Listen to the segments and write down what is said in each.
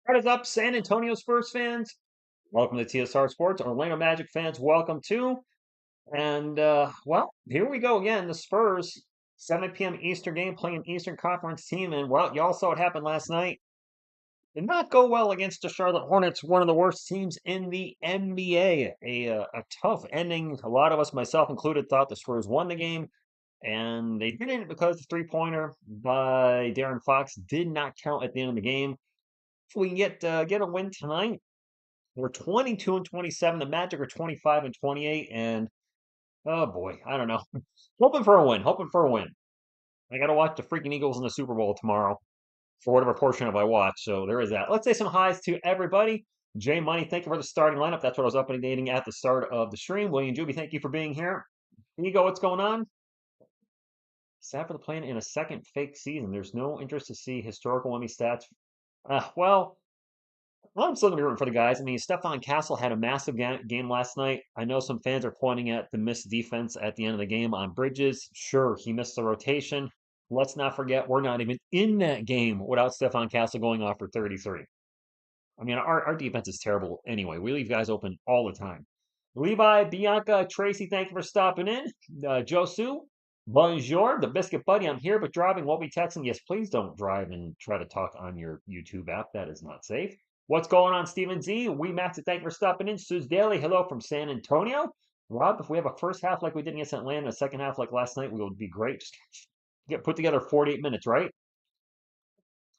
What is up, San Antonio Spurs fans? Welcome to TSR Sports. Orlando Magic fans, welcome too. Well, here we go again. The Spurs, 7 p.m. Eastern game, playing Eastern Conference team. And, well, y'all saw what happened last night. Did not go well against the Charlotte Hornets, one of the worst teams in the NBA. A tough ending. A lot of us, myself included, thought the Spurs won the game. And they didn't because the three-pointer by Darren Fox did not count at the end of the game. If we can get a win tonight, we're 22 and 27. The Magic are 25 and 28. And oh boy, I don't know. Hoping for a win. Hoping for a win. I got to watch the freaking Eagles in the Super Bowl tomorrow for whatever portion of I watch. So there is that. Let's say some highs to everybody. Jay Money, thank you for the starting lineup. That's what I was updating at the start of the stream. William Juby, thank you for being here. Ego, what's going on? Sad for the plan in a second fake season. There's no interest to see historical Wemby stats. Well, I'm still gonna be rooting for the guys. I mean, Stephon Castle had a massive game last night. I know some fans are pointing at the missed defense at the end of the game on Bridges. Sure, he missed the rotation. Let's not forget, we're not even in that game without Stephon Castle going off for 33. I mean, our defense is terrible anyway. We leave guys open all the time. Levi, Bianca, Tracy, thank you for stopping in. Josu, bonjour, the biscuit buddy. I'm here, but driving won't be texting. Yes, please don't drive and try to talk on your YouTube app. That is not safe. What's going on, Steven Z? We Max, thank you for stopping in. Suze Daly, hello from San Antonio. Rob, if we have a first half like we did against Atlanta, and a second half like last night, we would be great. Just get put together 48 minutes, right?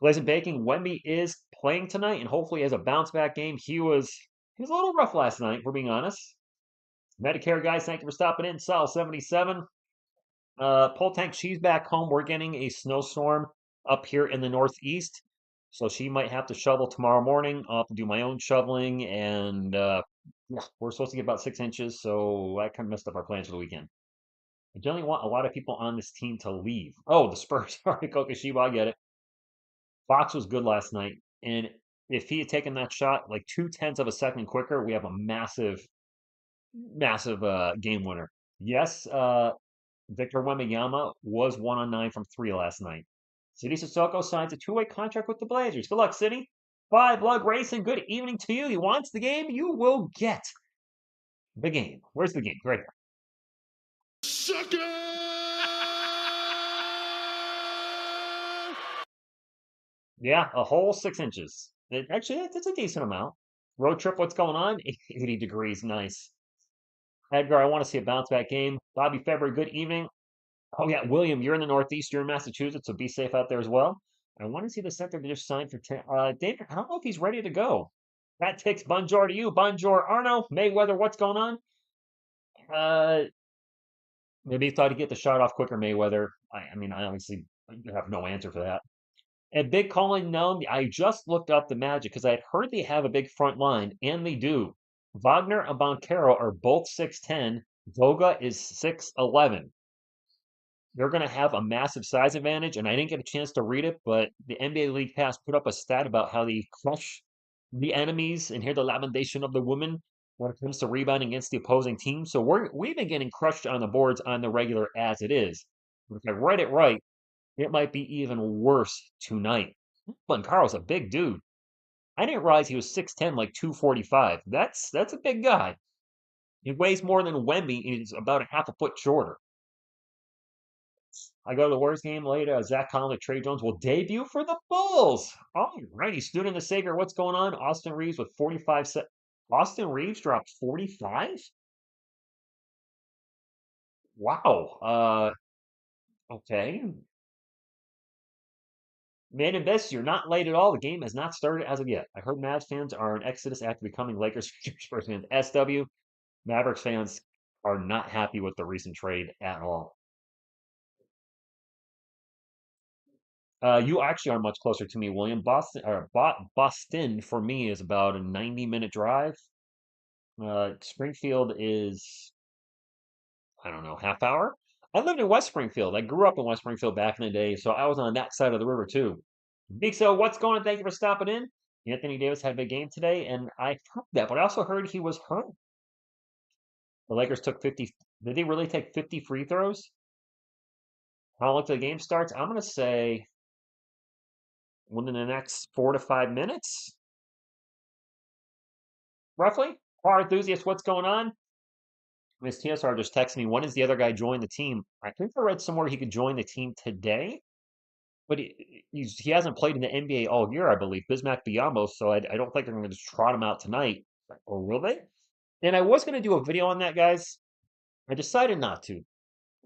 Glaze and Baking, Wemby is playing tonight and hopefully has a bounce back game. He was a little rough last night, for being honest. Medicare guys, thank you for stopping in. Sal 77. Pole Tank, she's back home. We're getting a snowstorm up here in the Northeast. So she might have to shovel tomorrow morning. I'll have to do my own shoveling. And yeah, we're supposed to get about 6 inches. So I kind of messed up our plans for the weekend. I generally want a lot of people on this team to leave. Oh, the Spurs. All right, Kokoshiba, I get it. Fox was good last night. And if he had taken that shot like 2/10 of a second quicker, we have a massive, massive game winner. Yes, Victor Wembanyama was 1 on 9 from three last night. City Sissoko signs a two-way contract with the Blazers. Good luck, City. Five Lug Racing, good evening to you. He wants the game. You will get the game. Where's the game? Right here. Sucker! Yeah, a whole 6 inches. Actually, that's a decent amount. Road trip, what's going on? 80 degrees, nice. Edgar, I want to see a bounce back game. Bobby February, good evening. Oh yeah, William, you're in the Northeast, you're in Massachusetts, so be safe out there as well. I want to see the center that just signed for David. I don't know if he's ready to go. That takes bonjour to you, bonjour Arno Mayweather. What's going on? Uh, Maybe he thought he'd get the shot off quicker, Mayweather. I mean, I obviously have no answer for that. And Big Colin, no, I just looked up the Magic because I had heard they have a big front line, and they do. Wagner and Boncaro are both 6'10. Voga is 6'11. They're going to have a massive size advantage, and I didn't get a chance to read it, but the NBA League Pass put up a stat about how they crush the enemies and hear the lamentation of the woman when it comes to rebounding against the opposing team. So we've been getting crushed on the boards on the regular as it is. If I read it right, it might be even worse tonight. Carl's a big dude. I didn't realize he was 6'10", like 245. That's a big guy. He weighs more than Wemby. He's about a half a foot shorter. I go to the Warriors game later. Zach Collins, Trey Jones will debut for the Bulls. All righty, student of the Savior. What's going on? Austin Reeves with 45. Austin Reeves dropped 45? Wow. Okay. Man and Best, you're not late at all. The game has not started as of yet. I heard Mavs fans are in exodus after becoming Lakers Spurs fans. SW, Mavericks fans are not happy with the recent trade at all. You actually are much closer to me, William. Boston for me is about a 90-minute drive. Springfield is, I don't know, half hour. I lived in West Springfield. I grew up in West Springfield back in the day, so I was on that side of the river too. Big So, what's going on? Thank you for stopping in. Anthony Davis had a big game today, and I heard that, but I also heard he was hurt. The Lakers took 50. Did they really take 50 free throws? How long till the game starts? I'm going to say within the next 4 to 5 minutes. roughly. Car enthusiasts, what's going on? Miss TSR just texted me. When is the other guy join the team? I think I read somewhere he could join the team today, but he hasn't played in the NBA all year, I believe. Bismack Biyombo, so I don't think they're going to just trot him out tonight. Or will they? And I was going to do a video on that, guys. I decided not to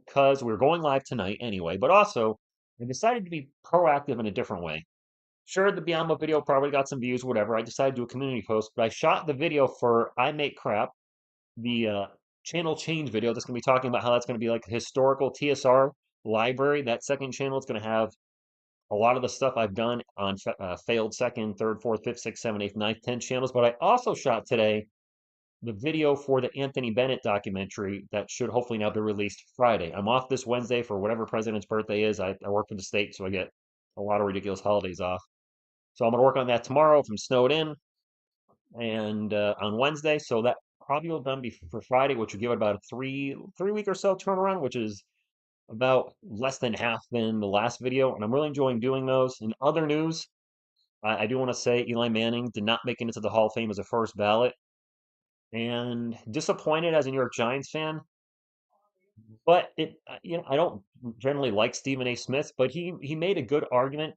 because we're going live tonight anyway, but also I decided to be proactive in a different way. Sure, the Biyombo video probably got some views, whatever. I decided to do a community post, but I shot the video for I Make Crap, the channel change video that's going to be talking about how that's going to be like a historical TSR library. That second channel is going to have a lot of the stuff I've done on failed second, third, fourth, fifth, sixth, seventh, eighth, ninth, 10th channels. But I also shot today the video for the Anthony Bennett documentary that should hopefully now be released Friday. I'm off this Wednesday for whatever president's birthday is. I work for the state, so I get a lot of ridiculous holidays off. So I'm going to work on that tomorrow if I'm snowed in and on Wednesday. So that probably will done for Friday, which will give it about a three week or so turnaround, which is about less than half than the last video. And I'm really enjoying doing those. In other news, I do want to say Eli Manning did not make it into the Hall of Fame as a first ballot. And disappointed as a New York Giants fan, but I don't generally like Stephen A. Smith, but he made a good argument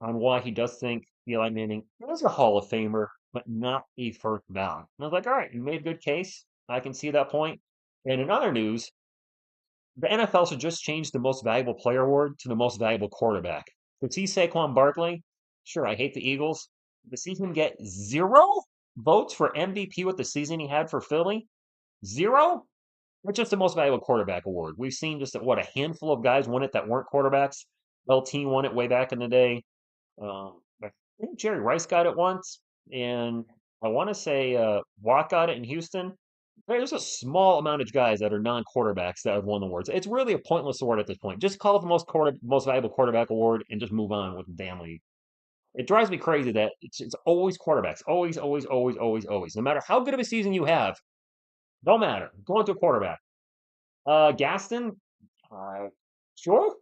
on why he does think Eli Manning is a Hall of Famer, but not a first ballot. And I was like, all right, you made a good case. I can see that point. And in other news, the NFL should just change the most valuable player award to the most valuable quarterback. To see Saquon Barkley, sure, I hate the Eagles. To see him get 0 votes for MVP with the season he had for Philly, 0? It's just the most valuable quarterback award. We've seen just what a handful of guys won it that weren't quarterbacks. LT won it way back in the day. I think Jerry Rice got it once, and I want to say Watt got it in Houston. There's a small amount of guys that are non-quarterbacks that have won the awards. It's really a pointless award at this point. Just call it the most valuable quarterback award and just move on with the damn league. It drives me crazy that it's always quarterbacks, always, always, always, always, always. No matter how good of a season you have, don't matter. Go into a quarterback. Gaston, uh, sure.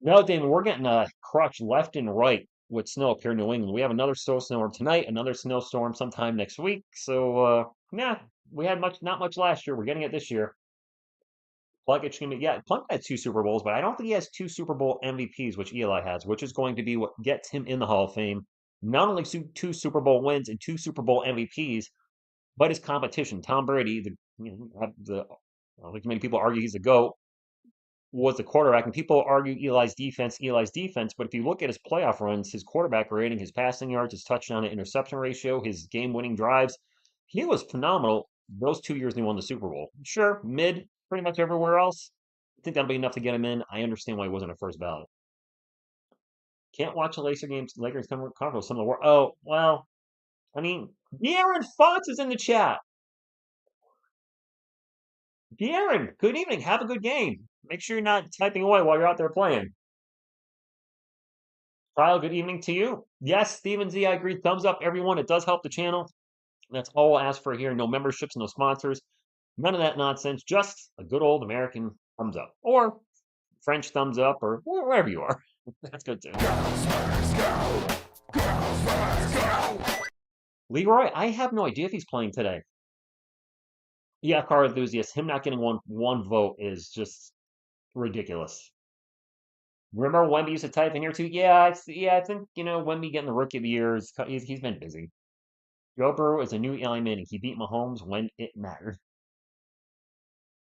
No, Damon, we're getting crushed left and right with snow up here in New England. We have another snowstorm tonight, another snowstorm sometime next week. So, yeah, we had not much last year. We're getting it this year. Plunkett can be, yeah, Plunkett had 2 Super Bowls, but I don't think he has 2 Super Bowl MVPs, which Eli has, which is going to be what gets him in the Hall of Fame. Not only 2 Super Bowl wins and 2 Super Bowl MVPs, but his competition. Tom Brady, I don't think many people argue he's a GOAT, was the quarterback, and people argue Eli's defense. But if you look at his playoff runs, his quarterback rating, his passing yards, his touchdown to interception ratio, his game-winning drives, he was phenomenal those 2 years he won the Super Bowl. Sure, mid pretty much everywhere else. I think that'll be enough to get him in. I understand why he wasn't a first ballot. Can't watch the Lakers conference some of the world. Oh, well, I mean, De'Aaron Fox is in the chat. De'Aaron, good evening. Have a good game. Make sure you're not typing away while you're out there playing. Kyle, good evening to you. Yes, Steven Z, I agree. Thumbs up, everyone. It does help the channel. That's all we'll ask for here. No memberships, no sponsors. None of that nonsense. Just a good old American thumbs up. Or French thumbs up, or wherever you are. That's good too. Leroy, I have no idea if he's playing today. Yeah, car enthusiast. Him not getting one vote is just ridiculous. Remember Wemby used to type in here too? Yeah, I think Wemby getting the Rookie of the Year he's been busy. Joe Burrow is a new Eli Manning. He beat Mahomes when it mattered.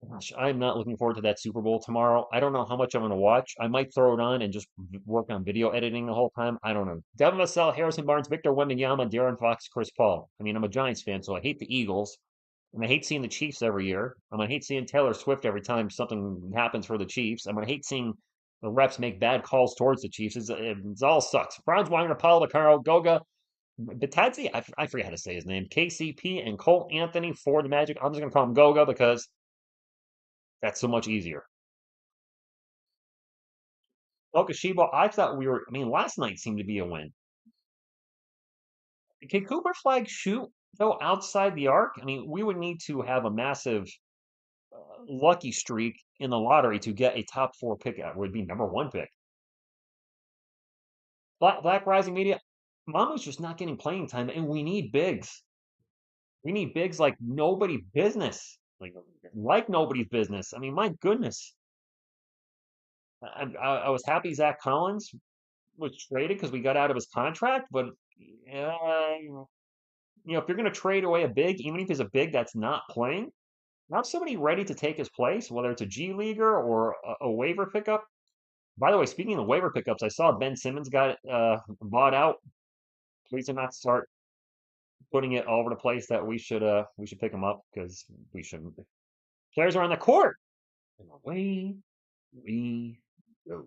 Gosh, I'm not looking forward to that Super Bowl tomorrow. I don't know how much I'm going to watch. I might throw it on and just work on video editing the whole time. I don't know. Devin Vassell, Harrison Barnes, Victor Wembanyama, Darren Fox, Chris Paul. I mean, I'm a Giants fan, so I hate the Eagles. And I hate seeing the Chiefs every year. I'm going to hate seeing Taylor Swift every time something happens for the Chiefs. I'm going to hate seeing the refs make bad calls towards the Chiefs. It all sucks. Browns, Wagner, Paulo, Caro, Goga, Batadzi, I forget how to say his name. KCP and Colt Anthony for the Magic. I'm just going to call him Goga because that's so much easier. Okashiba, I thought last night seemed to be a win. Can Cooper Flag shoot, though, outside the arc? I mean, we would need to have a massive lucky streak in the lottery to get a top 4 pick out. Would be number 1 pick. Black Rising Media, Mamu's just not getting playing time, and we need bigs. We need bigs like nobody business. Like nobody's business. I mean, my goodness. I was happy Zach Collins was traded because we got out of his contract, but if you're going to trade away a big, even if he's a big that's not playing, have somebody ready to take his place, whether it's a G leaguer or a waiver pickup. By the way, speaking of waiver pickups, I saw Ben Simmons got bought out. Please do not start putting it all over the place that we should pick him up because we shouldn't. Players are on the court, and away we go.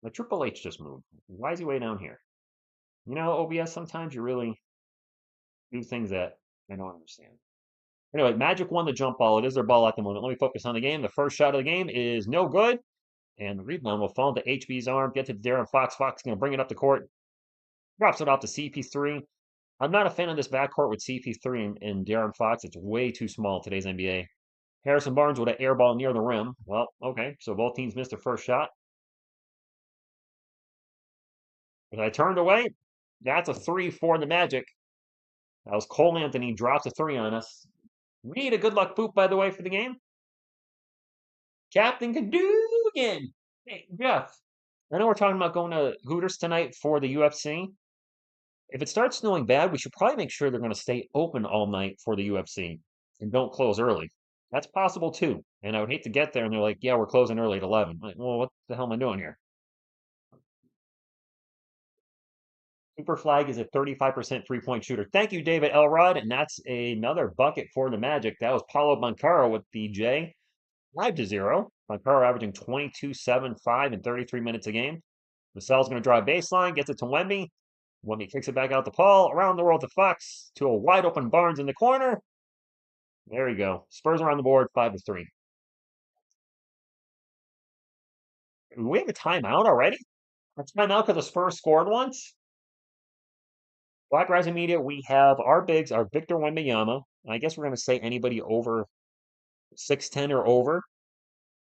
The Triple H just moved. Why is he way down here? OBS, sometimes you really do things that I don't understand. Anyway, Magic won the jump ball. It is their ball at the moment. Let me focus on the game. The first shot of the game is no good. And the rebound will fall into HB's arm, get to Darren Fox. Fox going to bring it up the court. Drops it off to CP3. I'm not a fan of this backcourt with CP3 and Darren Fox. It's way too small in today's NBA. Harrison Barnes with an air ball near the rim. Well, okay, so both teams missed their first shot. As I turned away, that's a 3 for the Magic. That was Cole Anthony, drops a 3 on us. We need a good luck boot, by the way, for the game. Captain Cadogan! Hey, Jeff, I know we're talking about going to Hooters tonight for the UFC. If it starts snowing bad, we should probably make sure they're going to stay open all night for the UFC and don't close early. That's possible too. And I would hate to get there and they're like, yeah, we're closing early at 11. I'm like, well, what the hell am I doing here? Super Flag is a 35% three-point shooter. Thank you, David Elrod. And that's another bucket for the Magic. That was Paulo Bancaro with the J. 5-0. Bancaro averaging 22, 7, 5 in 33 minutes a game. Vassell's going to draw a baseline, gets it to Wemby. Wemby kicks it back out the Paul, around the world to Fox, to a wide open Barnes in the corner. There you go. Spurs are on the board, 5-3. Do we have a timeout already? A timeout because the Spurs scored once? Black Rising Media, we have our bigs, our Victor Wembanyama. I guess we're going to say anybody over 6'10 or over.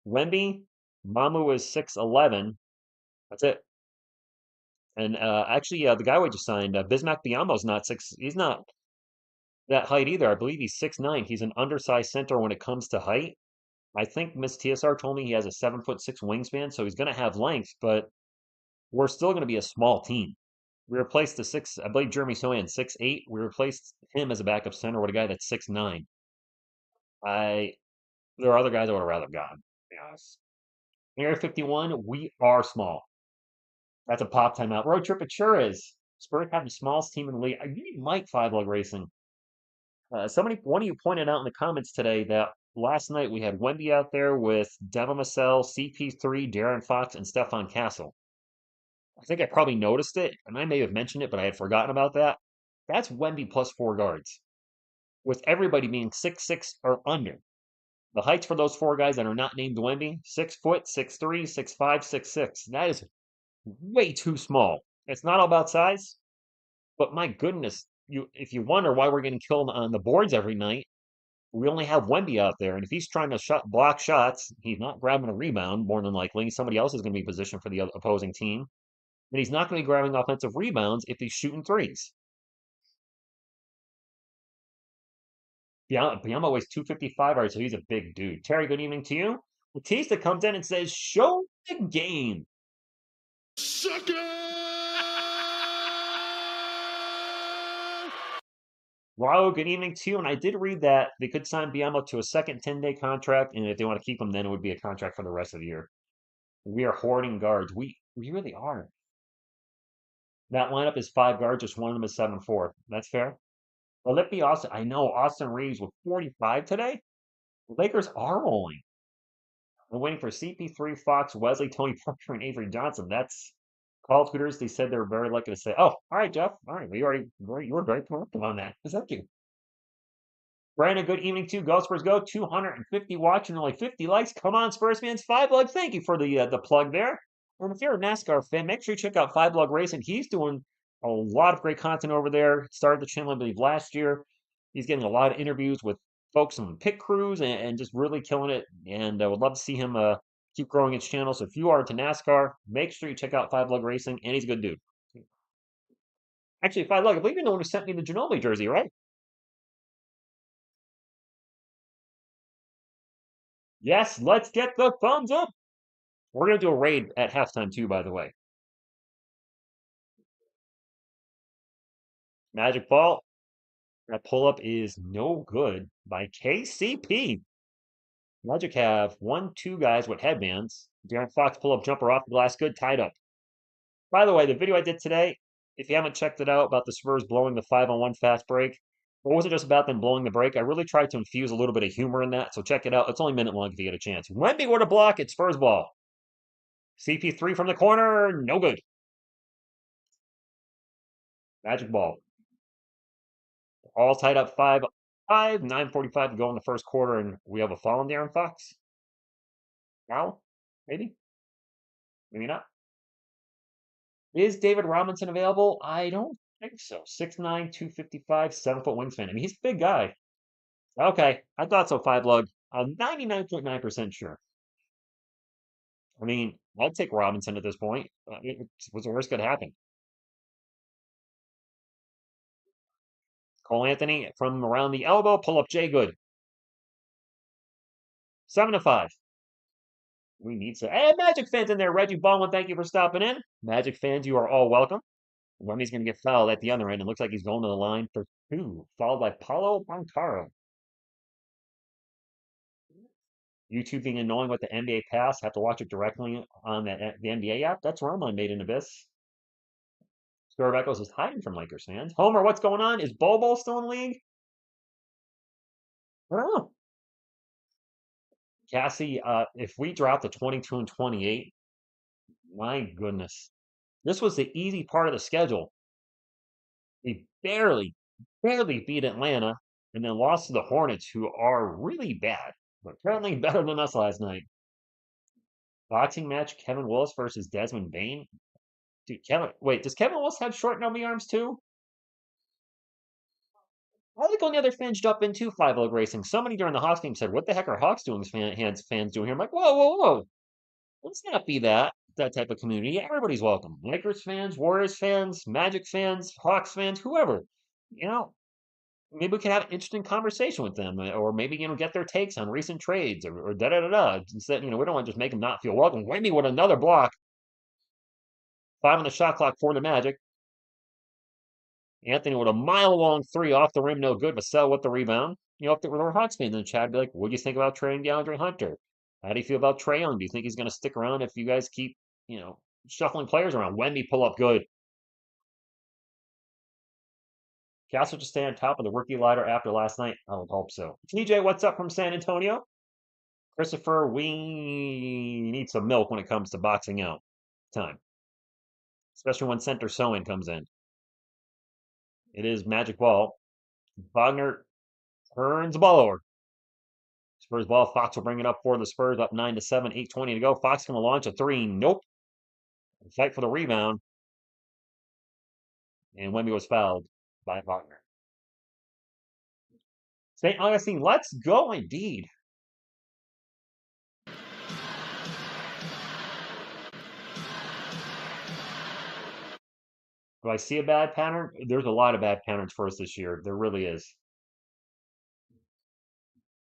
Wemby, Mamu is 6'11. That's it. And actually, the guy we just signed, Bismack Biyama's not six. He's not that height either. I believe he's 6'9". He's an undersized center when it comes to height. I think Miss TSR told me he has a 7'6" wingspan, so he's going to have length, but we're still going to be a small team. We replaced the six. I believe Jeremy Sohan 6'8". We replaced him as a backup center with a guy that's 6'9". There are other guys I would have rather gotten. To be honest. Area 51, we are small. That's a pop timeout. Road trip, it sure is. Spurs have the smallest team in the league. I really like Five Lug Racing. One of you pointed out in the comments today that last night we had Wemby out there with Devin Vassell, CP3, Darren Fox, and Stefan Castle. I think I probably noticed it, and I may have mentioned it, but I had forgotten about that. That's Wemby plus 4 guards, with everybody being 6'6" or under. The heights for those 4 guys that are not named Wemby, 6 foot, 6'3", 6'5", 6'6". That is way too small. It's not all about size, but my goodness, if you wonder why we're getting killed on the boards every night, we only have Wemby out there, and if he's trying to block shots, he's not grabbing a rebound more than likely. Somebody else is going to be positioned for the opposing team, and he's not going to be grabbing offensive rebounds if he's shooting threes. Biyama weighs 255, all right, so he's a big dude. Terry, good evening to you. Batista comes in and says, "Show the game." Sucker! Wow, good evening to you. And I did read that they could sign Biyama to a second 10-day contract, and if they want to keep him, then it would be a contract for the rest of the year. We are hoarding guards. We really are. That lineup is 5 guards, just one of them is 7'4". That's fair. Well, let me Austin. I know Austin Reeves with 45 today. The Lakers are rolling. I'm waiting for CP3, Fox, Wesley, Tony Parker, and Avery Johnson. That's Call Scooters. They said they're very lucky to say, "Oh, all right, Jeff. All right, you were very proactive on that. Thank you." Brandon, good evening to you. Go Spurs go. 250 watching, only 50 likes. Come on, Spurs fans. 5 Lug, thank you for the plug there. And if you're a NASCAR fan, make sure you check out 5 Lug Racing. He's doing a lot of great content over there. Started the channel, I believe, last year. He's getting a lot of interviews with folks on pit crews and just really killing it. And I would love to see him keep growing his channel. So if you are into NASCAR, make sure you check out 5 Lug Racing. And he's a good dude. Actually, 5 Lug, I believe you're the one who sent me the Ginobili jersey, right? Yes, let's get the thumbs up. We're going to do a raid at halftime, too, by the way. Magic ball. That pull-up is no good by KCP. Magic have 1, 2 guys with headbands. Darren Fox pull-up jumper off the glass, good, tied up. By the way, the video I did today, if you haven't checked it out about the Spurs blowing the 5-on-1 fast break, it wasn't just about them blowing the break. I really tried to infuse a little bit of humor in that, so check it out. It's only a minute long if you get a chance. Wemby with a block, it's Spurs ball. CP3 from the corner, no good. Magic ball. All tied up 5-5, 9:45 to go in the first quarter, and we have a foul on Darren Fox. Foul? Maybe? Maybe not. Is David Robinson available? I don't think so. 6'9", 255, 7-foot wingspan. I mean, he's a big guy. Okay, I thought so, 5 lug. I'm 99.9% sure. I mean, I'd take Robinson at this point. What's the worst could happen? Cole Anthony from around the elbow, pull up Jay Good. 7-5. We need some. Hey, Magic fans in there. Reggie Baldwin, thank you for stopping in. Magic fans, you are all welcome. Wemmy's going to get fouled at the other end. It looks like he's going to the line for 2, followed by Paulo Banchero. YouTube being annoying with the NBA pass, have to watch it directly on the NBA app. That's where I'm on Made in Abyss. Score Echoes is hiding from Lakers fans. Homer, what's going on? Is Bobo still in the league? I don't know. Cassie, if we drop to 22 and 28, my goodness. This was the easy part of the schedule. We barely beat Atlanta and then lost to the Hornets, who are really bad, but apparently better than us last night. Boxing match, Kevin Willis versus Desmond Bain. Dude, does Kevin Willis have short and ugly arms too? I think only other fans jump into 5-lug racing. Somebody during the Hawks game said, "What the heck are Hawks doing? Fans doing here?" I'm like, "Whoa, whoa, whoa! Let's not be that type of community. Everybody's welcome. Lakers fans, Warriors fans, Magic fans, Hawks fans, whoever. You know, maybe we can have an interesting conversation with them, or maybe get their takes on recent trades, or da da da da. Instead, we don't want to just make them not feel welcome. Wemby with another block. 5 on the shot clock for the Magic. Anthony with a mile-long 3 off the rim, no good. Vassell with the rebound. If there were Hawks fans in the chat, I'd be like, "What do you think about trading DeAndre Hunter? How do you feel about Trae Young? Do you think he's going to stick around if you guys keep, shuffling players around?" Wemby pull up good. Castle just stay on top of the rookie ladder after last night. I would hope so. TJ, what's up from San Antonio? Christopher, we need some milk when it comes to boxing out time, especially when center Soin comes in. It is magic ball. Wagner turns the ball over. Spurs ball. Fox will bring it up for the Spurs, up 9-7, 8:20 to go. Fox going to launch a 3. Nope. Fight for the rebound. And Wemby was fouled by Wagner. St. Augustine, let's go indeed. Do I see a bad pattern? There's a lot of bad patterns for us this year. There really is.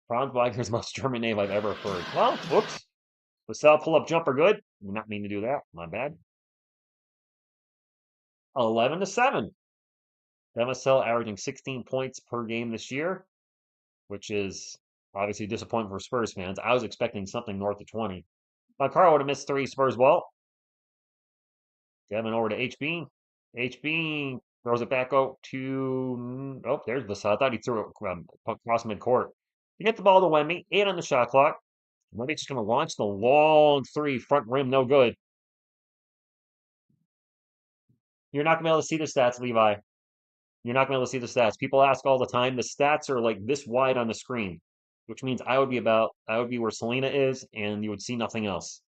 Franz Wagner's most German name I've ever heard. Well, whoops. Vassell pull-up jumper good. Did not mean to do that. My bad. 11-7. Vassell averaging 16 points per game this year, which is obviously disappointing for Spurs fans. I was expecting something north of 20. Carl would have missed 3 Spurs ball. Devin over to HB. HB throws it back out to... Oh, there's Vassell. I thought he threw it across midcourt. You get the ball to Wemby. 8 on the shot clock. Wemby's just going to launch the long 3. Front rim, no good. You're not going to be able to see the stats, Levi. You're not going to be able to see the stats. People ask all the time. The stats are like this wide on the screen, which means I would be where Selena is, and you would see nothing else.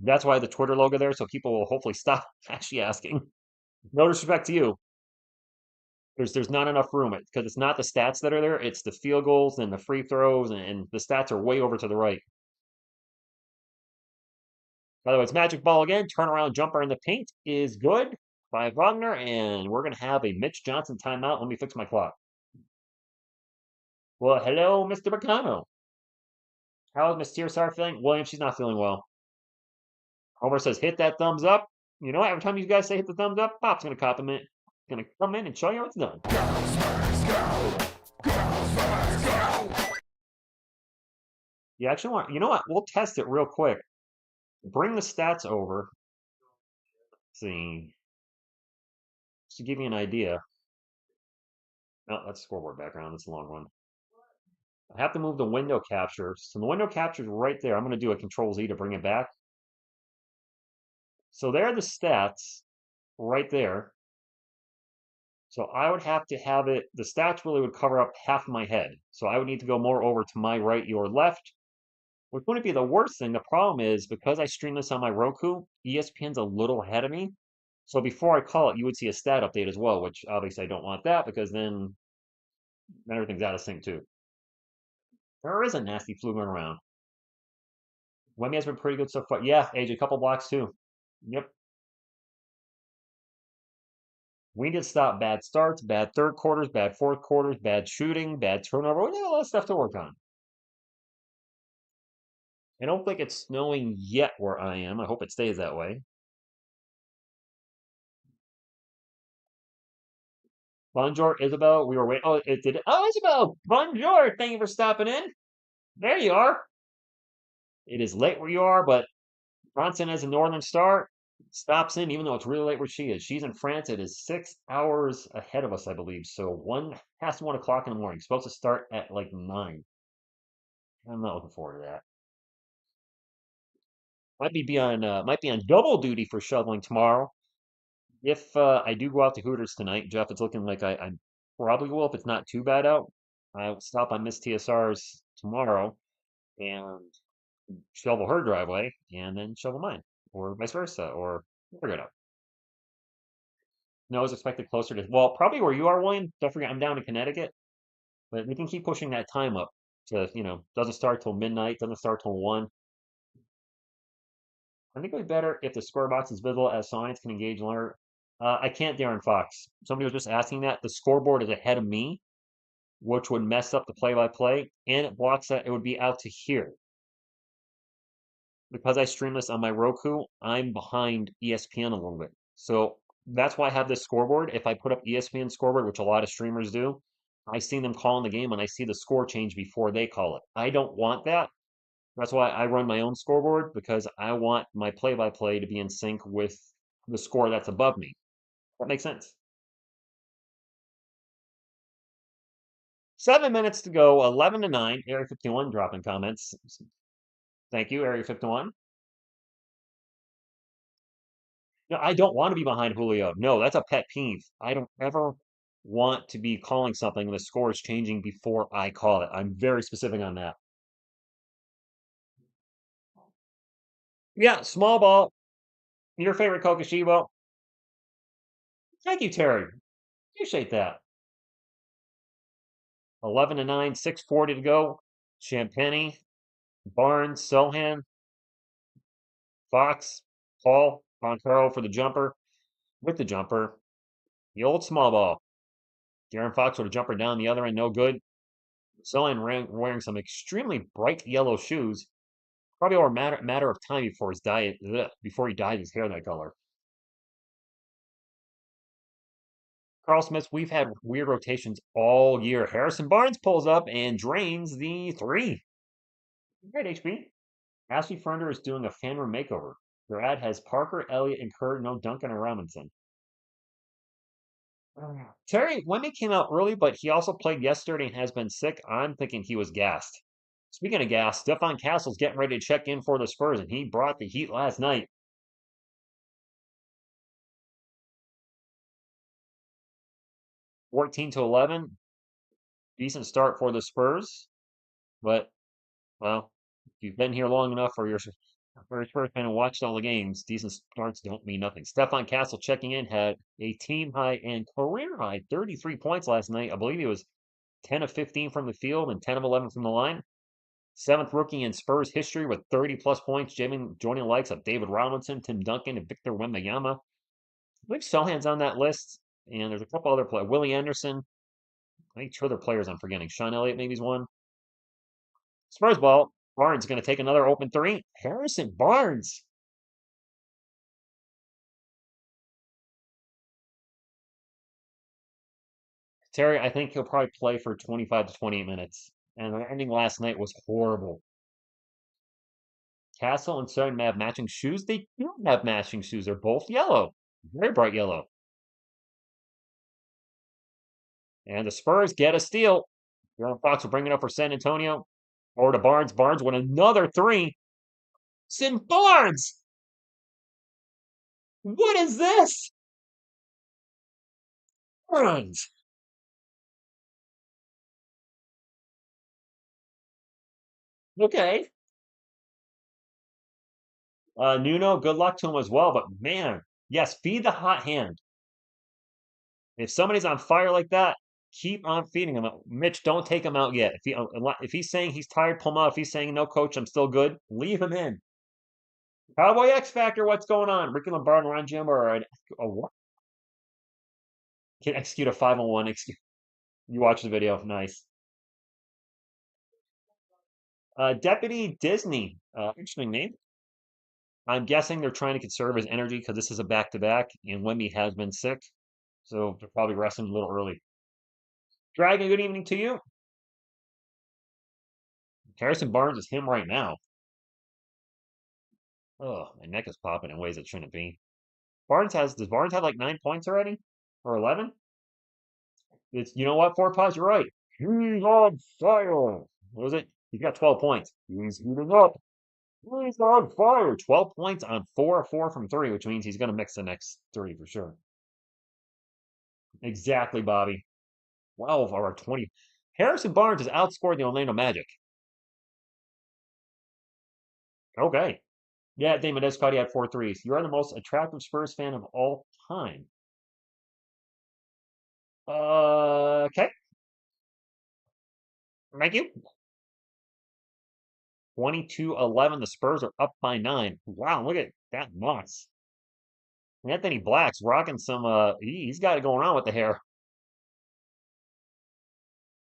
That's why the Twitter logo there, so people will hopefully stop actually asking. No disrespect to you. There's not enough room because it's not the stats that are there. It's the field goals and the free throws, and the stats are way over to the right. By the way, it's magic ball again. Turnaround jumper in the paint is good by Wagner, and we're going to have a Mitch Johnson timeout. Let me fix my clock. Well, hello, Mr. Bacano. How is Miss TSR feeling? William, she's not feeling well. Homer says, hit that thumbs up. You know, every time you guys say hit the thumbs up, Pop's going to compliment. Going to come in and show you how it's done. You actually want, you know what? We'll test it real quick. Bring the stats over. Let's see. Just to give you an idea. Oh, that's scoreboard background. That's a long one. I have to move the window capture. So the window capture is right there. I'm going to do a Control Z to bring it back. So there are the stats right there. So I would have to have it, the stats really would cover up half of my head. So I would need to go more over to my right, your left, which wouldn't be the worst thing. The problem is because I stream this on my Roku, ESPN's a little ahead of me. So before I call it, you would see a stat update as well, which obviously I don't want that because then everything's out of sync too. There is a nasty flu going around. Wemby has been pretty good so far. Yeah, AJ, a couple blocks too. Yep. We need to stop bad starts, bad third quarters, bad fourth quarters, bad shooting, bad turnover. We got a lot of stuff to work on. I don't think it's snowing yet where I am. I hope it stays that way. Bonjour, Isabel. We were waiting. Oh, it did. Oh, Isabel. Bonjour. Thank you for stopping in. There you are. It is late where you are, but Bronson has a northern star. Stops in even though it's really late where she is. She's in France. It is 6 hours ahead of us, I believe. So past 1 o'clock in the morning. Supposed to start at like 9. I'm not looking forward to that. Might be on double duty for shoveling tomorrow. If I do go out to Hooters tonight, Jeff, it's looking like I probably will if it's not too bad out. I will stop on Miss TSR's tomorrow and shovel her driveway and then shovel mine, or vice versa, or figure it out. No, is expected closer to, well, probably where you are, William. Don't forget, I'm down in Connecticut, but we can keep pushing that time up to, doesn't start till midnight, doesn't start till 1. I think it would be better if the score box is visible as science can engage and learn. I can't, Darren Fox. Somebody was just asking that. The scoreboard is ahead of me, which would mess up the play-by-play, and it blocks that. It would be out to here. Because I stream this on my Roku, I'm behind ESPN a little bit. So that's why I have this scoreboard. If I put up ESPN scoreboard, which a lot of streamers do, I see them calling the game and I see the score change before they call it. I don't want that. That's why I run my own scoreboard because I want my play-by-play to be in sync with the score that's above me. That makes sense. 7 minutes to go, 11 to 9. Area 51 dropping comments. Thank you, Area 51. No, I don't want to be behind Julio. No, that's a pet peeve. I don't ever want to be calling something and the score is changing before I call it. I'm very specific on that. Yeah, small ball. Your favorite Kokoshibo. Thank you, Terry. Appreciate that. 11 to 9, 6:40 to go. Champagny, Barnes, Sohan, Fox, Paul, Montero for the jumper. With the jumper, the old small ball. Darren Fox with a jumper down the other end, no good. Sohan wearing some extremely bright yellow shoes. Probably over a matter of time before he dyed his hair that color. Carl Smith, we've had weird rotations all year. Harrison Barnes pulls up and drains the 3. Great HP. Ashley Frender is doing a fan room makeover. Their ad has Parker, Elliott, and Kerr, no Duncan or Robinson. Terry Wemby came out early, but he also played yesterday and has been sick. I'm thinking he was gassed. Speaking of gas, Stefan Castle's getting ready to check in for the Spurs, and he brought the heat last night. 14 to 11. Decent start for the Spurs, but well, if you've been here long enough or you're a Spurs fan and watched all the games, decent starts don't mean nothing. Stefan Castle checking in had a team high and career high 33 points last night. I believe he was 10 of 15 from the field and 10 of 11 from the line. 7th rookie in Spurs history with 30 plus points, joining the likes of David Robinson, Tim Duncan, and Victor Wembanyama. I believe Sohan's on that list, and there's a couple other players. Willie Anderson. I think 2 other players I'm forgetting. Sean Elliott maybe is one. Spurs ball. Barnes going to take another open three. Harrison Barnes. Terry, I think he'll probably play for 25 to 28 minutes. And the ending last night was horrible. Castle and Stone have matching shoes. They don't have matching shoes. They're both yellow. Very bright yellow. And the Spurs get a steal. Aaron Fox will bring it up for San Antonio. Over to Barnes. Barnes with another three. Sin Barnes! What is this? Barnes. Okay. Nuno, good luck to him as well. But man, yes, feed the hot hand. If somebody's on fire like that, keep on feeding him. Mitch, don't take him out yet. If he's saying he's tired, pull him out. If he's saying no, coach, I'm still good, leave him in. Cowboy X Factor, what's going on? Ricky Lombardo run Jim or a what? Can execute a 5-on-1. You watch the video. Nice. Deputy Disney. Interesting name. I'm guessing they're trying to conserve his energy because this is a back-to-back, and Wemby has been sick, so they're probably resting a little early. Dragon, good evening to you. Harrison Barnes is him right now. Oh, my neck is popping in ways it shouldn't be. Does Barnes have like 9 points already? Or 11? You know what, Four Paws, you're right. He's on fire. What was it? He's got 12 points. He's heating up. He's on fire. 12 points on 4 from 3, which means he's going to mix the next 3 for sure. Exactly, Bobby. 12 or 20. Harrison Barnes has outscored the Orlando Magic. Okay. Yeah, Damon Escotti had 4 threes. You are the most attractive Spurs fan of all time. Okay. Thank you. 22-11. The Spurs are up by 9. Wow, look at that moss. Anthony Black's rocking some, he's got it going on with the hair.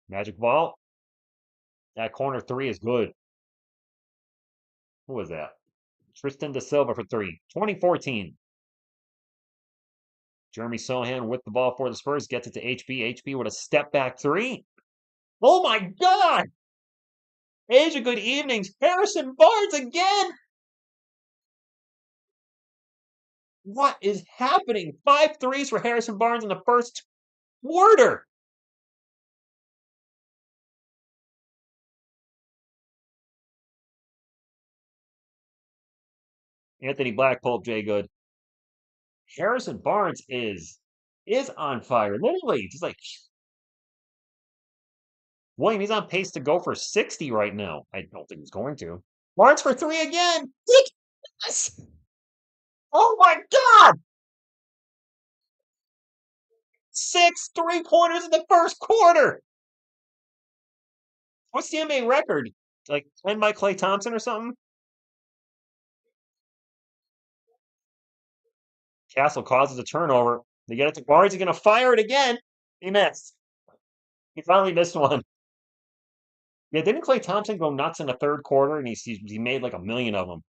Magic ball. That corner 3 is good. Who was that? Tristan Da Silva for 3. 2014. Jeremy Sohan with the ball for the Spurs. Gets it to HB. HB with a step back 3. Oh my God! Asia, good evenings. Harrison Barnes again! What is happening? 5 threes for Harrison Barnes in the first quarter. Anthony Black pulled Jay Good. Harrison Barnes is on fire. Literally, just like William, he's on pace to go for 60 right now. I don't think he's going to. Barnes for 3 again. Yes! Oh my God! 6 3-pointers in the first quarter. What's the NBA record? Like 10 by Klay Thompson or something? Castle causes a turnover. They get it to Barnes. He's going to fire it again. He missed. He finally missed one. Yeah, didn't Klay Thompson go nuts in the third quarter and he made like a million of them?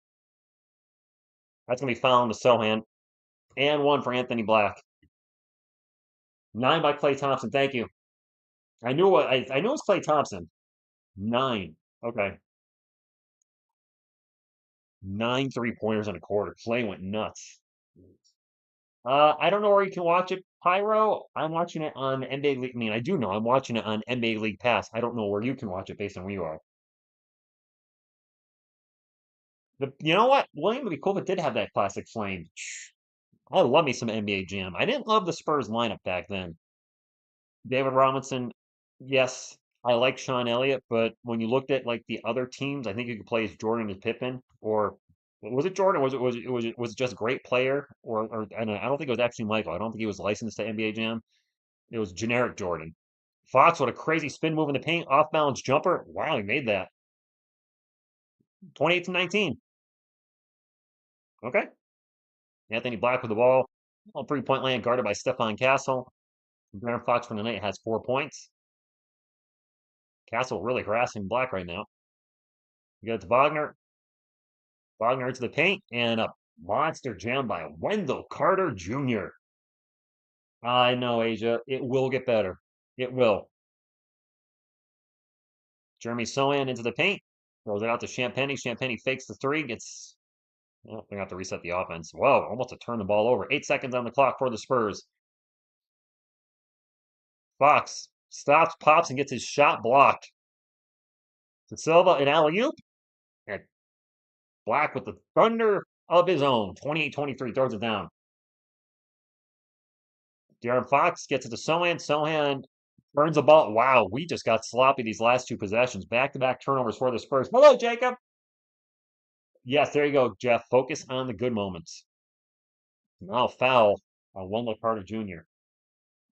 That's going to be fouling to Sohan. And 1 for Anthony Black. 9 by Klay Thompson. Thank you. I knew it was Klay Thompson. 9. Okay. 9 3-pointers in a quarter. Klay went nuts. I don't know where you can watch it. Pyro, I'm watching it on NBA League. I mean, I do know I'm watching it on NBA League Pass. I don't know where you can watch it based on where you are. You know what? William would be cool if it did have that classic flame. I love me some NBA Jam. I didn't love the Spurs lineup back then. David Robinson, yes, I like Sean Elliott, but when you looked at like the other teams, I think you could play as Jordan as Pippen, or was it Jordan? Was it just great player, or and I don't think it was actually Michael. I don't think he was licensed to NBA Jam. It was generic Jordan. Fox with a crazy spin move in the paint, off balance jumper. Wow, he made that. 28-19. Okay. Anthony Black with the ball. 3-point land guarded by Stephon Castle. Aaron Fox for the night has 4 points. Castle really harassing Black right now. You get to Wagner. Wagner into the paint, and a monster jam by Wendell Carter Jr. I know, Asia. It will get better. It will. Jeremy Sohan into the paint. Throws it out to Champagny. Champagny fakes the three. Gets. Well, they have to reset the offense. Whoa, almost to turn the ball over. 8 seconds on the clock for the Spurs. Fox stops, pops, and gets his shot blocked. To Silva, an alley-oop. And Black with the thunder of his own. 28-23, throws it down. De'Aaron Fox gets it to Sohan. Sohan turns the ball. Wow, we just got sloppy these last two possessions. Back-to-back turnovers for the Spurs. Hello, Jacob. Yes, there you go, Jeff. Focus on the good moments. Now foul on Wendell Carter Jr.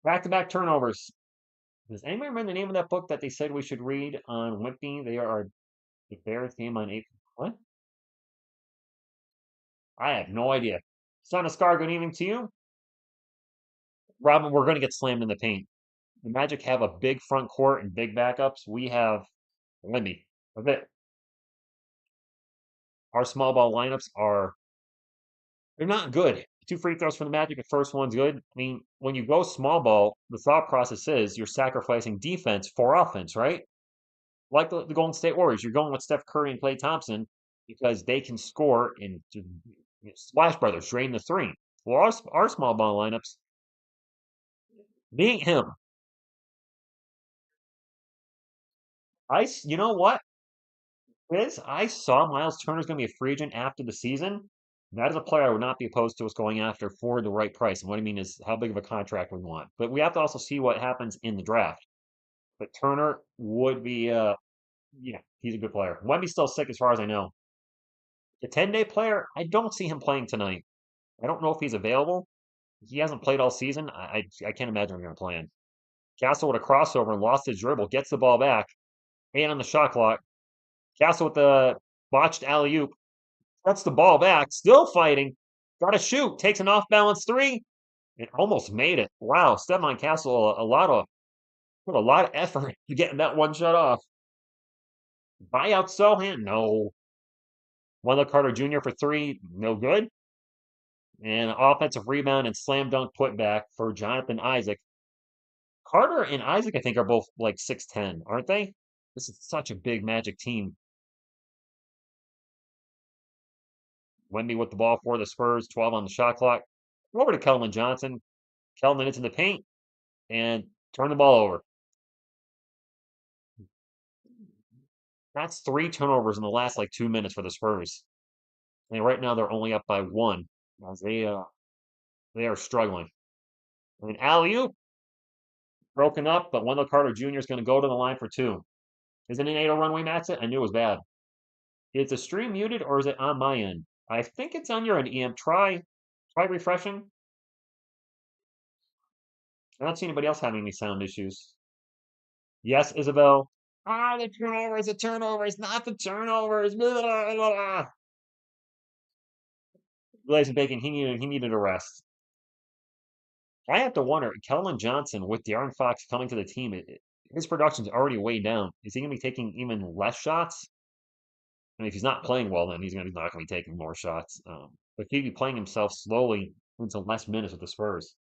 Back-to-back turnovers. Does anybody remember the name of that book that they said we should read on Wimpy? They are the Bears game on April. What? I have no idea. Son of Scar, good evening to you. Robin, we're going to get slammed in the paint. The Magic have a big front court and big backups. We have Limby. That's it. Our small ball lineups are they're not good. Two free throws for the Magic. The first one's good. I mean, when you go small ball, the thought process is you're sacrificing defense for offense, right? Like the Golden State Warriors, you're going with Steph Curry and Klay Thompson because they can score and Splash Brothers drain the three. Well, our small ball lineups, being him, you know what? I saw Miles Turner's going to be a free agent after the season. That is a player I would not be opposed to us going after for the right price. And what I mean is how big of a contract we want. But we have to also see what happens in the draft. But Turner would be, yeah, he's a good player. Wemby's still sick as far as I know. The 10-day player, I don't see him playing tonight. I don't know if he's available. He hasn't played all season. I can't imagine we're going to play him. Castle with a crossover and lost his dribble, gets the ball back. 8 on the shot clock. Castle with the botched alley-oop. Cuts the ball back, still fighting. Got to shoot. Takes an off-balance three. It almost made it. Wow, Stephon Castle, put a lot of effort to getting that one shot off. Buyout Sohan, no. Wendell Carter Jr. for three, no good. And an offensive rebound and slam dunk putback for Jonathan Isaac. Carter and Isaac, I think, are both like 6'10", aren't they? This is such a big Magic team. Wemby with the ball for the Spurs, 12 on the shot clock. Over to Keldon Johnson. Keldon into the paint and turn the ball over. That's 3 turnovers in the last like 2 minutes for the Spurs. And right now they're only up by 1 as they are struggling. I mean, alley-oop broken up, but Wendell Carter Jr. is going to go to the line for 2. Is it an 8-0 runway, Max? I knew it was bad. Is the stream muted or is it on my end? I think it's on your end, EM. Try refreshing. I don't see anybody else having any sound issues. Yes, Isabel. The turnovers, not the turnovers. Blah, blah, blah. Glaze Bacon, he needed a rest. I have to wonder, Keldon Johnson with De'Aaron Fox coming to the team, his production's already way down. Is he going to be taking even less shots? I mean, if he's not playing well, then he's not going to be taking more shots. But he'd be playing himself slowly into less minutes with the Spurs.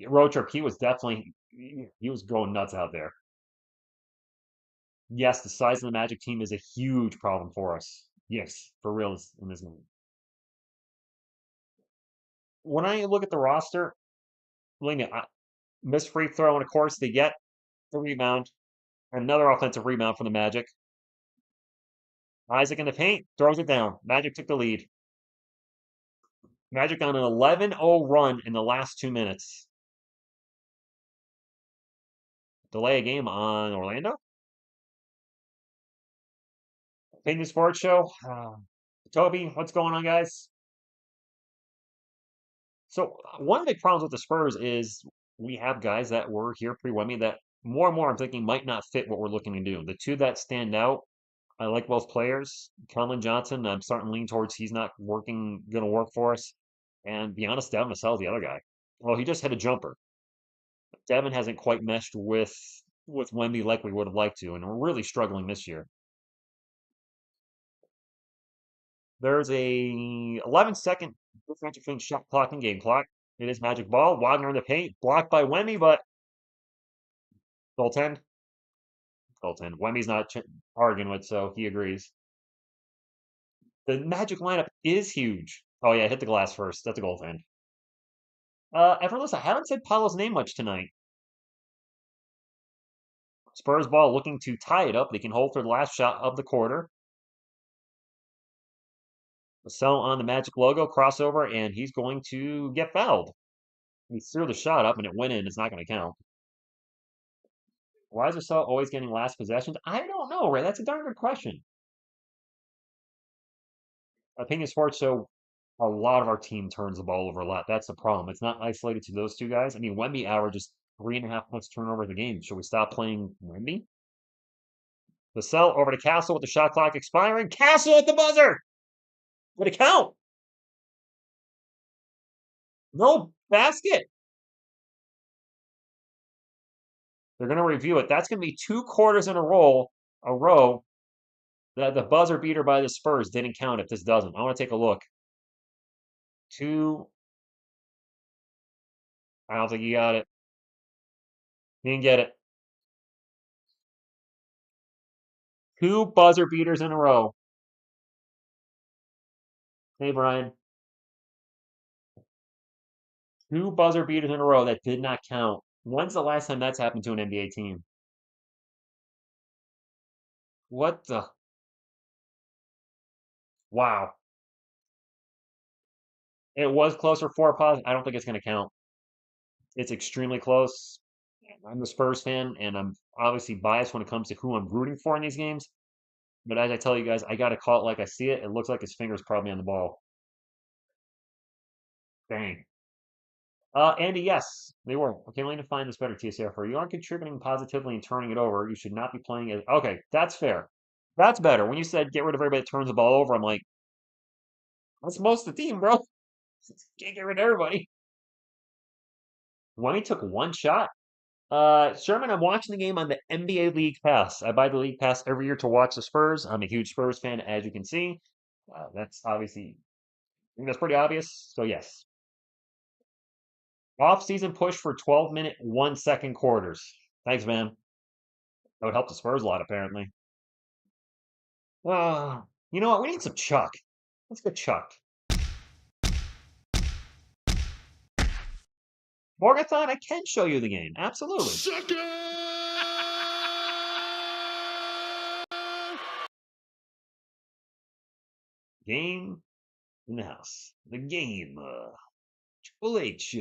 Road trip, he was going nuts out there. Yes, the size of the Magic team is a huge problem for us. Yes, for real in this moment. When I look at the roster, believe me, missed free throw, and of course they get the rebound. Another offensive rebound for the Magic. Isaac in the paint, throws it down. Magic took the lead. Magic on an 11-0 run in the last 2 minutes. Delay a game on Orlando. Opinion Sports Show. Toby, what's going on, guys? So one of the big problems with the Spurs is we have guys that were here pre-Wemby that more and more I'm thinking might not fit what we're looking to do. The two that stand out, I like both players. Keldon Johnson, I'm starting to lean towards he's not going to work for us. And be honest, Devin Vassell is the other guy. Well, he just hit a jumper. Devin hasn't quite meshed with Wemby like we would have liked to, and we're really struggling this year. There's a 11-second difference between shot clock and game clock. It is magic ball. Wagner in the paint, blocked by Wemby, but goaltend. Goaltend. Wemby's not arguing with, so he agrees. The Magic lineup is huge. Oh yeah, hit the glass first. That's a goaltend. Effortless. I haven't said Paolo's name much tonight. Spurs ball looking to tie it up. They can hold for the last shot of the quarter. Vassell on the Magic logo, crossover, and he's going to get fouled. He threw the shot up and it went in. It's not going to count. Why is Vassell always getting last possessions? I don't know, Ray. That's a darn good question. Opinion Sports show a lot of our team turns the ball over a lot. That's the problem. It's not isolated to those two guys. I mean, Wemby averages 3.5 points turnover the game. Should we stop playing Wemby? Vassell over to Castle with the shot clock expiring. Castle at the buzzer! Would it count? No basket. They're going to review it. That's going to be 2 quarters in a row that the buzzer beater by the Spurs didn't count if this doesn't. I want to take a look. I don't think he got it. He didn't get it. 2 buzzer beaters in a row. Hey, Brian. 2 buzzer beaters in a row that did not count. When's the last time that's happened to an NBA team? What the? Wow. It was closer for a pause. I don't think it's going to count. It's extremely close. I'm a Spurs fan, and I'm obviously biased when it comes to who I'm rooting for in these games. But as I tell you guys, I got to call it like I see it. It looks like his finger's probably on the ball. Dang. Andy, yes, they were. Okay, let me find this better, TSR. For you aren't contributing positively and turning it over. You should not be playing it. Okay, that's fair. That's better. When you said get rid of everybody that turns the ball over, I'm like, that's most of the team, bro. Can't get rid of everybody. When he took 1 shot. Sherman, I'm watching the game on the NBA League Pass. I buy the League Pass every year to watch the Spurs. I'm a huge Spurs fan, as you can see. That's obviously, I think that's pretty obvious. So yes, off-season push for 12-minute, 1-second quarters. Thanks, man. That would help the Spurs a lot, apparently. You know what? We need some Chuck. Let's get Chuck. Morgathon, I can show you the game. Absolutely. Game in the house. The game. Triple H.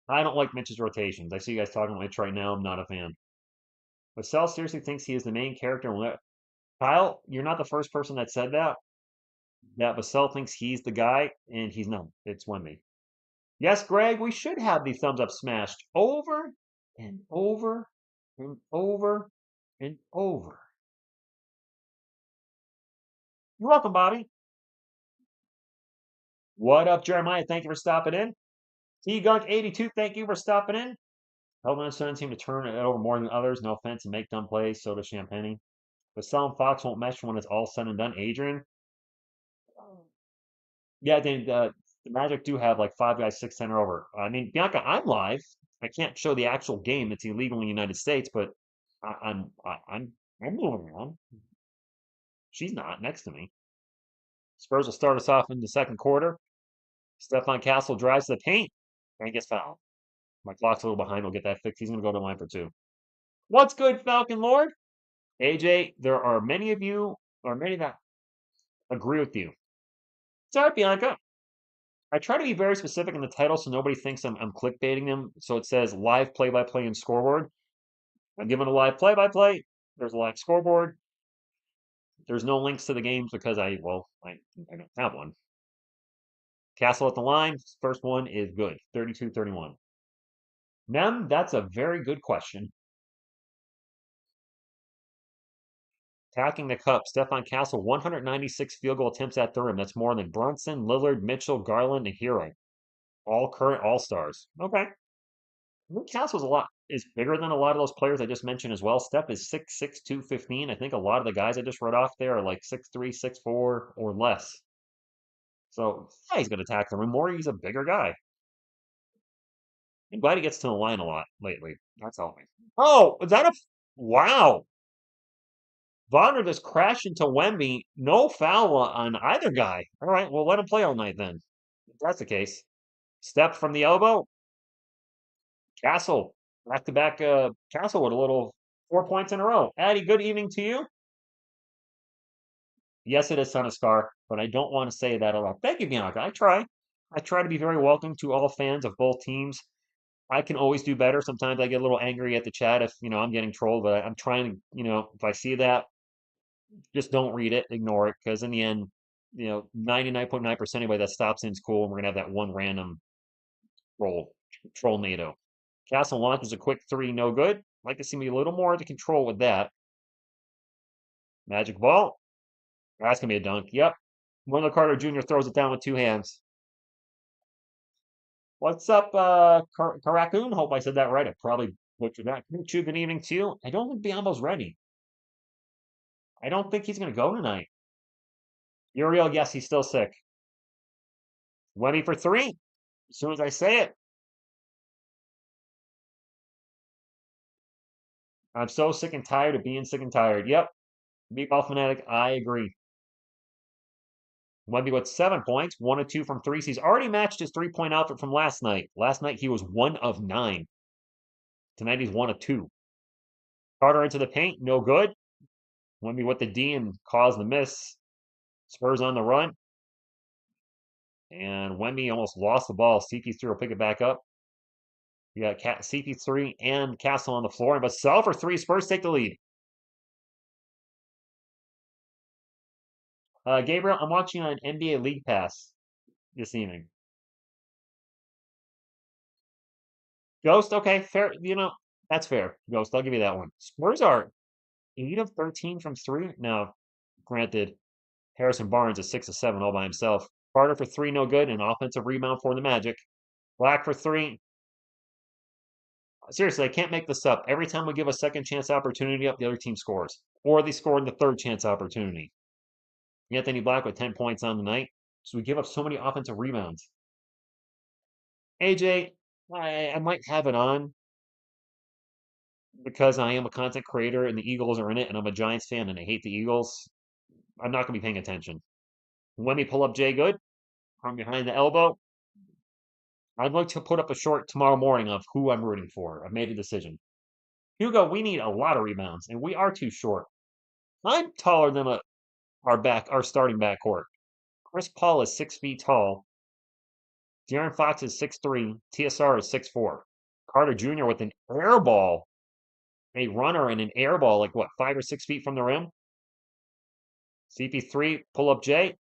I don't like Mitch's rotations. I see you guys talking about Mitch right now. I'm not a fan. But Sal seriously thinks he is the main character. Kyle, you're not the first person that said that. That Vassell thinks he's the guy, and he's not. It's Wemby. Yes, Greg, we should have the thumbs up smashed over and over and over and over. You're welcome, Bobby. What up, Jeremiah? Thank you for stopping in. T-Gunk82, thank you for stopping in. Helping us seem to turn it over more than others. No offense and make dumb plays. So does Champagne. Vassell and Fox won't mesh when it's all said and done. Adrian. Yeah, the Magic do have like 5 guys 6 center over. I mean, Bianca, I'm live. I can't show the actual game. It's illegal in the United States, but I'm moving around. She's not next to me. Spurs will start us off in the second quarter. Stefan Castle drives to the paint and gets fouled. My clock's a little behind. We'll get that fixed. He's going to go to the line for 2. What's good, Falcon Lord? AJ, there are many of you, or many that agree with you. Sorry, Bianca. I try to be very specific in the title so nobody thinks I'm clickbaiting them. So it says live play-by-play and scoreboard. I'm giving a live play-by-play. There's a live scoreboard. There's no links to the games because I don't have one. Castle at the line. First one is good. 32-31. Nem, that's a very good question. Attacking the cup. Stefan Castle, 196 field goal attempts at the rim. That's more than Brunson, Lillard, Mitchell, Garland, and Hero. All current All-Stars. Okay. Castle's a lot. is bigger than a lot of those players I just mentioned as well. Steph is 6'6", 215. I think a lot of the guys I just read off there are like 6'3", 6'4", or less. So yeah, he's going to tackle him more. He's a bigger guy. I'm glad he gets to the line a lot lately. That's all. Oh, is that a wow? Bonner just crashed into Wemby. No foul on either guy. All right, well, let him play all night then. If that's the case. Step from the elbow. Castle. Back to back Castle with a little 4 points in a row. Addy, good evening to you. Yes, it is Son of Scar, but I don't want to say that a lot. Thank you, Bianca. I try. I try to be very welcoming to all fans of both teams. I can always do better. Sometimes I get a little angry at the chat if, I'm getting trolled, but I'm trying to, if I see that, just don't read it, ignore it, because in the end, 99.9% anybody that stops in is cool, and we're going to have that one random troll NATO. Castle launches a quick three, no good. Like to see me a little more to control with that. Magic ball. That's going to be a dunk. Yep. Wendell Carter Jr. throws it down with two hands. What's up, Karakoon? Hope I said that right. I probably butchered that. Good evening to you. I don't think Biombo's ready. I don't think he's going to go tonight. Uriel, yes, he's still sick. Wemby for three. As soon as I say it. I'm so sick and tired of being sick and tired. Yep. Meatball Fanatic, I agree. Wemby with 7 points, 1 of 2 from threes. He's already matched his 3-point output from last night. Last night he was 1 of 9. Tonight he's 1 of 2. Carter into the paint, no good. Wemby with the D and caused the miss. Spurs on the run. And Wemby almost lost the ball. CP3 will pick it back up. You got CP3 and Castle on the floor. But sell for three. Spurs take the lead. Gabriel, I'm watching on NBA League Pass this evening. Ghost, okay, fair. That's fair. Ghost, I'll give you that one. Spurs are 8 of 13 from three. Now, granted, Harrison Barnes is 6 of 7 all by himself. Carter for three, no good. An offensive rebound for the Magic. Black for three. Seriously, I can't make this up. Every time we give a second chance opportunity up, the other team scores. Or they score in the third chance opportunity. Anthony Black with 10 points on the night. So we give up so many offensive rebounds. AJ, I might have it on because I am a content creator and the Eagles are in it, and I'm a Giants fan and I hate the Eagles. I'm not going to be paying attention. Let me pull up Jay Good from behind the elbow. I'd like to put up a short tomorrow morning of who I'm rooting for. I've made a decision. Hugo, we need a lot of rebounds, and we are too short. I'm taller than our starting backcourt. Chris Paul is 6 feet tall. De'Aaron Fox is 6'3". TSR is 6'4". Carter Jr. with an air ball, a runner and an air ball, like what, 5 or 6 feet from the rim? CP3, pull up J.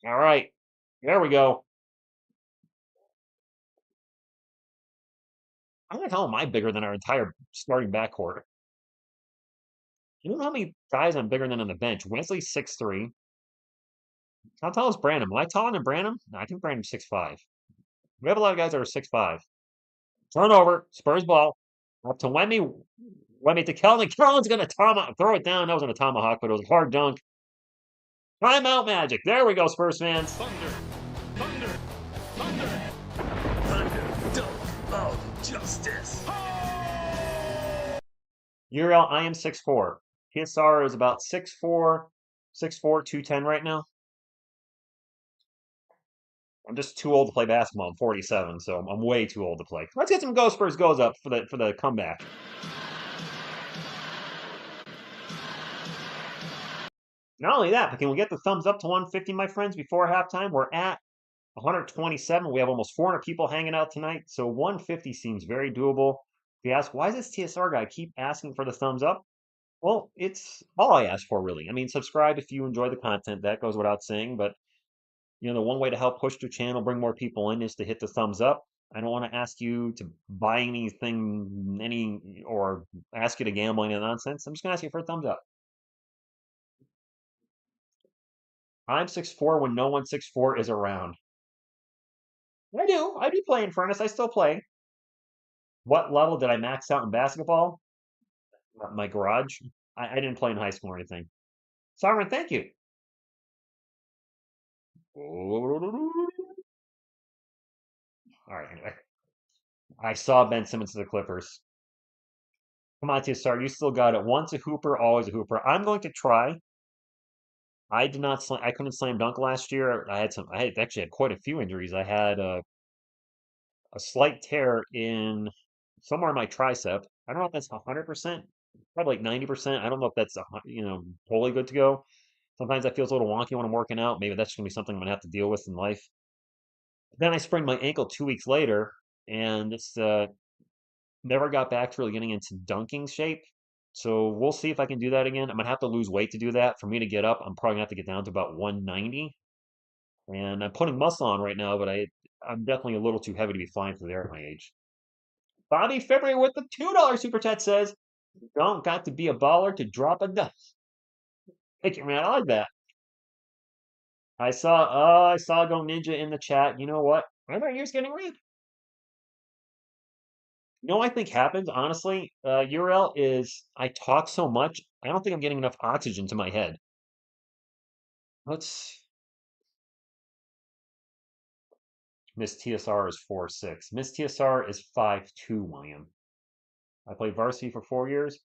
All right, there we go. How the hell am I bigger than our entire starting backcourt? You know how many guys I'm bigger than on the bench? Wesley's 6'3". How tall is Brandon? Am I taller than Brandon? No, I think Brandon's 6'5". We have a lot of guys that are 6'5". Turnover, Spurs ball. Up to Wemby. Wemby to Keldon. Keldon's going to throw it down. That wasn't a tomahawk, but it was a hard dunk. Timeout Magic. There we go, Spurs fans. Thunder, thunder, thunder, thunder, dunk of justice. Uriel, I am 6'4". TSR is about 6'4", 210 right now. I'm just too old to play basketball. I'm 47, so I'm way too old to play. Let's get some Go Spurs goes up for the comeback. Not only that, but can we get the thumbs up to 150, my friends, before halftime? We're at 127. We have almost 400 people hanging out tonight, so 150 seems very doable. If you ask, why does this TSR guy keep asking for the thumbs up? Well, it's all I ask for, really. I mean, subscribe if you enjoy the content. That goes without saying, but the one way to help push the channel, bring more people in, is to hit the thumbs up. I don't want to ask you to buy anything, or ask you to gamble any nonsense. I'm just going to ask you for a thumbs up. I'm 6'4" when no one 6'4" is around. I do play in Furnace. I still play. What level did I max out in basketball? My garage. I didn't play in high school or anything. Siren, thank you. All right, anyway. I saw Ben Simmons to the Clippers. Come on, TSR, you still got it. Once a hooper, always a hooper. I'm going to try. I did not. I couldn't slam dunk last year. I had actually had quite a few injuries. I had a slight tear in somewhere in my tricep. I don't know if that's 100%, probably like 90%. I don't know if that's totally good to go. Sometimes that feels a little wonky when I'm working out. Maybe that's gonna be something I'm gonna have to deal with in life. Then I sprained my ankle 2 weeks later, and it's never got back to really getting into dunking shape. So we'll see if I can do that again. I'm gonna have to lose weight to do that. For me to get up, I'm probably gonna have to get down to about 190. And I'm putting muscle on right now, but I'm definitely a little too heavy to be flying through there at my age. Bobby February with the $2 super chat says, "You don't got to be a baller to drop a dunk." Thank you, man. I like that. I saw Go Ninja in the chat. You know what? I thought you was getting read. You know what I think happens, honestly, URL is I talk so much, I don't think I'm getting enough oxygen to my head. Let's Miss TSR is 4'6". Miss TSR is 5'2", William. I played varsity for 4 years.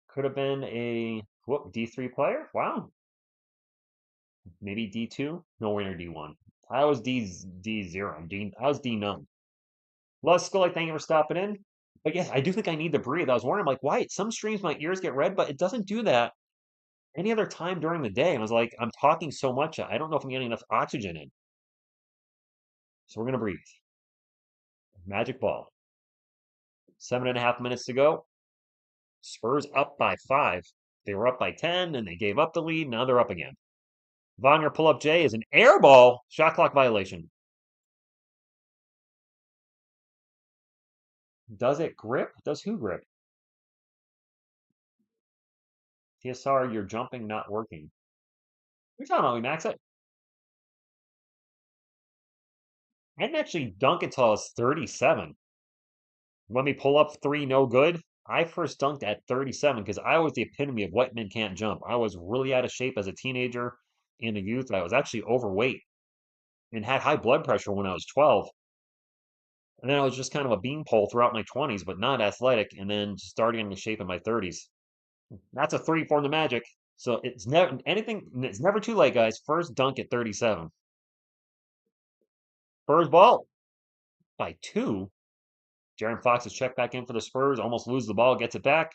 Could have been a D3 player. Wow. Maybe D2. Nowhere near D1. I was D0. I was D none. Les Scully, thank you for stopping in. But yes, I do think I need to breathe. I was wondering, like, why some streams my ears get red, but it doesn't do that any other time during the day. And I was like, I'm talking so much, I don't know if I'm getting enough oxygen in. So we're gonna breathe. Magic ball. 7.5 minutes to go. Spurs up by 5. They were up by 10, and they gave up the lead. Now they're up again. Wagner pull-up J is an air ball. Shot clock violation. Does it grip? Does who grip? TSR, you're jumping, not working. We're talking about, we max it. I didn't actually dunk until I was 37. When we pull up 3, no good. I first dunked at 37 because I was the epitome of white men can't jump. I was really out of shape as a teenager and a youth. I was actually overweight and had high blood pressure when I was 12. And then I was just kind of a beanpole throughout my 20s, but not athletic. And then starting into shape in my 30s. That's a 3 for the Magic. So it's never anything. It's never too late, guys. First dunk at 37. Spurs ball by 2. Jaron Fox is checked back in for the Spurs. Almost loses the ball, gets it back.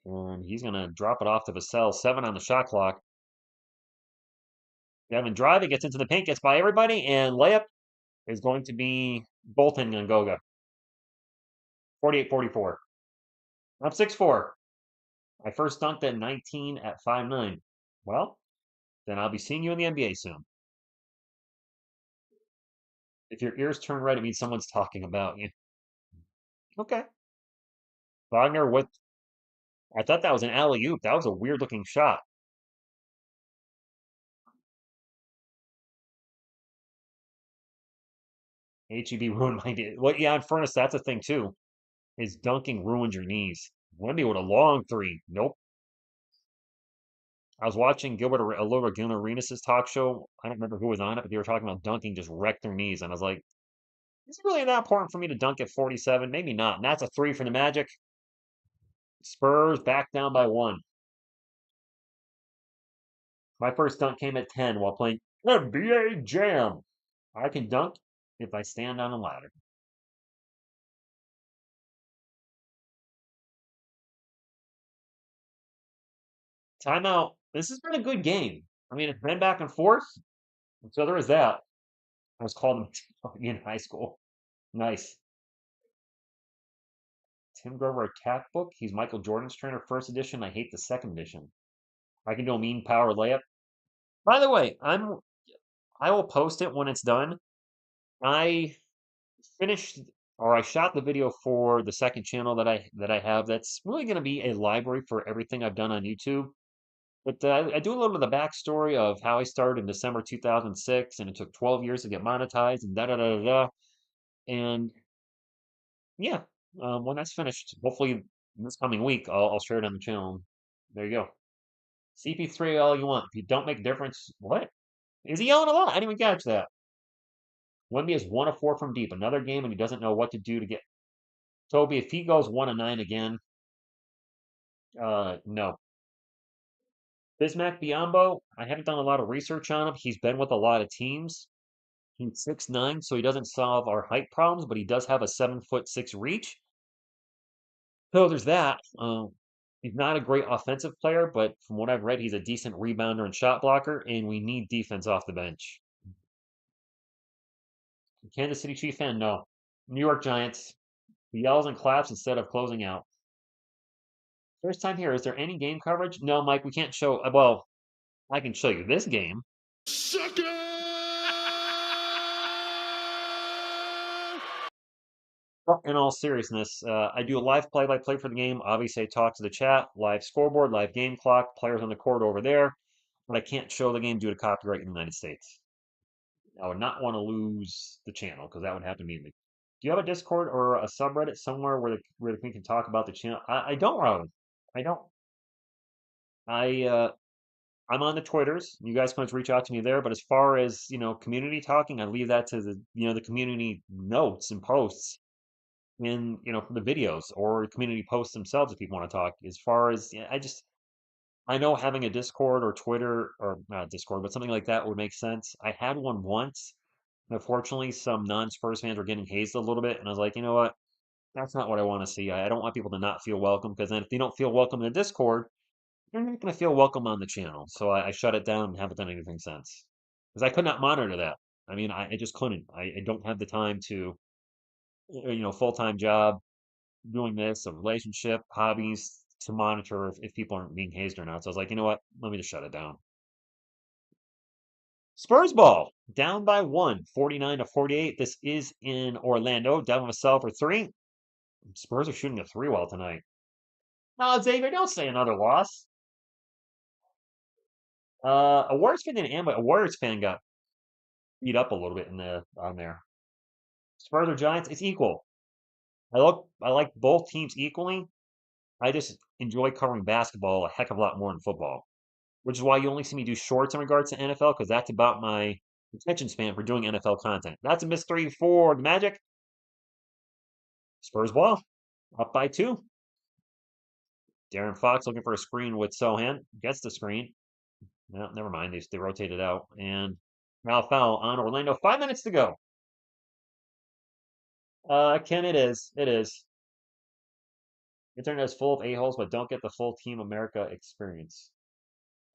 And he's going to drop it off to Vassell. 7 on the shot clock. Devin driving, gets into the paint, gets by everybody, and layup is going to be goaltending on Goga. 48-44. I'm 6'4". I first dunked at 19 at 5'9". Well, then I'll be seeing you in the NBA soon. If your ears turn red, it means someone's talking about you. Okay. Wagner with. I thought that was an alley-oop. That was a weird-looking shot. HEB ruined my knee. Well, yeah, in Furnace, that's a thing too. His dunking ruined your knees. Wemby with a long 3. Nope. I was watching a little bit Gilbert Arenas' talk show. I don't remember who was on it, but they were talking about dunking just wrecked their knees. And I was like, is it really that important for me to dunk at 47? Maybe not. And that's a 3 for the Magic. Spurs back down by 1. My first dunk came at 10 while playing NBA Jam. I can dunk if I stand on a ladder. Timeout. This has been a good game. I mean, it's been back and forth. So there is that. I was called in high school. Nice. Tim Grover attack book. He's Michael Jordan's trainer, first edition. I hate the second edition. I can do a mean power layup. By the way, I will post it when it's done. I finished or I shot the video for the second channel that I have. That's really going to be a library for everything I've done on YouTube. But I do a little bit of the backstory of how I started in December 2006, and it took 12 years to get monetized, and da da da da da. And yeah, When that's finished, hopefully this coming week, I'll share it on the channel. There you go. CP3 all you want. If you don't make a difference, what? Is he yelling a lot? I didn't even catch that. Wemby is 1 of 4 from deep. Another game, and he doesn't know what to do to get. Toby, if he goes 1 of 9 again, no. Bismack Biombo, I haven't done a lot of research on him. He's been with a lot of teams. He's 6'9", so he doesn't solve our height problems, but he does have a 7'6" reach. So there's that. He's not a great offensive player, but from what I've read, he's a decent rebounder and shot blocker, and we need defense off the bench. Kansas City Chief fan, no. New York Giants. He yells and claps instead of closing out. First time here. Is there any game coverage? No, Mike, we can't show. Well, I can show you this game. Sucker! But in all seriousness, I do a live play-by-play for the game. Obviously, I talk to the chat, live scoreboard, live game clock, players on the court over there. But I can't show the game due to copyright in the United States. I would not want to lose the channel because that would happen immediately. Do you have a Discord or a subreddit somewhere where we can talk about the channel? I don't, Robin. I don't. I'm on the Twitters. You guys can always reach out to me there. But as far as community talking, I leave that to the community notes and posts in the videos or community posts themselves if people want to talk. As far as I know having a Discord or Twitter or not Discord, but something like that would make sense. I had one once. Unfortunately, some non-Spurs fans were getting hazed a little bit, and I was like, you know what? That's not what I want to see. I don't want people to not feel welcome because then if they don't feel welcome in the Discord, they're not going to feel welcome on the channel. So I shut it down and haven't done anything since because I could not monitor that. I mean, I just couldn't. I don't have the time to, full-time job doing this, a relationship, hobbies to monitor if people aren't being hazed or not. So I was like, you know what? Let me just shut it down. Spurs ball down by 1, 49-48. This is in Orlando. Devin Vassell for 3. Spurs are shooting a 3 well tonight. No, Xavier, don't say another loss. A Warriors fan didn't a Warriors fan got beat up a little bit on there. Spurs or Giants, it's equal. I like both teams equally. I just enjoy covering basketball a heck of a lot more than football, which is why you only see me do shorts in regards to NFL because that's about my attention span for doing NFL content. That's a mystery for the Magic. Spurs ball up by 2. Darren Fox looking for a screen with Sohan. Gets the screen. No, never mind. They rotated out. And now foul on Orlando. 5 minutes to go. Ken, it is. It is. Internet is full of a-holes, but don't get the full Team America experience.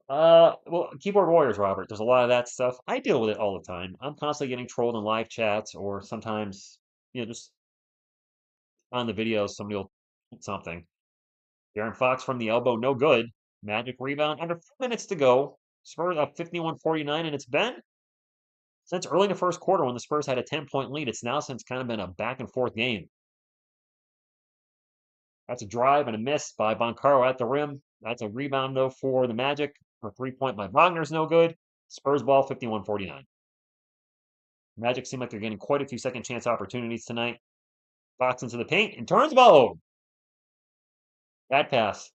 Well, keyboard warriors, Robert. There's a lot of that stuff. I deal with it all the time. I'm constantly getting trolled in live chats, or sometimes, just on the videos, somebody will put something. Darren Fox from the elbow, no good. Magic rebound. Under 4 minutes to go. Spurs up 51-49, and it's been since early in the first quarter when the Spurs had a 10-point lead. It's now since kind of been a back and forth game. That's a drive and a miss by Boncaro at the rim. That's a rebound, though, for the Magic. A 3-point by Wagner's no good. Spurs ball 51-49. Magic seem like they're getting quite a few second chance opportunities tonight. Fox into the paint and turns ball over. Bad pass.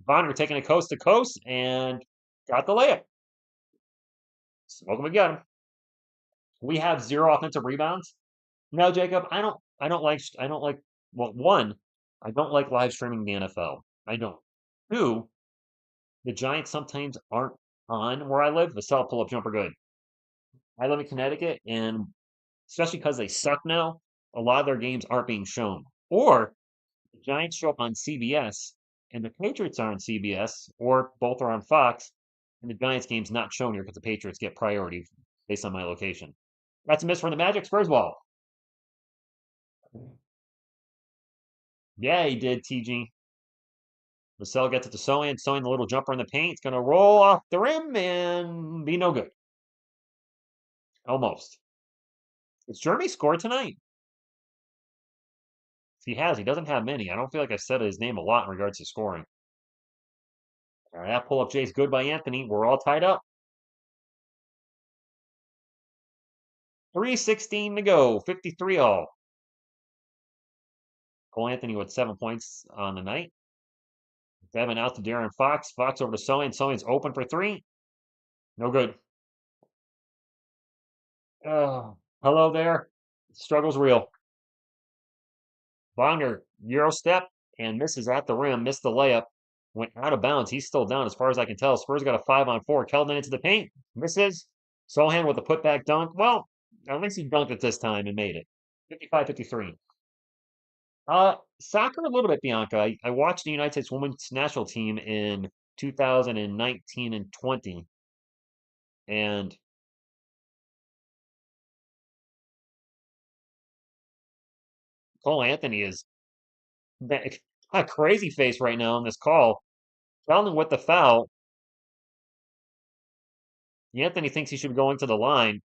Wagner taking it coast to coast and got the layup. Smoke him again. We have 0 offensive rebounds. No, Jacob, I don't like well, one, I don't like live streaming the NFL. I don't. 2, the Giants sometimes aren't on where I live. The cell pull-up jumper good. I live in Connecticut, and especially because they suck now, a lot of their games aren't being shown. Or the Giants show up on CBS, and the Patriots are on CBS, or both are on Fox, and the Giants game's not shown here because the Patriots get priority based on my location. That's a miss from the Magic. Spurs ball. Yeah, he did, TG. Vassell gets it to Sohan. Sohan, the little jumper in the paint. It's going to roll off the rim and be no good. Almost. Has Jeremy scored tonight? He has. He doesn't have many. I don't feel like I've said his name a lot in regards to scoring. All right, that pull-up Jay's good by Anthony. We're all tied up. 3:16 to go. 53 all. Cole Anthony with 7 points on the night. Devin out to Darren Fox. Fox over to Sohan. Sohan's open for three. No good. Hello there. Struggle's real. Wagner, Euro step, and misses at the rim. Missed the layup. Went out of bounds. He's still down as far as I can tell. Spurs got a 5-on-4. Keldon into the paint. Misses. Sohan with a putback dunk. Well, at least he dunked it this time and made it. 55-53. Soccer a little bit, Bianca. I watched the United States women's national team in 2019 and 20, and Cole Anthony is a crazy face right now on this call. Sheldon with the foul. Anthony thinks he should be going to the line.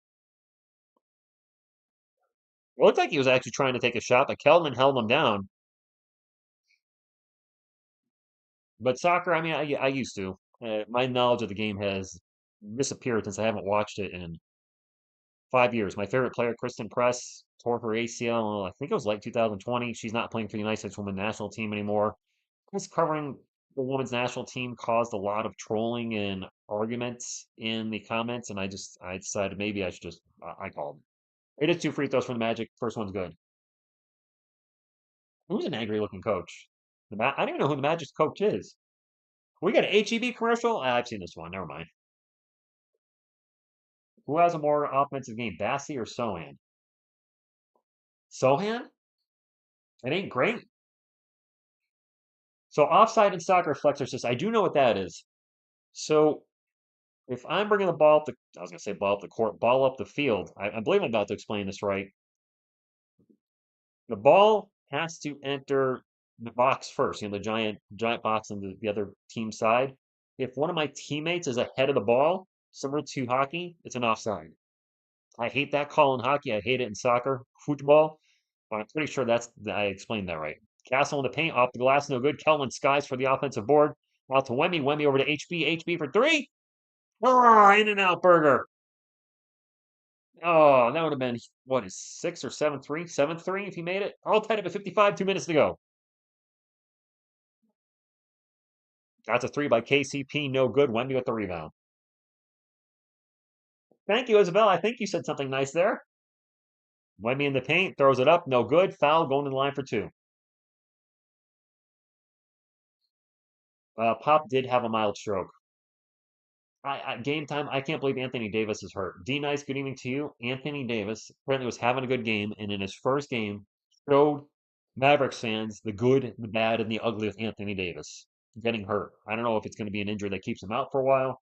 It looked like he was actually trying to take a shot, but Keldon held him down. But soccer, I mean, I used to. My knowledge of the game has disappeared since I haven't watched it in 5 years. My favorite player, Kristen Press, tore her ACL. I think it was late 2020. She's not playing for the United States women's national team anymore. Just covering the women's national team caused a lot of trolling and arguments in the comments, and I decided maybe I should just I called. It is two free throws from the Magic. First one's good. Who's an angry looking coach? I don't even know who the Magic's coach is. We got an HEB commercial. I've seen this one. Never mind. Who has a more offensive game, Bassie or Sohan? Sohan? It ain't great. So offside in soccer flexor assist. I do know what that is. So if I'm bringing the ball up the, I was going to say ball up the court, ball up the field. I believe I'm about to explain this right. The ball has to enter the box first, the giant box on the other team side. If one of my teammates is ahead of the ball, similar to hockey, it's an offside. I hate that call in hockey. I hate it in soccer, football. But I'm pretty sure I explained that right. Castle in the paint, off the glass, no good. Kelvin Skies for the offensive board. Out to Wemmy. Wemmy over to HB. HB for three. Oh, in and out burger. Oh, that would have been, what is 6 or 7-3? 7-3 if he made it. All tied up at 55, 2 minutes to go. That's a three by KCP, no good. Wemby with the rebound. Thank you, Isabel. I think you said something nice there. Wemby in the paint, throws it up, no good. Foul, going to the line for two. Pop did have a mild stroke. Game time, I can't believe Anthony Davis is hurt. D Nice, good evening to you. Anthony Davis apparently was having a good game, and in his first game, showed Mavericks fans the good, the bad, and the ugly of Anthony Davis getting hurt. I don't know if it's going to be an injury that keeps him out for a while.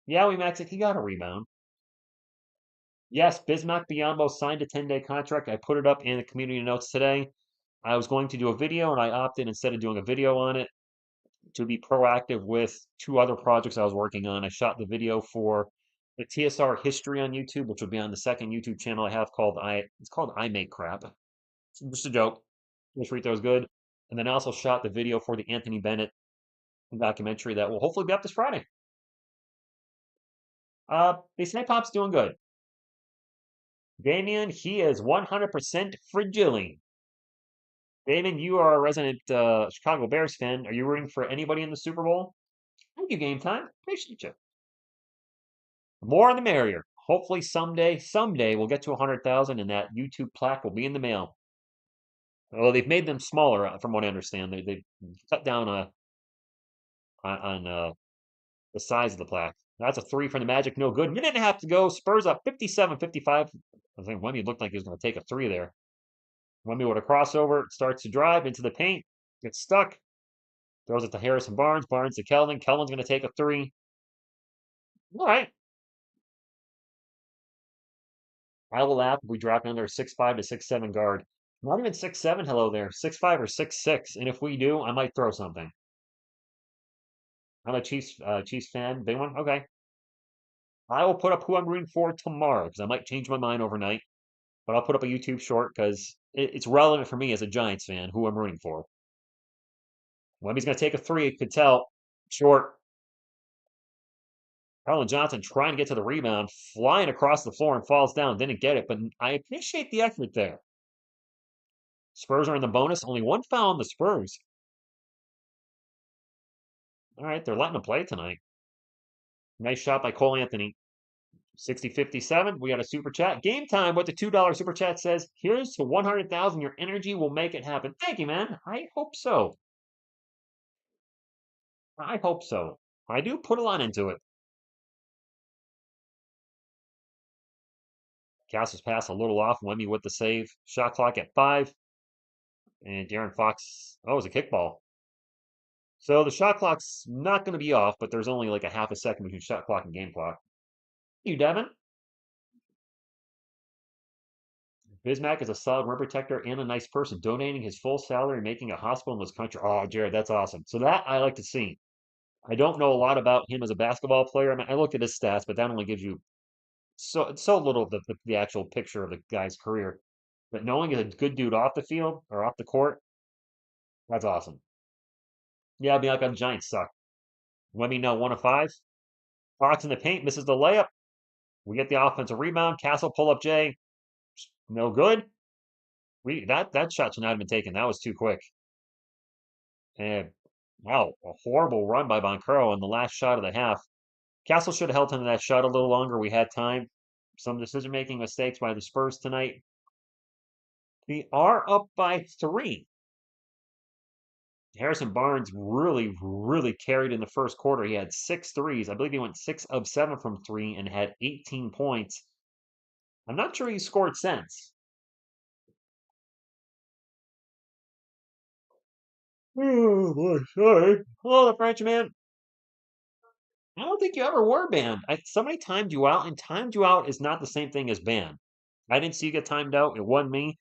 Yeah, we maxed it. He got a rebound. Yes, Bismack Biyombo signed a 10-day contract. I put it up in the community notes today. I was going to do a video, and I opted instead of doing a video on it to be proactive with two other projects I was working on. I shot the video for the TSR history on YouTube, which will be on the second YouTube channel I have called it's called I Make Crap. It's just a joke. This free throw is good. And then I also shot the video for the Anthony Bennett documentary that will hopefully be up this Friday. They say Pop's doing good. Damien, he is 100% fragile. Damon, you are a resident Chicago Bears fan. Are you rooting for anybody in the Super Bowl? Thank you, Game Time. Appreciate you. More the merrier. Hopefully someday we'll get to 100,000 and that YouTube plaque will be in the mail. Well, they've made them smaller, from what I understand. They've cut down on the size of the plaque. That's a three from the Magic, no good. Minute and a half to go. Spurs up 57-55. I think Wemby looked like he was going to take a three there. Wemby with a crossover, starts to drive into the paint, gets stuck, throws it to Harrison Barnes. Barnes to Keldon. Keldon's going to take a three. All right. I will laugh if we drop another 6'5" to 6'7" guard. Not even 6'7", hello there. 6'5" or 6'6". And if we do, I might throw something. I'm a Chiefs fan. Big one? Okay. I will put up who I'm rooting for tomorrow because I might change my mind overnight. But I'll put up a YouTube short because it's relevant for me as a Giants fan who I'm rooting for. Wemby's going to take a three. You could tell. Short. Carlin Johnson trying to get to the rebound, flying across the floor and falls down. Didn't get it, but I appreciate the effort there. Spurs are in the bonus. Only one foul on the Spurs. All right, they're letting them play tonight. Nice shot by Cole Anthony. 6057. We got a super chat. Game time. What the $2 super chat says. Here's to 100,000. Your energy will make it happen. Thank you, man. I hope so. I hope so. I do put a lot into it. Castle's pass a little off. Wemby with the save. Shot clock at 5. And Darren Fox. Oh, it was a kickball. So the shot clock's not going to be off, but there's only like a half a second between shot clock and game clock. You, Devin. Bismack is a solid rim protector and a nice person, donating his full salary and making a hospital in this country. Oh, Jared, that's awesome. So that I like to see. I don't know a lot about him as a basketball player. I mean, I looked at his stats, but that only gives you so little of the actual picture of the guy's career. But knowing he's a good dude off the field or off the court, that's awesome. Yeah, Bianca, the Giants suck. Let me know 1 of 5. Fox in the paint misses the layup. We get the offensive rebound. Castle pull up J. No good. That shot should not have been taken. That was too quick. And wow, a horrible run by Boncaro on the last shot of the half. Castle should have held on to that shot a little longer. We had time. Some decision-making mistakes by the Spurs tonight. We are up by 3. Harrison Barnes really carried in the first quarter. He had 6 threes. I believe he went 6 of 7 from 3 and had 18 points. I'm not sure he scored since. Oh boy, sorry. Hello, the Frenchman. I don't think you ever were banned. Somebody timed you out, and timed you out is not the same thing as banned. I didn't see you get timed out. It wasn't me.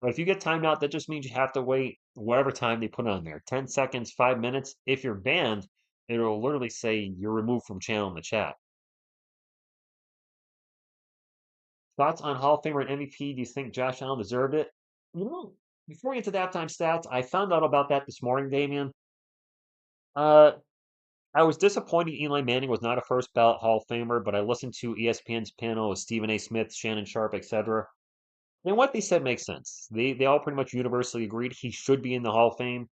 But if you get timed out, that just means you have to wait whatever time they put on there. 10 seconds, 5 minutes. If you're banned, it'll literally say you're removed from channel in the chat. Thoughts on Hall of Famer and MVP? Do you think Josh Allen deserved it? You know, before we get to the halftime stats, I found out about that this morning, Damien. Uh, I was disappointed Eli Manning was not a first ballot Hall of Famer, but I listened to ESPN's panel with Stephen A. Smith, Shannon Sharp, etc. And what they said makes sense. They all pretty much universally agreed he should be in the Hall of Fame,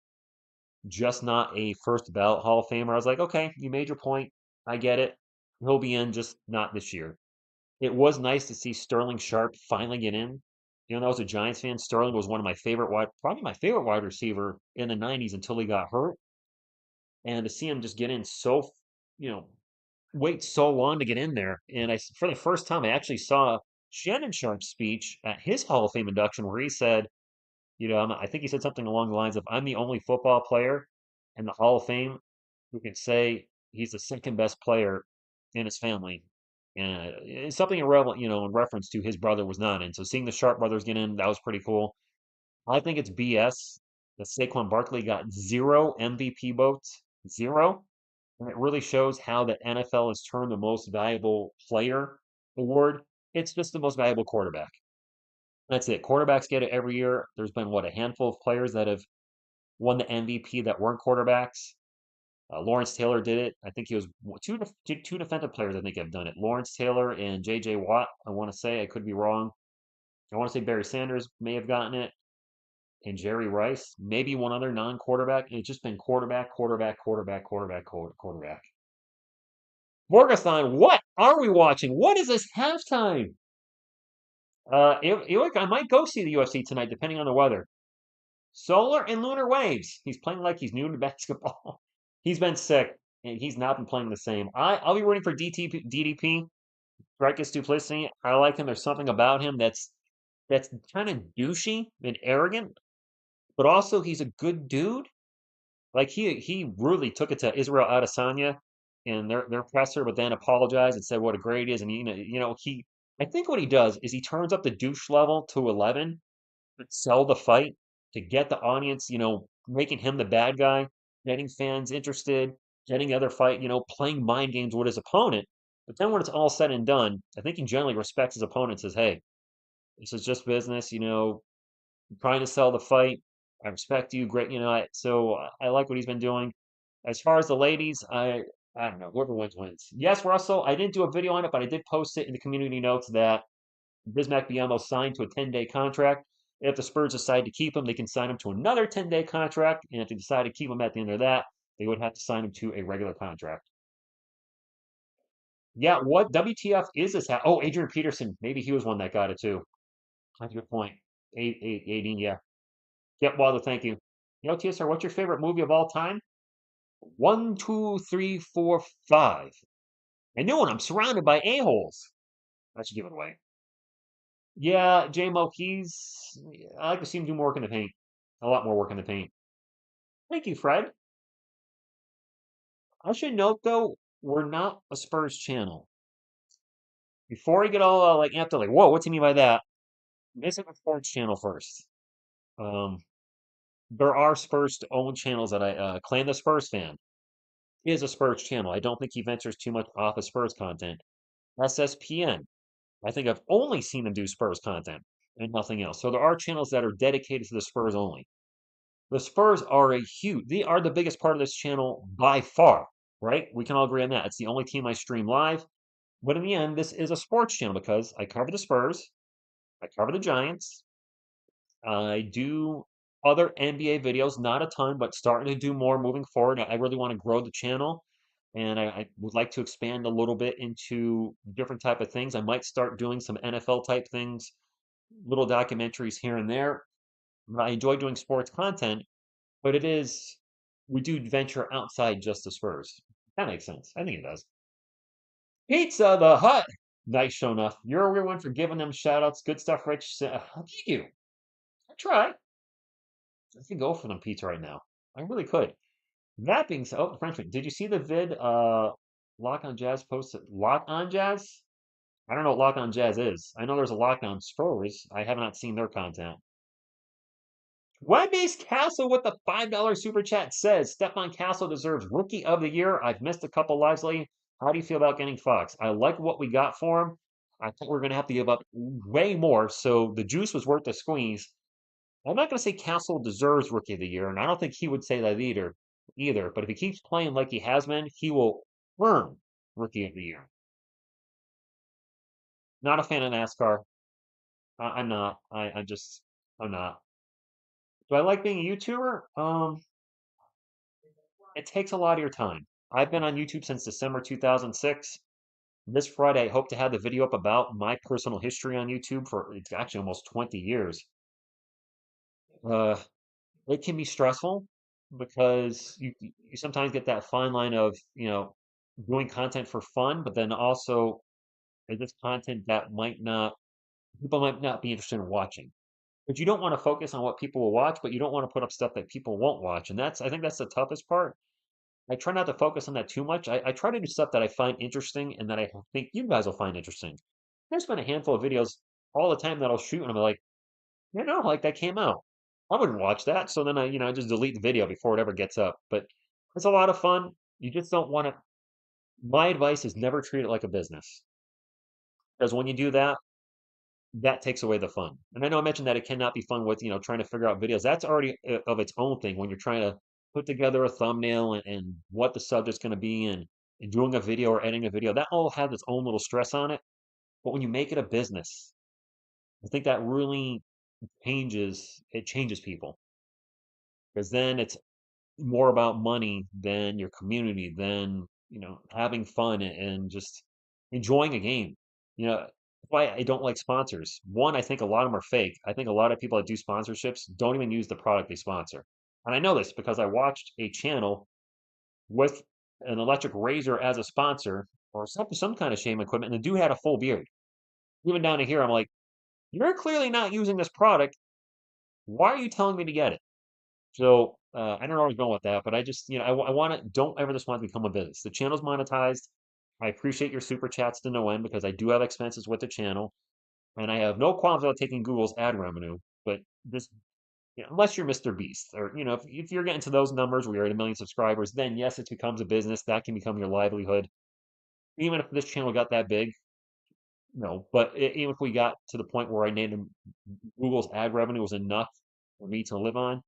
just not a first ballot Hall of Famer. I was like, okay, you made your point. I get it. He'll be in, just not this year. It was nice to see Sterling Sharp finally get in. You know, I was a Giants fan. Sterling was one of my probably my favorite wide receiver in the 90s until he got hurt. And to see him just get in you know, wait so long to get in there. And for the first time, I actually saw Shannon Sharp's speech at his Hall of Fame induction where he said, you know, I think he said something along the lines of, I'm the only football player in the Hall of Fame who can say he's the second best player in his family. And it's something irrelevant, you know, in reference to his brother was not in. So seeing the Sharp brothers get in, that was pretty cool. I think it's BS that Saquon Barkley got 0 MVP votes. 0. And it really shows how the NFL has turned the most valuable player award. It's just the most valuable quarterback. That's it. Quarterbacks get it every year. There's been, what, a handful of players that have won the MVP that weren't quarterbacks. Lawrence Taylor did it. I think he was two defensive players, I think, have done it. Lawrence Taylor and J.J. Watt, I want to say. I could be wrong. I want to say Barry Sanders may have gotten it. And Jerry Rice, maybe one other non-quarterback. It's just been quarterback, quarterback, quarterback, quarterback, quarterback. Morgathon, what are we watching? What is this halftime? I might go see the UFC tonight, depending on the weather. Solar and lunar waves. He's playing like he's new to basketball. He's been sick, and he's not been playing the same. I'll be rooting for DDP. Dricus Duplicity. I like him. There's something about him that's kind of douchey and arrogant, but also he's a good dude. Like he really took it to Israel Adesanya and their presser, but then apologized and said what a great he is. And I think what he does is he turns up the douche level to 11, but sell the fight to get the audience, making him the bad guy, getting fans interested, getting the other fight, playing mind games with his opponent. But then when it's all said and done, I think he generally respects his opponent, says, hey, this is just business, trying to sell the fight. I respect you, great, so I like what he's been doing. As far as the ladies, I don't know, whoever wins wins. Yes, Russell, I didn't do a video on it, but I did post it in the community notes that Bismack Biyombo signed to a 10-day contract. If the Spurs decide to keep him, they can sign him to another 10-day contract. And if they decide to keep him at the end of that, they would have to sign him to a regular contract. Yeah, what WTF is this? Oh, Adrian Peterson. Maybe he was one that got it too. That's a good point. 18, yeah. Yep, Waldo, thank you. TSR, what's your favorite movie of all time? One, two, three, four, five. I knew it. I'm surrounded by a-holes. I should give it away. Yeah, J-Mo, I like to see him do more work in the paint. A lot more work in the paint. Thank you, Fred. I should note, though, we're not a Spurs channel. Before we get all like amped up, like, whoa, what's he mean by that? This is a sports channel first. Um, there are Spurs owned channels that I claim the Spurs fan is a Spurs channel. I don't think he ventures too much off of Spurs content. SSPN. I think I've only seen them do Spurs content and nothing else. So there are channels that are dedicated to the Spurs only. The Spurs are they are the biggest part of this channel by far, right? We can all agree on that. It's the only team I stream live. But in the end, this is a sports channel because I cover the Spurs, I cover the Giants, I do other NBA videos, not a ton, but starting to do more moving forward. I really want to grow the channel, and I would like to expand a little bit into different type of things. I might start doing some NFL type things, little documentaries here and there. I enjoy doing sports content, but we do venture outside just the Spurs. That makes sense. I think it does. Pizza the Hut. Nice show enough. You're a weird one for giving them shout outs. Good stuff, Rich. Thank you. I try. I could go for them pizza right now. I really could. That being said, oh, Frenchman, did you see the vid Lock on Jazz posted? Lock on Jazz? I don't know what Lock on Jazz is. I know there's a Lock on Spurs. I have not seen their content. Web-based Castle with the $5 super chat says Stephon Castle deserves Rookie of the Year. I've missed a couple lives lately. How do you feel about getting Fox? I like what we got for him. I think we're going to have to give up way more. So the juice was worth the squeeze. I'm not going to say Castle deserves Rookie of the Year, and I don't think he would say that either. But if he keeps playing like he has been, he will earn Rookie of the Year. Not a fan of NASCAR. I'm not. I'm not. Do I like being a YouTuber? It takes a lot of your time. I've been on YouTube since December 2006. This Friday, I hope to have the video up about my personal history on YouTube for it's actually almost 20 years. Uh, it can be stressful because you sometimes get that fine line of, doing content for fun, but then also is this content that people might not be interested in watching. But you don't want to focus on what people will watch, but you don't want to put up stuff that people won't watch. And I think that's the toughest part. I try not to focus on that too much. I try to do stuff that I find interesting and that I think you guys will find interesting. There's been a handful of videos all the time that I'll shoot and I'm like, like that came out. I wouldn't watch that. So then I just delete the video before it ever gets up. But it's a lot of fun. You just don't want to. My advice is never treat it like a business. Because when you do that, that takes away the fun. And I know I mentioned that it cannot be fun with, trying to figure out videos. That's already of its own thing when you're trying to put together a thumbnail and what the subject's going to be and doing a video or editing a video. That all has its own little stress on it. But when you make it a business, I think that really changes people because then it's more about money than your community, than, having fun and just enjoying a game. That's why I don't like sponsors. One, I think a lot of them are fake. I think a lot of people that do sponsorships don't even use the product they sponsor. And I know this because I watched a channel with an electric razor as a sponsor or some kind of shame equipment, and the dude had a full beard. Even down to here, I'm like, you're clearly not using this product. Why are you telling me to get it? So I don't know where I was going with that, but I just, I want to, don't ever just want to become a business. The channel's monetized. I appreciate your super chats to no end because I do have expenses with the channel, and I have no qualms about taking Google's ad revenue. But this, unless you're Mr. Beast, or if you're getting to those numbers where you're at 1 million subscribers, then yes, it becomes a business that can become your livelihood. Even if this channel got that big, no. But even if we got to the point where I named Google's ad revenue was enough for me to live on,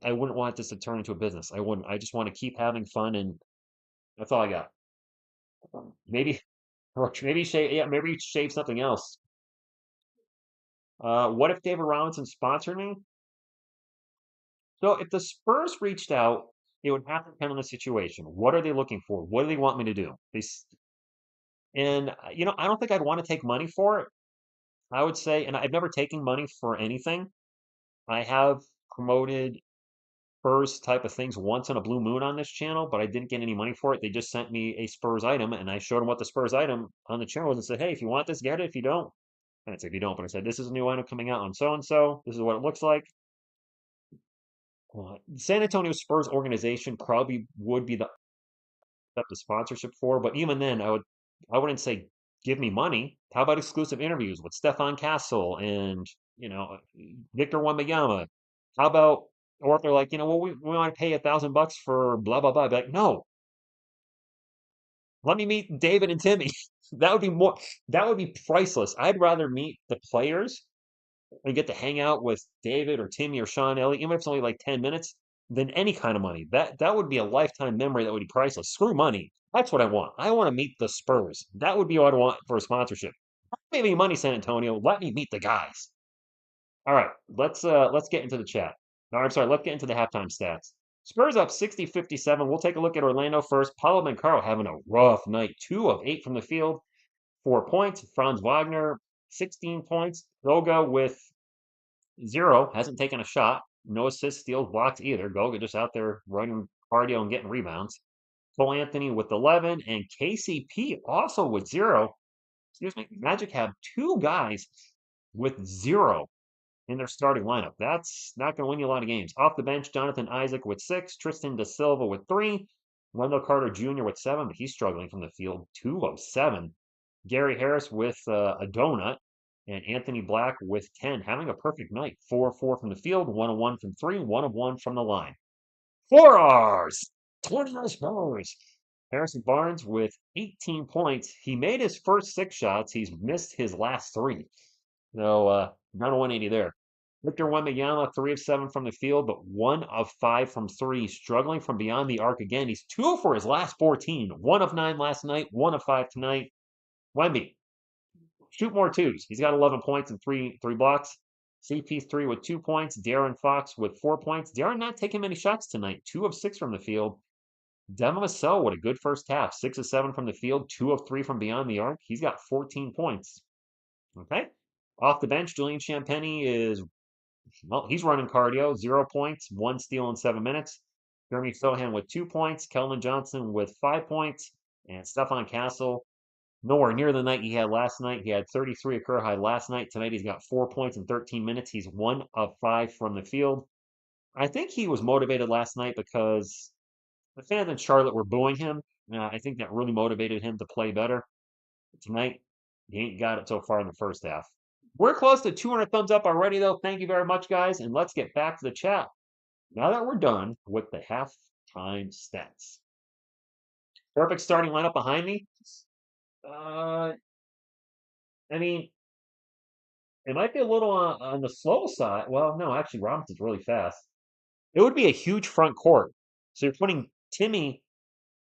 I wouldn't want this to turn into a business. I wouldn't. I just want to keep having fun, and that's all I got. Maybe, or maybe shave. Yeah, maybe shave something else. What if David Robinson sponsored me? So if the Spurs reached out, it would have to depend on the situation. What are they looking for? What do they want me to do? I don't think I'd want to take money for it. I would say, and I've never taken money for anything. I have promoted Spurs type of things once in a blue moon on this channel, but I didn't get any money for it. They just sent me a Spurs item, and I showed them what the Spurs item on the channel was and said, "Hey, if you want this, get it. If you don't," and it's if you don't, but I said, "This is a new item coming out on so and so. This is what it looks like." San Antonio Spurs organization probably would be the accept the sponsorship for, but even then, I wouldn't say give me money. How about exclusive interviews with Stefan Castle and Victor Wembanyama? How about or if they're like, well, we want to pay $1,000 for blah blah blah. I'd be like, no, let me meet David and Timmy. That would be more. That would be priceless. I'd rather meet the players and get to hang out with David or Timmy or Sean Elliott, even if it's only like 10 minutes, than any kind of money. That would be a lifetime memory that would be priceless. Screw money. That's what I want. I want to meet the Spurs. That would be what I want for a sponsorship. Don't pay me money, San Antonio. Let me meet the guys. All right, let's get into the chat. No, I'm sorry, let's get into the halftime stats. Spurs up 60-57. We'll take a look at Orlando first. Paulo Banchero having a rough night. 2 of 8 from the field, 4 points. Franz Wagner, 16 points. Goga with 0, hasn't taken a shot. No assists, steals, blocks either. Goga just out there running cardio and getting rebounds. Cole Anthony with 11, and KCP also with 0. Excuse me. Magic have 2 guys with 0 in their starting lineup. That's not going to win you a lot of games. Off the bench, Jonathan Isaac with 6, Tristan Da Silva with 3, Wendell Carter Jr. with 7, but he's struggling from the field. 2 of 7. Gary Harris with a donut, and Anthony Black with 10, having a perfect night. 4 of 4 from the field, 1 of 1 from 3, 1 of 1 from the line. 4 R's! 20 Spurs! Harrison Barnes with 18 points. He made his first 6 shots. He's missed his last 3. So, not a 180 there. Victor Wembanyama, 3 of 7 from the field, but 1 of 5 from 3. Struggling from beyond the arc again. He's 2 for his last 14. 1 of 9 last night, 1 of 5 tonight. Wemby, shoot more twos. He's got 11 points and three blocks. CP3 with 2 points. Darren Fox with 4 points. Darren not taking many shots tonight. 2 of 6 from the field. Devin Vassell with a good first half. 6 of 7 from the field. 2 of 3 from beyond the arc. He's got 14 points. Okay. Off the bench, Julian Champagny is, well, he's running cardio. 0 points. 1 steal in 7 minutes. Jeremy Sohan with 2 points. Kelvin Johnson with 5 points. And Stefan Castle nowhere near the night he had last night. He had 33 a career high last night. Tonight he's got 4 points in 13 minutes. He's 1 of 5 from the field. I think he was motivated last night because the fans in Charlotte were booing him. I think that really motivated him to play better. Tonight, he ain't got it so far in the first half. We're close to 200 thumbs up already, though. Thank you very much, guys. And let's get back to the chat. Now that we're done with the halftime stats. Perfect starting lineup behind me. I mean, it might be a little on the slow side. Well, no, actually, Robinson's really fast. It would be a huge front court. So you're putting Timmy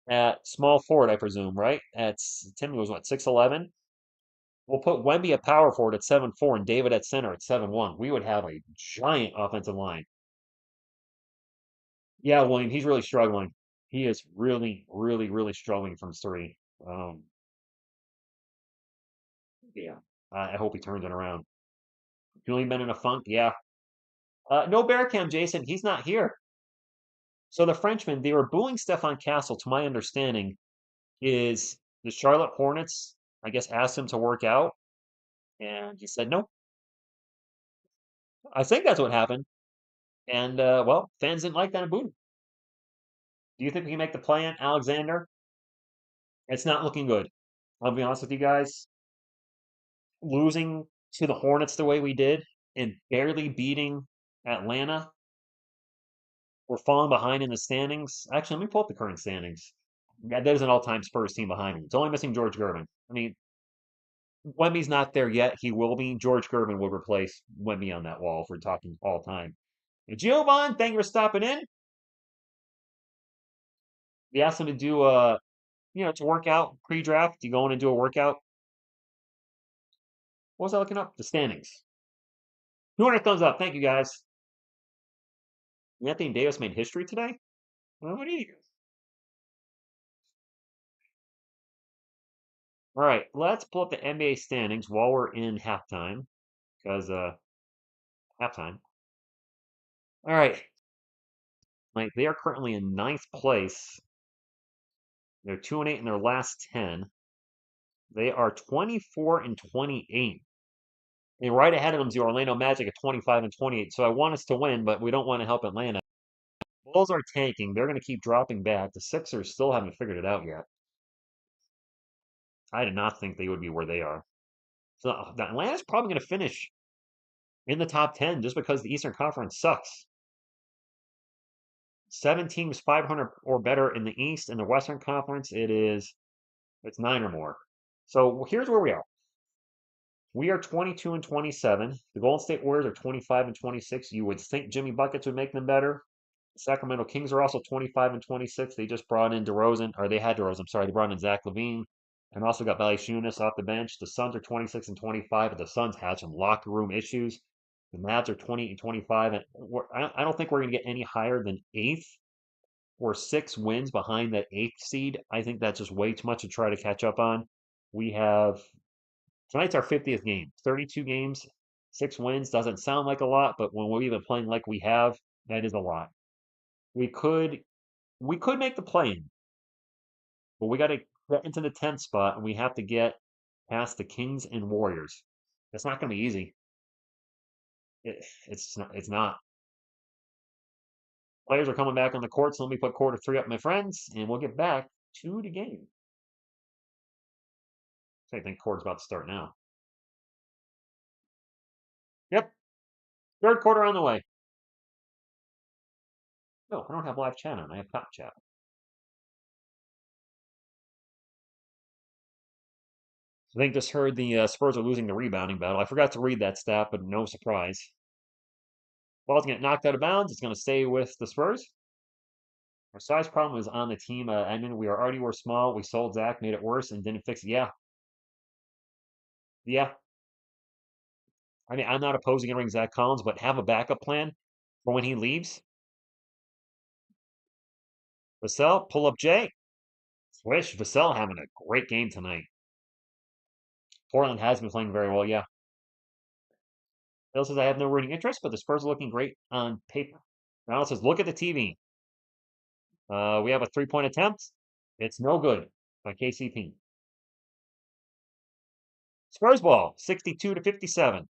at small forward, I presume, right? Timmy was what, 6'11"? We'll put Wemby at power forward at 7'4" and David at center at 7'1". We would have a giant offensive line. Yeah, William, he's really struggling. He is really, really, really struggling from 3. Yeah, I hope he turns it around. Julian been in a funk? Yeah. No Bearcam, Jason. He's not here. So the Frenchman, they were booing Stefan Castle, to my understanding, is the Charlotte Hornets, I guess, asked him to work out, and he said no. I think that's what happened. And, well, fans didn't like that and booed him. Do you think we can make the play-in, Alexander? It's not looking good. I'll be honest with you guys. Losing to the Hornets the way we did and barely beating Atlanta, we're falling behind in the standings. Actually, let me pull up the current standings. Yeah, there's an all-time Spurs team behind me. It's only missing George Gervin. I mean, Wemby's not there yet. He will be. George Gervin will replace Wemby on that wall if we're talking all-time. Giovanni, thank you for stopping in. We asked him to do to work out pre-draft. You going to do a workout? What was I looking up? The standings. 200 thumbs up. Thank you, guys. Anthony Davis made history today? Well, what do you? All right, let's pull up the NBA standings while we're in halftime, because halftime. All right, like they are currently in ninth place. They're 2-8 in their last 10. They are 24 and 28. And right ahead of them is the Orlando Magic at 25 and 28. So I want us to win, but we don't want to help Atlanta. Bulls are tanking. They're going to keep dropping back. The Sixers still haven't figured it out yet. I did not think they would be where they are. So Atlanta's probably going to finish in the top 10 just because the Eastern Conference sucks. 7 teams 500 or better in the East. In the Western Conference, it's 9 or more. So here's where we are. We are 22 and 27. The Golden State Warriors are 25 and 26. You would think Jimmy Buckets would make them better. The Sacramento Kings are also 25 and 26. They just brought in DeRozan, or they had DeRozan, I'm sorry. They brought in Zach LaVine and also got Valanciunas off the bench. The Suns are 26 and 25, but the Suns had some locker room issues. The Mavs are 20 and 25, and I don't think we're going to get any higher than 8th or 6 wins behind that 8th seed. I think that's just way too much to try to catch up on. We have tonight's our 50th game, 32 games, 6 wins. Doesn't sound like a lot, but when we've been playing like we have, that is a lot. We could make the play-in, but we got to get into the 10th spot, and we have to get past the Kings and Warriors. It's not going to be easy. It's not. It's not. Players are coming back on the court, so let me put quarter 3 up, my friends, and we'll get back to the game. I think quarter's about to start now. Yep, third quarter on the way. No, I don't have live chat on. I have top chat. I think just heard the Spurs are losing the rebounding battle. I forgot to read that stat, but no surprise. Ball's going to get knocked out of bounds. It's going to stay with the Spurs. Our size problem is on the team. Edmund, we already were small. We sold Zach, made it worse, and didn't fix it. Yeah. Yeah. I mean, I'm not opposing getting Zach Collins, but have a backup plan for when he leaves. Vassell, pull up Jay. Swish. Vassell having a great game tonight. Portland has been playing very well, yeah. Bill says, I have no rooting interest, but the Spurs are looking great on paper. Ronald says, look at the TV. We have a 3-point attempt. It's no good by KCP. Spurs ball, 62 to 57.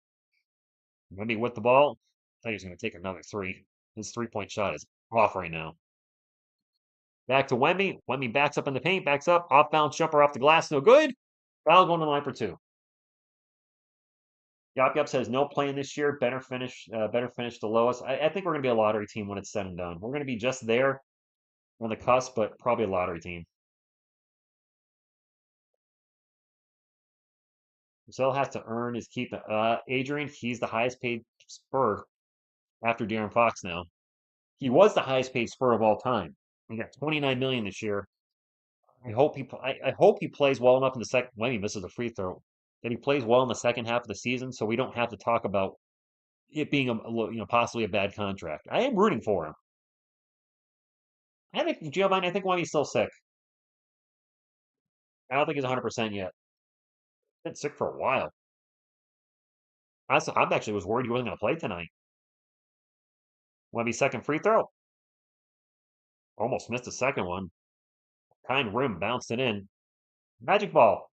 Wemby with the ball. I thought he was going to take another 3. His 3-point shot is off right now. Back to Wemby. Wemby backs up in the paint, backs up, off-bounds jumper off the glass, no good. Foul going to the line for 2. Yop says no playing this year. Better finish the lowest. I think we're going to be a lottery team when it's said and done. We're going to be just there on the cusp, but probably a lottery team. Vassell has to earn his keep. Adrian, he's the highest paid Spur after De'Aaron Fox now. He was the highest paid Spur of all time. He got 29 million this year. I hope he plays well enough in the second when he misses a free throw that he plays well in the second half of the season, so we don't have to talk about it being possibly a bad contract. I am rooting for him. I think Giovanni. I think Wemi's still sick. I don't think he's 100% yet. Been sick for a while. I'm actually was worried he wasn't going to play tonight. Wemi's second free throw. Almost missed the second one. Kind rim bounced it in. Magic ball.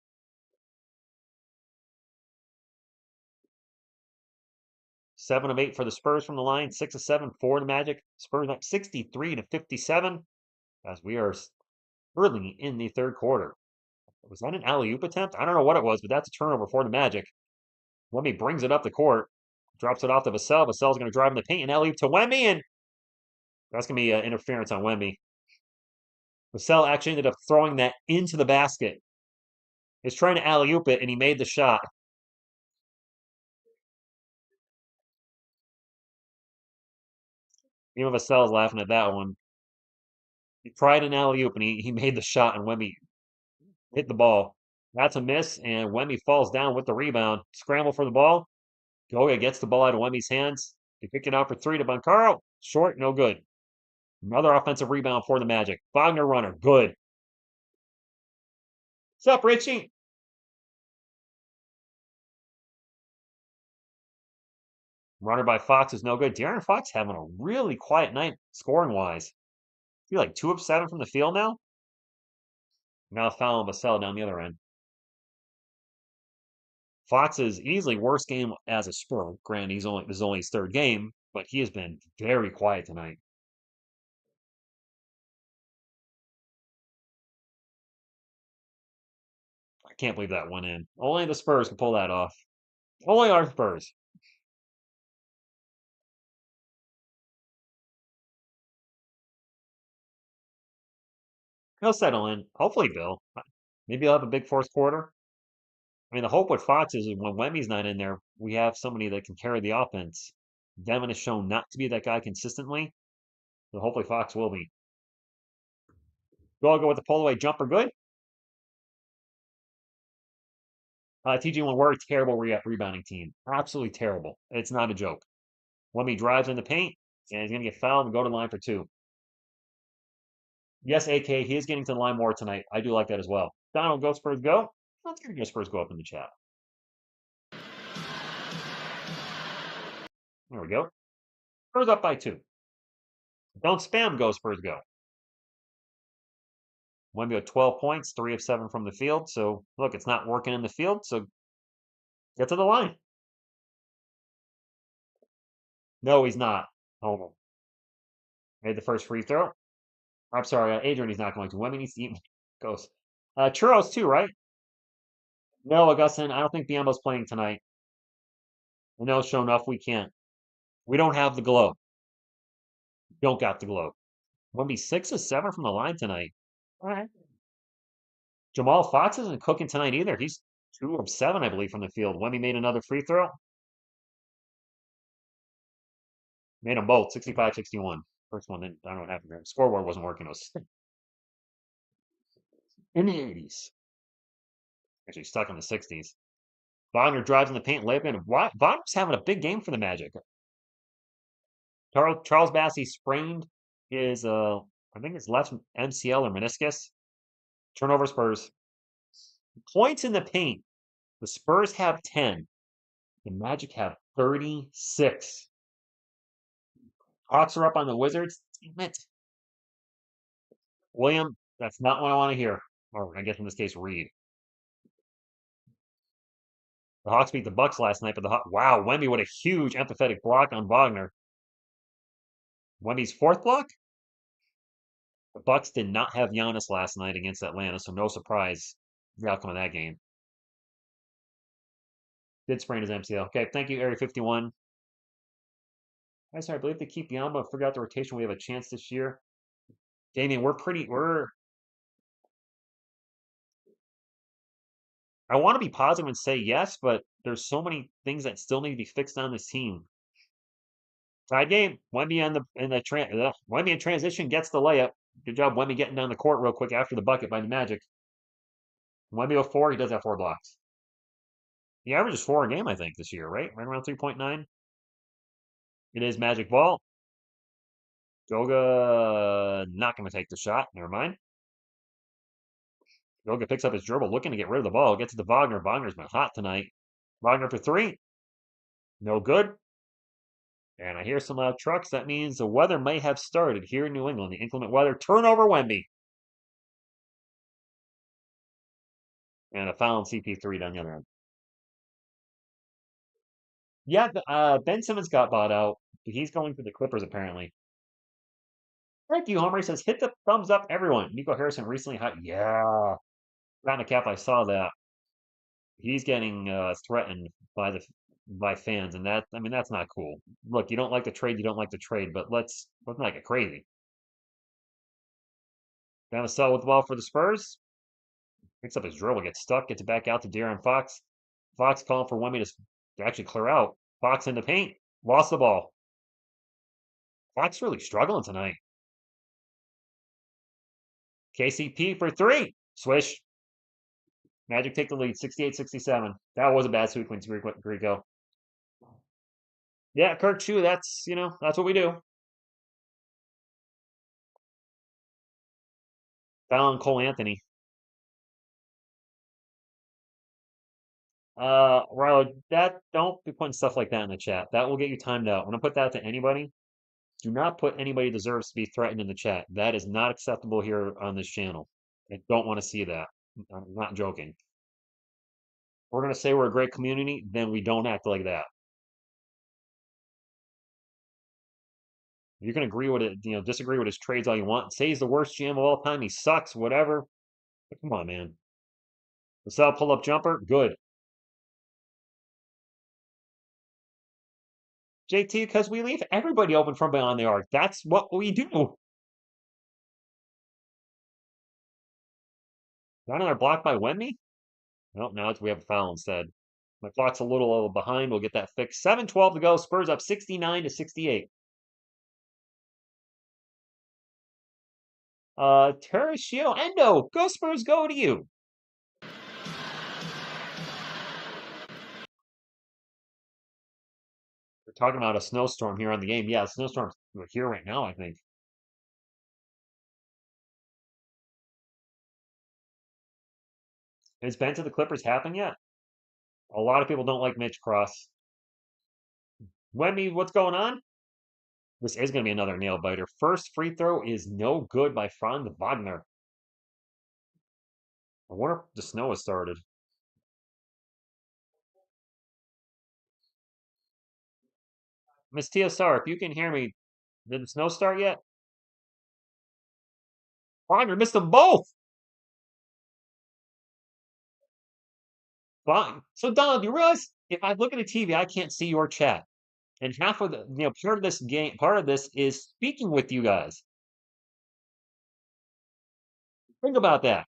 7 of 8 for the Spurs from the line. 6 of 7 for the Magic. Spurs up 63 to 57 as we are early in the third quarter. Was that an alley-oop attempt? I don't know what it was, but that's a turnover for the Magic. Wemby brings it up the court. Drops it off to Vassell. Vassell's going to drive in the paint and alley-oop to Wemby, and that's going to be interference on Wemby. Vassell actually ended up throwing that into the basket. He's trying to alley-oop it, and he made the shot. Even Vassell's laughing at that one. He tried an alley-oop, and he made the shot, and Wemby hit the ball. That's a miss, and Wemby falls down with the rebound. Scramble for the ball. Goga gets the ball out of Wemmy's hands. They kick it out for three to Bancaro. Short, no good. Another offensive rebound for the Magic. Wagner runner, good. What's up, Richie? Runner by Fox is no good. De'Aaron Fox having a really quiet night scoring wise. He's like 2 of 7 from the field now. Now foul Vassell down the other end. Fox's easily worst game as a Spur. Granted, this is only his third game, but he has been very quiet tonight. I can't believe that went in. Only the Spurs can pull that off. Only our Spurs. He'll settle in. Hopefully, Bill. Maybe he'll have a big fourth quarter. I mean, the hope with Fox is when Wemmy's not in there, we have somebody that can carry the offense. Devin has shown not to be that guy consistently, so hopefully Fox will be. Go with the pull away jumper, good. TG1, we're a terrible rebounding team. Absolutely terrible. It's not a joke. Wemmy drives in the paint, and he's going to get fouled and go to the line for two. Yes, AK, he is getting to the line more tonight. I do like that as well. Donald, go Spurs, go. Let's get your Spurs go up in the chat. There we go. Spurs up by 2. Don't spam, go Spurs, go. Wemby with 12 points, 3 of 7 from the field. So, look, it's not working in the field, so get to the line. No, he's not. Hold on. Made the first free throw. I'm sorry, Adrian, he's not going to. Wemby needs to eat. Goes. Churros, too, right? No, Augustin, I don't think Biombo's playing tonight. I know, sure enough, we can't. We don't have the glow. Don't got the glow. Wemby 6 of 7 from the line tonight. All right. Jamal Fox isn't cooking tonight either. He's 2 of 7, I believe, from the field. Wemby made another free throw. Made them both, 65-61. First one, I don't know what happened there. Scoreboard wasn't working. It was in the 80s. Actually stuck in the 60s. Wagner drives in the paint, layup in. Wagner's having a big game for the Magic. Charles Bassey sprained his, I think his left MCL or meniscus. Turnover Spurs. Points in the paint. The Spurs have 10. The Magic have 36. Hawks are up on the Wizards. Damn it. William, that's not what I want to hear. Or I guess in this case, Reed. The Hawks beat the Bucks last night, but wow, Wemby, what a huge empathetic block on Wagner. Wemby's fourth block? The Bucks did not have Giannis last night against Atlanta, so no surprise the outcome of that game. Did sprain his MCL. Okay, thank you, Area 51. I believe they keep Biombo. Forgot the rotation. We have a chance this year. Damien, I want to be positive and say yes, but there's so many things that still need to be fixed on this team. Tied game. Wemby Wemby in transition gets the layup. Good job, Wemby getting down the court real quick after the bucket by the Magic. Wemby with 4. He does have 4 blocks. He averages 4 a game, I think, this year, right? Right around 3.9. It is Magic ball. Goga not going to take the shot. Never mind. Goga picks up his dribble, looking to get rid of the ball. Gets it to Wagner. Wagner's been hot tonight. Wagner for 3. No good. And I hear some loud trucks. That means the weather may have started here in New England. The inclement weather. Turnover, Wemby. And a foul on CP3 down the other end. Yeah, Ben Simmons got bought out. He's going for the Clippers, apparently. Thank you, Homer. He says, hit the thumbs up, everyone. Nico Harrison recently hot. Yeah. Not in a cap, I saw that. He's getting threatened by fans, and that's not cool. Look, you don't like the trade, but let's not get crazy. Down the cell with the ball for the Spurs. Picks up his dribble, gets stuck, gets it back out to De'Aaron Fox. Fox calling for Wemby to actually clear out. Fox in the paint, lost the ball. Fox really struggling tonight. KCP for 3. Swish. Magic take the lead, 68-67. That was a bad sequence, Rico. Yeah, Kirk Chu, that's what we do. Found Cole Anthony. Riley, don't be putting stuff like that in the chat. That will get you timed out. When I put that to anybody, do not put anybody deserves to be threatened in the chat. That is not acceptable here on this channel. I don't want to see that. I'm not joking. We're gonna say we're a great community, then we don't act like that. You can agree with it, disagree with his trades all you want. Say he's the worst GM of all time. He sucks, whatever. But come on, man. Vassell pull-up jumper, good. JT, because we leave everybody open from beyond the arc. That's what we do. Not another block by Wemby? Nope, now we have a foul instead. My clock's a little behind. We'll get that fixed. 7:12 to go. Spurs up 69 to 68. Tereshio Endo. Go Spurs, go to you. We're talking about a snowstorm here on the game. Yeah, snowstorm's here right now, I think. Has Ben to the Clippers happened yet? A lot of people don't like Mitch Cross. Wemby, what's going on? This is going to be another nail biter. First free throw is no good by Franz Wagner. I wonder if the snow has started. Miss TSR, if you can hear me, did the snow start yet? Wagner missed them both. Fine. So, Donald, you realize if I look at the TV, I can't see your chat. And half of part of this game, part of this is speaking with you guys. Think about that.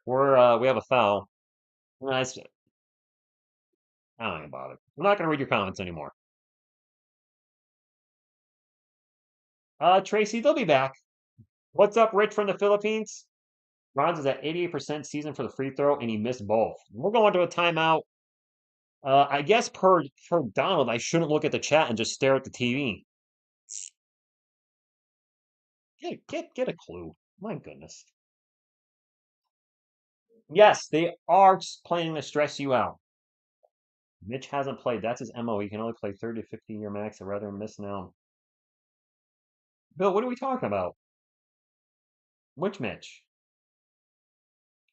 We have a foul. Nice. I don't know about it. I'm not going to read your comments anymore. Tracy, they'll be back. What's up, Rich from the Philippines? Bronze is at 88% season for the free throw, and he missed both. We're going to a timeout. I guess per Donald, I shouldn't look at the chat and just stare at the TV. Get a clue. My goodness. Yes, they are planning to stress you out. Mitch hasn't played. That's his MO. He can only play 30 to 50-year max. I'd rather miss now. Bill, what are we talking about? Which Mitch?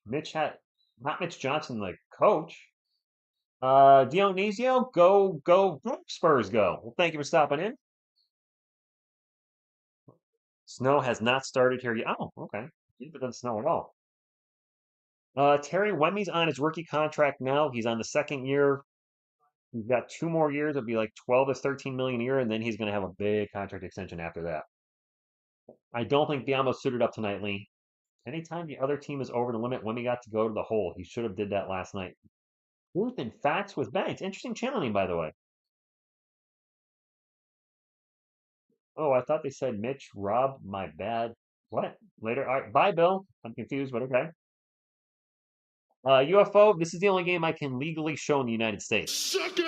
Not Mitch Johnson, the coach. Dionisio, go, Spurs, go. Well, thank you for stopping in. Snow has not started here yet. Oh, okay. It doesn't snow at all. Terry Wemmy's on his rookie contract now. He's on the second year. He's got 2 more years. It'll be like 12 to 13 million a year, and then he's going to have a big contract extension after that. I don't think Biamo suited up tonight, Lee. Anytime the other team is over the limit, Wemby got to go to the hole. He should have did that last night. Truth and facts with Banks. Interesting channeling, by the way. Oh, I thought they said Mitch, Rob, my bad. What? Later. All right. Bye, Bill. I'm confused, but okay. UFO, this is the only game I can legally show in the United States. Sucker!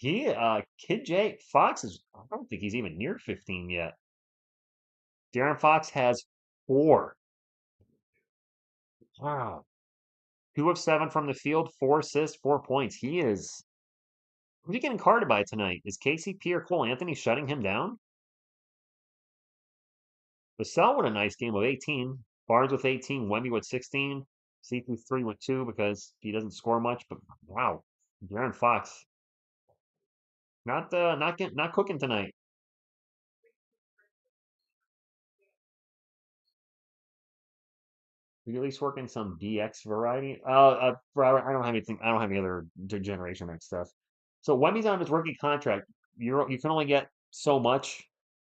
Kid J, Fox I don't think he's even near 15 yet. Darren Fox has 4. Wow. 2 of 7 from the field, 4 assists, 4 points. Who's he getting carded by tonight? Is KCP or Cole Anthony shutting him down? Vassell with a nice game with 18. Barnes with 18. Wemby with 16. CP3 with 2 because he doesn't score much. But wow, Darren Fox not cooking tonight. We at least work in some DX variety. I don't have anything. I don't have any other Generation X stuff. So Wemby's on his rookie contract. You can only get so much,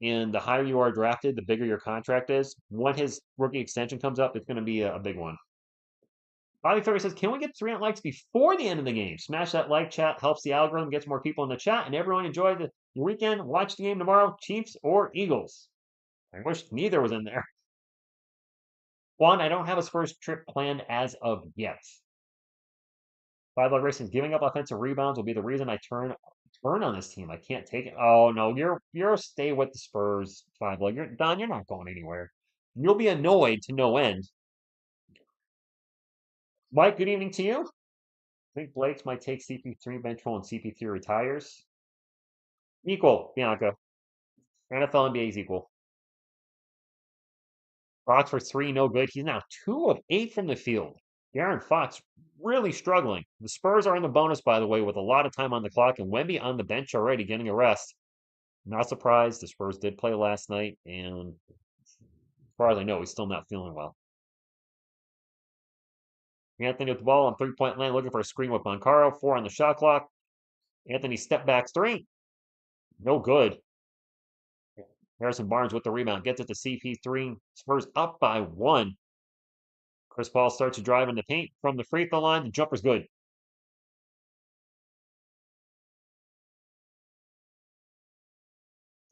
and the higher you are drafted, the bigger your contract is. When his rookie extension comes up, it's going to be a big one. Bobby Ferry says, "Can we get 300 likes before the end of the game? Smash that like chat helps the algorithm, gets more people in the chat, and everyone enjoy the weekend. Watch the game tomorrow, Chiefs or Eagles." I wish neither was in there. One, I don't have a Spurs trip planned as of yet. Five Love Racing's giving up offensive rebounds will be the reason I turn on this team. I can't take it. Oh no, you're stay with the Spurs, Five Love. You're Don, you're not going anywhere. You'll be annoyed to no end. Mike, good evening to you. I think Blake's might take CP3 bench roll and CP3 retires. Equal, Bianca. NFL NBA is equal. Fox for three, no good. He's now 2 of 8 from the field. Aaron Fox really struggling. The Spurs are in the bonus, by the way, with a lot of time on the clock, and Wemby on the bench already getting a rest. Not surprised. The Spurs did play last night, and as far as I know, he's still not feeling well. Anthony with the ball on three-point line, looking for a screen with Moncaro. 4 on the shot clock. Anthony step back three. No good. Harrison Barnes with the rebound. Gets it to CP3. Spurs up by 1. Chris Paul starts to drive in the paint from the free throw line. The jumper's good.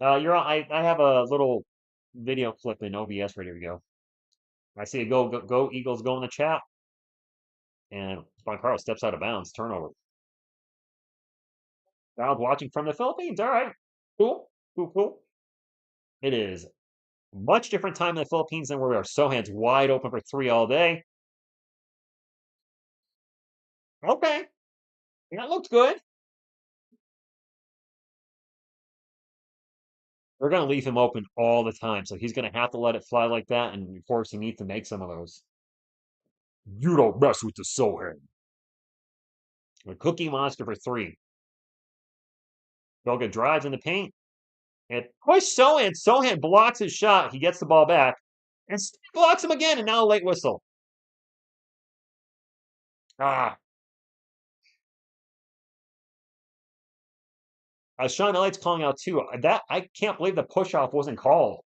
You're on. I have a little video clip in OBS ready to go. I see a go Eagles go in the chat, and Moncaro steps out of bounds. Turnover. Donald watching from the Philippines. All right, cool. It is much different time in the Philippines than where we are. Sohan's wide open for three all day. Okay, that looks good. We're going to leave him open all the time, so he's going to have to let it fly like that, and of course he needs to make some of those. You don't mess with the Sohan. A Cookie Monster for three. Goga drives in the paint. And push Sohan. Sohan blocks his shot. He gets the ball back. And blocks him again, and now a late whistle. Ah. Sean Elliott's calling out too. That I can't believe the push-off wasn't called.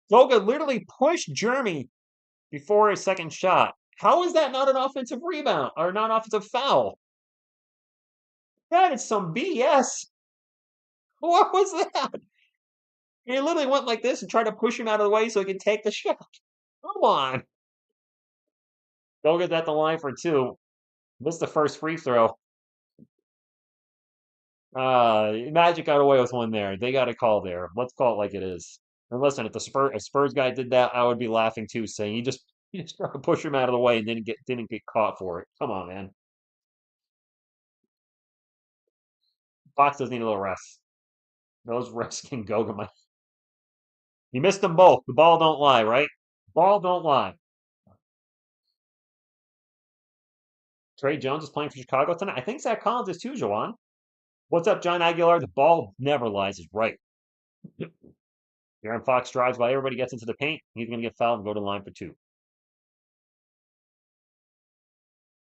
Goga literally pushed Jeremy before his second shot. How is that not an offensive rebound or not an offensive foul? That is some BS. What was that? He literally went like this and tried to push him out of the way so he could take the shot. Come on. Goga's at the line for two. Missed the first free throw. Magic got away with one there. They got a call there. Let's call it like it is. And listen, if a Spurs guy did that, I would be laughing too, saying he just tried to push him out of the way and didn't get caught for it. Come on, man. Fox does need a little rest. Those rests can go to my. You missed them both. The ball don't lie, right? Ball don't lie. Trey Jones is playing for Chicago tonight. I think Zach Collins is too, Joanne. What's up, John Aguilar? The ball never lies is right. Aaron Fox drives by everybody, gets into the paint. He's going to get fouled and go to the line for two.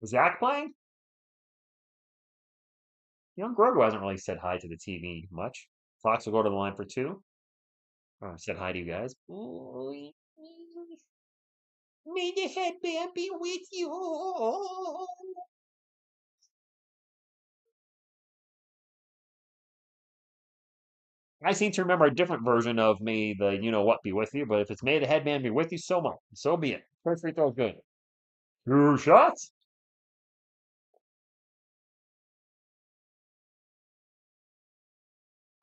Is Zach playing? Young Grogu hasn't really said hi to the TV much. Fox will go to the line for two. Oh, said hi to you guys. May the headband be with you. I seem to remember a different version of "May the you know what be with you," but if it's "May the headband be with you," so much, so be it. First free throw is good. 2 shots.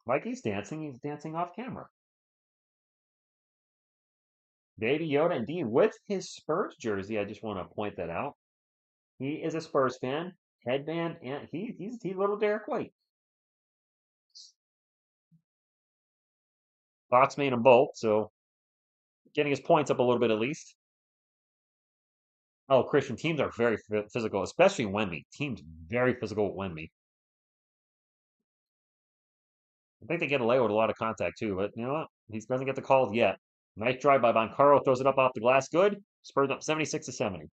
Mikey's dancing. He's dancing off camera. Baby Yoda, indeed, with his Spurs jersey. I just want to point that out. He is a Spurs fan. Headband, and he's little Derek White. Fox made them both, so getting his points up a little bit at least. Oh, Christian, teams are very physical, especially Wemby. Teams very physical with Wemby. I think they get away with a lot of contact too, but you know what? He doesn't get the calls yet. Nice drive by Moncaro, throws it up off the glass. Good. Spurs up 76-70.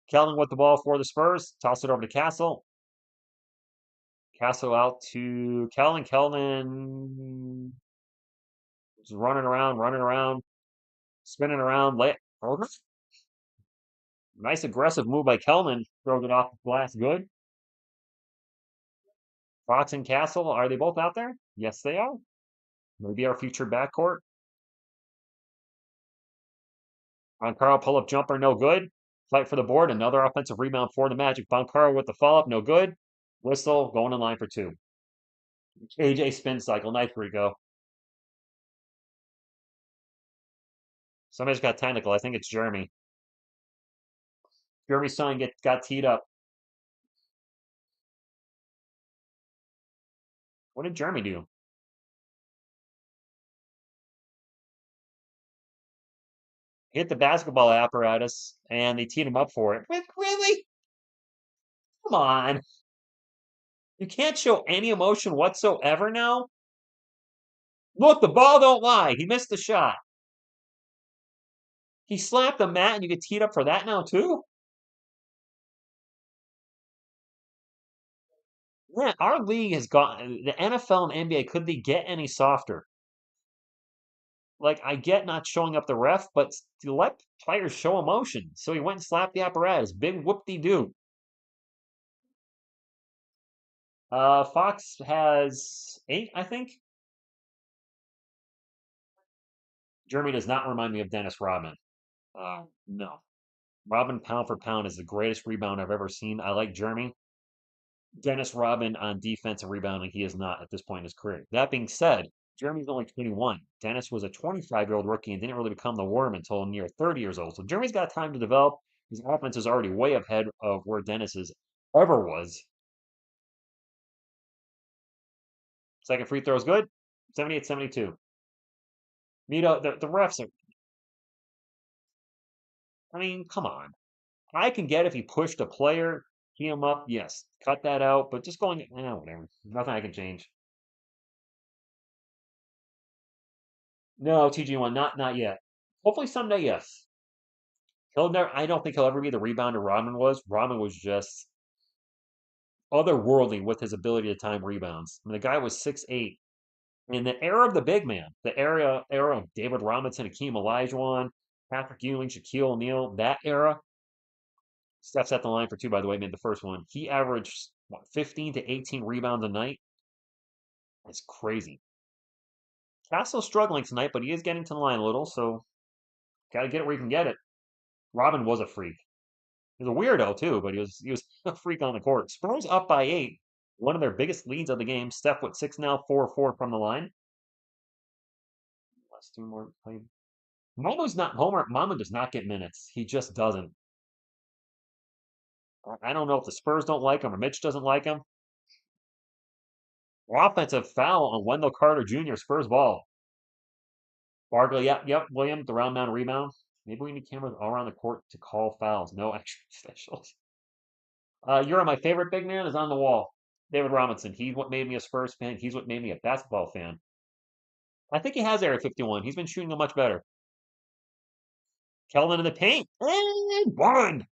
Kelvin with the ball for the Spurs. Toss it over to Castle. Castle out to Kelvin. Kelvin just running around, spinning around. Over. Nice aggressive move by Kelvin. Throws it off the glass. Good. Fox and Castle, are they both out there? Yes, they are. Maybe our future backcourt. Boncaro pull-up jumper, no good. Fight for the board. Another offensive rebound for the Magic. Boncaro with the follow-up, no good. Whistle, going in line for two. AJ spin cycle. Nice, Rico. Somebody's got technical. I think it's Jeremy. Jeremy's son got teed up. What did Jeremy do? Hit the basketball apparatus, and they teed him up for it. Really? Come on. You can't show any emotion whatsoever now? Look, the ball don't lie. He missed the shot. He slapped the mat, and you get teed up for that now, too? Yeah, our league has got the NFL and NBA. Could they get any softer? Like, I get not showing up the ref, but let players show emotion. So he went and slapped the apparatus. Big whoop-de-doo. Fox has 8, I think. Jeremy does not remind me of Dennis Rodman. No. Rodman, pound for pound, is the greatest rebound I've ever seen. I like Jeremy. Dennis Rodman on defensive rebounding, he is not at this point in his career. That being said, Jeremy's only 21. Dennis was a 25-year-old rookie and didn't really become the worm until near 30 years old. So Jeremy's got time to develop. His offense is already way ahead of where Dennis's ever was. Second free throw is good. 78-72. Mito, the refs are, I mean, come on. I can get if he pushed a player, tee him up, yes, cut that out, but just going, whatever. Nothing I can change. No, TG1, not yet. Hopefully someday, yes. He'll never. I don't think he'll ever be the rebounder Rodman was. Rodman was just otherworldly with his ability to time rebounds. I mean, the guy was 6'8". In the era of the big man, the era of David Robinson, Hakeem Olajuwon, Patrick Ewing, Shaquille O'Neal, that era. Steph's at the line for two, by the way, made the first one. He averaged, what, 15 to 18 rebounds a night? That's crazy. Castle's struggling tonight, but he is getting to the line a little, so got to get it where you can get it. Robin was a freak. He was a weirdo, too, but he was a freak on the court. Spurs up by 8. One of their biggest leads of the game. Steph with 6 now, 4-4 from the line. Last two more played. Mama does not get minutes. He just doesn't. I don't know if the Spurs don't like him or Mitch doesn't like him. Offensive foul on Wendell Carter Jr. Spurs ball. Barkley, yep. William, the round mound rebound. Maybe we need cameras all around the court to call fouls. No extra officials. My favorite big man is on the wall. David Robinson. He's what made me a Spurs fan. He's what made me a basketball fan. I think he has Area 51. He's been shooting much better. Keldon in the paint. And one.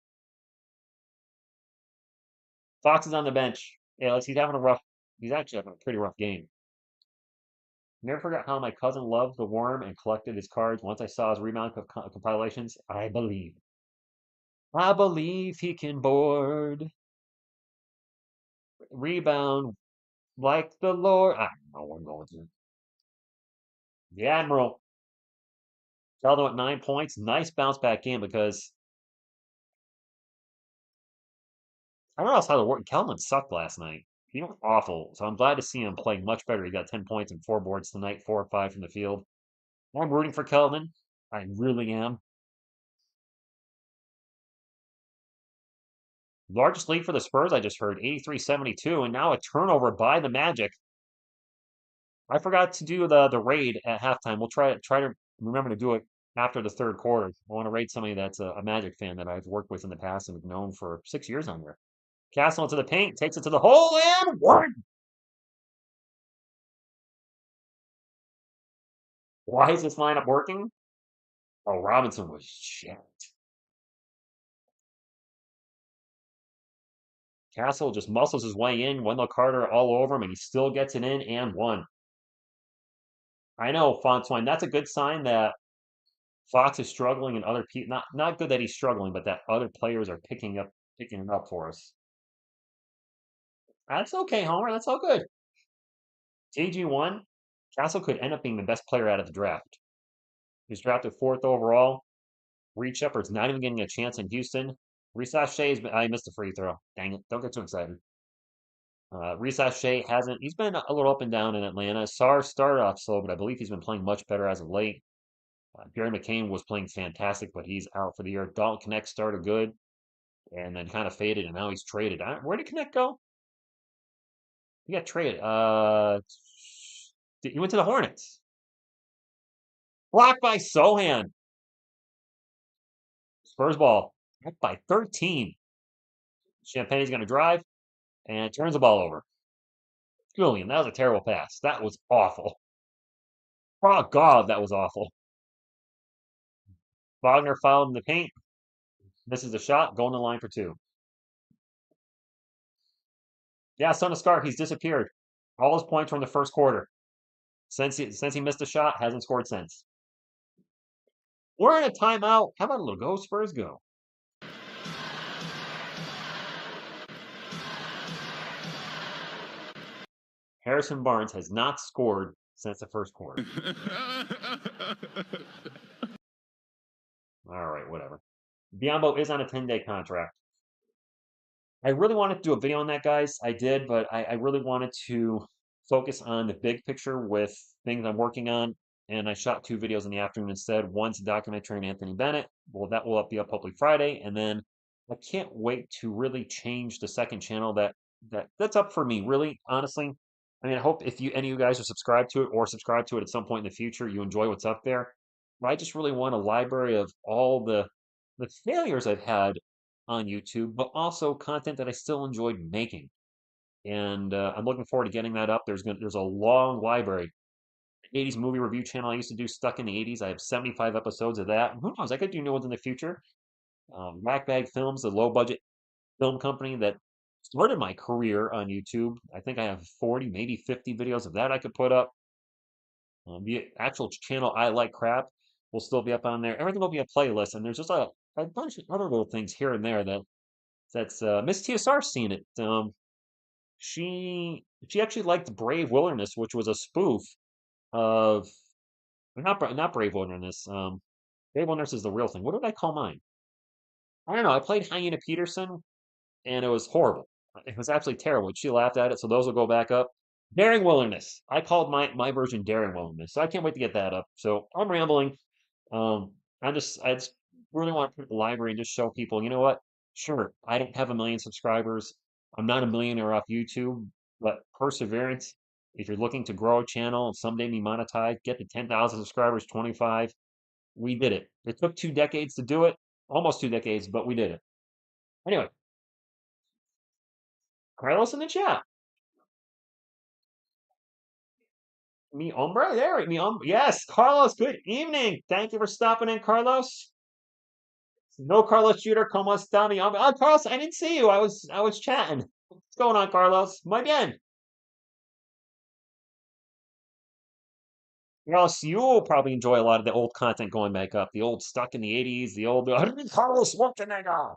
Fox is on the bench. Yeah, he's actually having a pretty rough game. Never forgot how my cousin loved the worm and collected his cards. Once I saw his rebound compilations, I believe. I believe he can board. Rebound like the Lord. I don't know what I'm going to. The Admiral. Sheldon at 9 points. Nice bounce back game because I don't know how to work. Kelman sucked last night. He was awful. So I'm glad to see him playing much better. He got 10 points and 4 boards tonight, 4 or 5 from the field. I'm rooting for Kelvin. I really am. Largest lead for the Spurs, I just heard, 83-72, and now a turnover by the Magic. I forgot to do the raid at halftime. We'll try to remember to do it after the third quarter. I want to raid somebody that's a Magic fan that I've worked with in the past and have known for 6 years on here. Castle into the paint, takes it to the hole, and one! Why is this lineup working? Oh, Robinson was shit. Castle just muscles his way in. Wendell Carter all over him, and he still gets it in and one. I know, Fontaine. That's a good sign that Fox is struggling and other people not good that he's struggling, but that other players are picking it up for us. That's okay, Homer. That's all good. TG1. Castle could end up being the best player out of the draft. He's drafted fourth overall. Reed Shepard's not even getting a chance in Houston. Reese Shay's, I missed a free throw. Dang it. Don't get too excited. Reese Shea hasn't, he's been a little up and down in Atlanta. Sarr started off slow, but I believe he's been playing much better as of late. Gary McCain was playing fantastic, but he's out for the year. Dalton Connect started good and then kind of faded, and now he's traded. Where did Connect go? He got traded. He went to the Hornets. Blocked by Sohan. Spurs ball. Up by 13. Champagne's going to drive and turns the ball over. Julian, that was a terrible pass. That was awful. Oh, God, that was awful. Wagner fouled in the paint. Misses the shot. Going to the line for two. Yeah, Son of Scar, he's disappeared. All his points were in the first quarter. Since he missed a shot, hasn't scored since. We're in a timeout. How about a little go Spurs go? Harrison Barnes has not scored since the first quarter. All right, whatever. Biombo is on a 10-day contract. I really wanted to do a video on that, guys. I did, but I really wanted to focus on the big picture with things I'm working on. And I shot two videos in the afternoon instead. One's a documentary on Anthony Bennett. Well, that will be up hopefully Friday. And then I can't wait to really change the second channel that's up for me, really, honestly. I mean, I hope if any of you guys are subscribed to it or subscribe to it at some point in the future, you enjoy what's up there. But I just really want a library of all the failures I've had on YouTube, but also content that I still enjoyed making. And I'm looking forward to getting that up. There's a long library. 80s movie review channel I used to do, Stuck in the 80s. I have 75 episodes of that. Who knows? I could do new ones in the future. Rackbag Films, the low budget film company that started my career on YouTube. I think I have 40, maybe 50 videos of that I could put up. The actual channel I Like Crap will still be up on there. Everything will be a playlist, and there's just a bunch of other little things here and there that's Miss TSR seen it. She actually liked Brave Wilderness, which was a spoof of not Brave Wilderness. Brave Wilderness is the real thing. What did I call mine? I don't know. I played Hyena Peterson, and it was horrible. It was absolutely terrible. She laughed at it, so those will go back up. Daring Wilderness. I called my version Daring Wilderness, so I can't wait to get that up. So I'm rambling. Um, I just really want to put the library and just show people, you know what? Sure, I don't have a million subscribers. I'm not a millionaire off YouTube, but perseverance. If you're looking to grow a channel and someday be monetized, get to 10,000 subscribers, 25. We did it. It took 2 decades to do it, almost 2 decades, but we did it. Anyway, Carlos in the chat. Mi hombre, there, mi hombre. Yes, Carlos, good evening. Thank you for stopping in, Carlos. No, Carlos Shooter, ¿cómo está, mi hombre? Oh, Carlos, I didn't see you. I was chatting. What's going on, Carlos? Muy bien. Carlos, you'll probably enjoy a lot of the old content going back up. The old Stuck in the 80s, the old Carlos Schwarzenegger.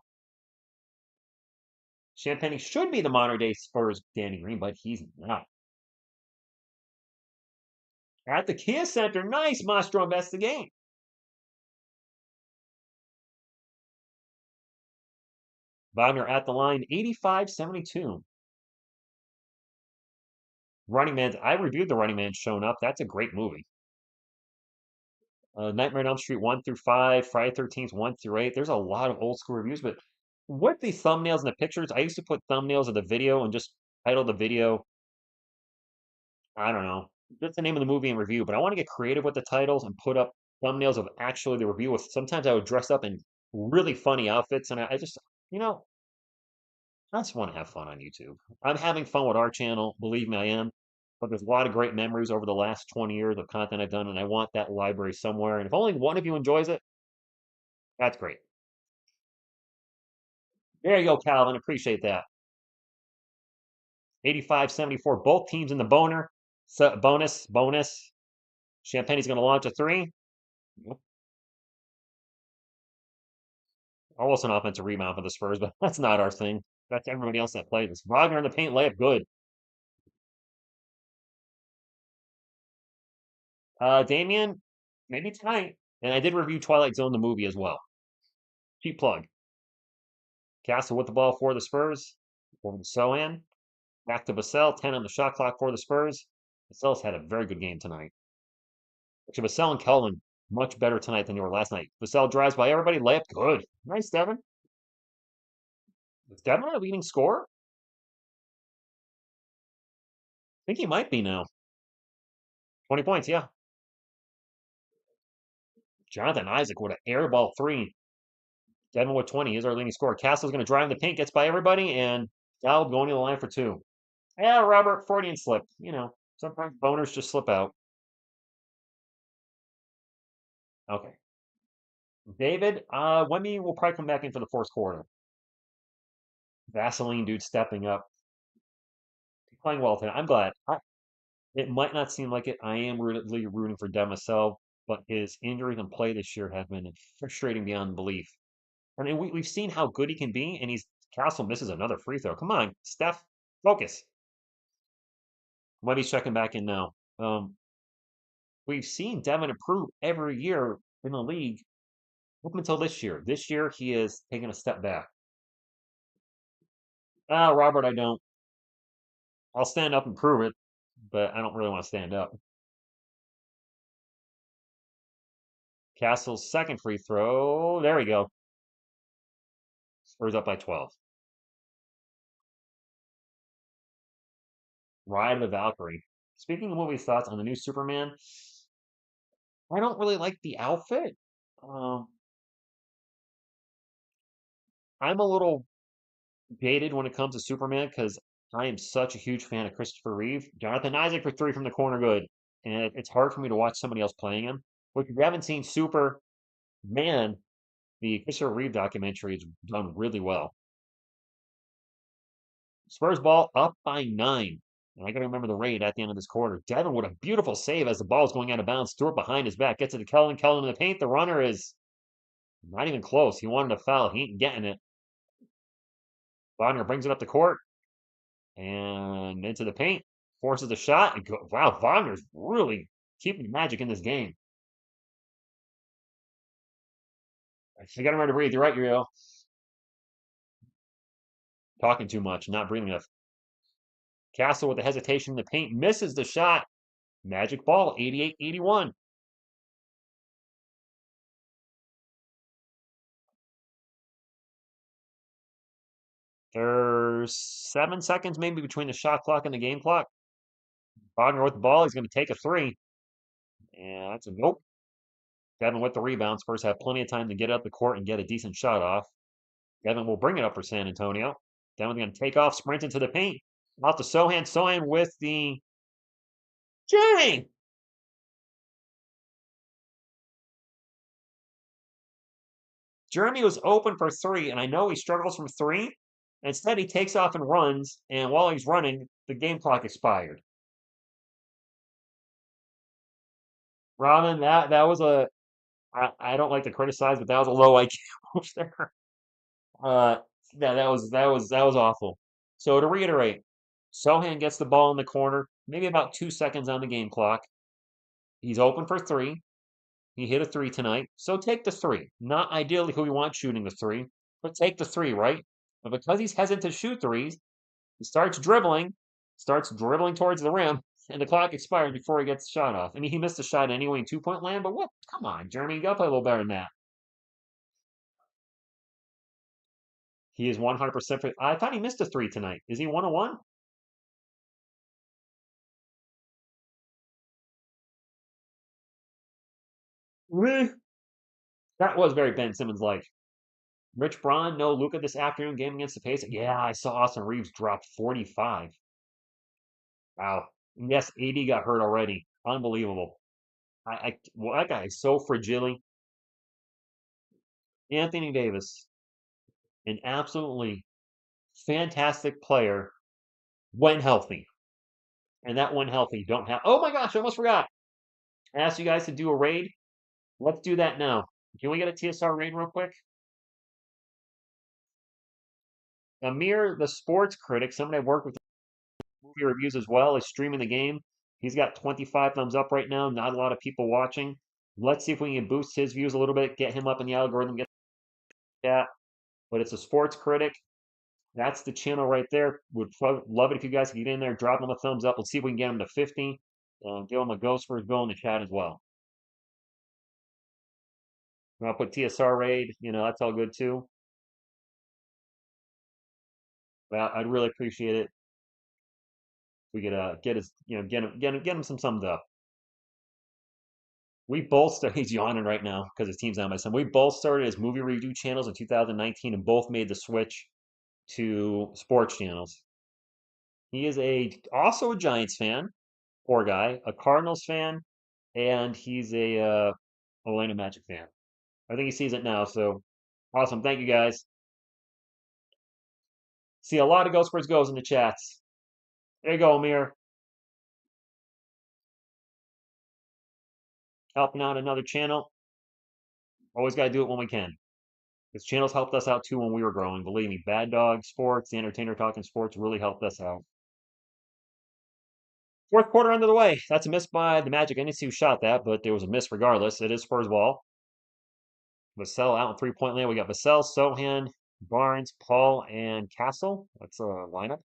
Champagne should be the modern day Spurs Danny Green, but he's not. At the Kia Center, nice, Mastro Investigate. Wagner at the line, 85-72. Running Man, I reviewed the Running Man showing up. That's a great movie. Nightmare on Elm Street 1 through 5, Friday 13th 1 through 8. There's a lot of old school reviews, but what the thumbnails and the pictures, I used to put thumbnails of the video and just title the video, I don't know, just the name of the movie and review, but I want to get creative with the titles and put up thumbnails of actually the review. With sometimes I would dress up in really funny outfits, and I just, you know, I just want to have fun on YouTube. I'm having fun with our channel, believe me, I am. But there's a lot of great memories over the last 20 years of content I've done, and I want that library somewhere. And if only one of you enjoys it, that's great. There you go, Calvin. Appreciate that. 85-74. Both teams in the boner. So bonus. Champagne's going to launch a three. Almost an offensive rebound for the Spurs, but that's not our thing. That's everybody else that plays. Wagner in the paint layup, good. Damien, maybe tonight. And I did review Twilight Zone, the movie, as well. Cheap plug. Castle with the ball for the Spurs. Over to Sohan. Back to Vassell. 10 on the shot clock for the Spurs. Vassell's had a very good game tonight. Actually, Vassell and Kelvin, much better tonight than they were last night. Vassell drives by everybody. Layup, good. Nice, Devin. Is Devin a leading scorer? I think he might be now. 20 points, yeah. Jonathan Isaac with an air ball three. Devin with 20 is our leading scorer. Castle's going to drive the paint, gets by everybody, and Dowd going to the line for two. Yeah, Robert, Freudian slip. You know, sometimes boners just slip out. Okay. David, Wemby will probably come back in for the fourth quarter. Vaseline dude stepping up. He's playing well today. I'm glad. It might not seem like it. I am really rooting for Demasel, but his injuries and play this year have been frustrating beyond belief. I mean, we've seen how good he can be, and Castle misses another free throw. Come on, Steph, focus. Wemby's checking back in now. We've seen Devin improve every year in the league up until this year. This year, he is taking a step back. Robert, I don't. I'll stand up and prove it, but I don't really want to stand up. Castle's second free throw. There we go. Spurs up by 12. Ride of the Valkyrie. Speaking of movie thoughts on the new Superman, I don't really like the outfit. Um, I'm a little jaded when it comes to Superman because I am such a huge fan of Christopher Reeve. Jonathan Isaac for three from the corner, good. And it's hard for me to watch somebody else playing him. But if you haven't seen Superman, the Christopher Reeve documentary is done really well. Spurs ball up by 9. And I got to remember the rate at the end of this quarter. Devin with a beautiful save as the ball is going out of bounds. Stewart behind his back gets it to Kellen. Kellen in the paint. The runner is not even close. He wanted a foul. He ain't getting it. Wagner brings it up the court and into the paint. Forces a shot. And wow, Wagner's really keeping magic in this game. I got to remember to breathe. You're right, Uriel. Talking too much, not breathing enough. Castle with the hesitation in the paint misses the shot. Magic ball, 88-81. There's 7 seconds maybe between the shot clock and the game clock. Wagner with the ball. He's going to take a three. And that's a nope. Devin with the rebound. Spurs have plenty of time to get up the court and get a decent shot off. Devin will bring it up for San Antonio. Devin's going to take off, sprint into the paint. Out to Sohan. Sohan with the Jimmy. Jeremy was open for three, and I know he struggles from three. Instead, he takes off and runs, and while he's running, the game clock expired. Robin, that was I don't like to criticize, but that was a low IQ move there. Uh, yeah, that was awful. So to reiterate, Sohan gets the ball in the corner, maybe about 2 seconds on the game clock. He's open for three. He hit a three tonight, so take the three. Not ideally who we want shooting the three, but take the three, right? But because he's hesitant to shoot threes, he starts dribbling towards the rim, and the clock expires before he gets the shot off. I mean, he missed a shot anyway in 2-point land, but what? Come on, Jeremy, you gotta play a little better than that. He is 100% for. I thought he missed a three tonight. Is he 101? That was very Ben Simmons like. Rich Braun, no Luca this afternoon game against the Pacers. Yeah, I saw Austin Reeves drop 45. Wow. And yes, AD got hurt already. Unbelievable. Well, that guy is so fragile. Anthony Davis, an absolutely fantastic player when healthy. And that when healthy, don't have. Oh my gosh, I almost forgot. I asked you guys to do a raid. Let's do that now. Can we get a TSR raid real quick? Amir, the sports critic, somebody I've worked with movie reviews as well, is streaming the game. He's got 25 thumbs up right now. Not a lot of people watching. Let's see if we can boost his views a little bit, get him up in the algorithm, get that. But it's a sports critic. That's the channel right there. Would love it if you guys could get in there, drop him a thumbs up. Let's see if we can get him to 50. Give him a ghost for his bill in the chat as well. I'll put TSR raid. That's all good too. But I'd really appreciate it if we could get his, get him some thumbs up. We both started. He's yawning right now because his team's on my son. We both started as movie review channels in 2019 and both made the switch to sports channels. He is also a Giants fan, poor guy, a Cardinals fan, and he's a Orlando Magic fan. I think he sees it now, so awesome. Thank you guys. See a lot of Go Spurs goes in the chats. There you go, Amir. Helping out another channel. Always got to do it when we can. This channel's helped us out too when we were growing. Believe me, Bad Dog Sports, The Entertainer Talking Sports really helped us out. Fourth quarter under the way. That's a miss by the Magic. I didn't see who shot that, but there was a miss regardless. It is Spurs ball. Vassell out in three-point land. We got Vassell, Sohan, Barnes, Paul, and Castle. That's a lineup.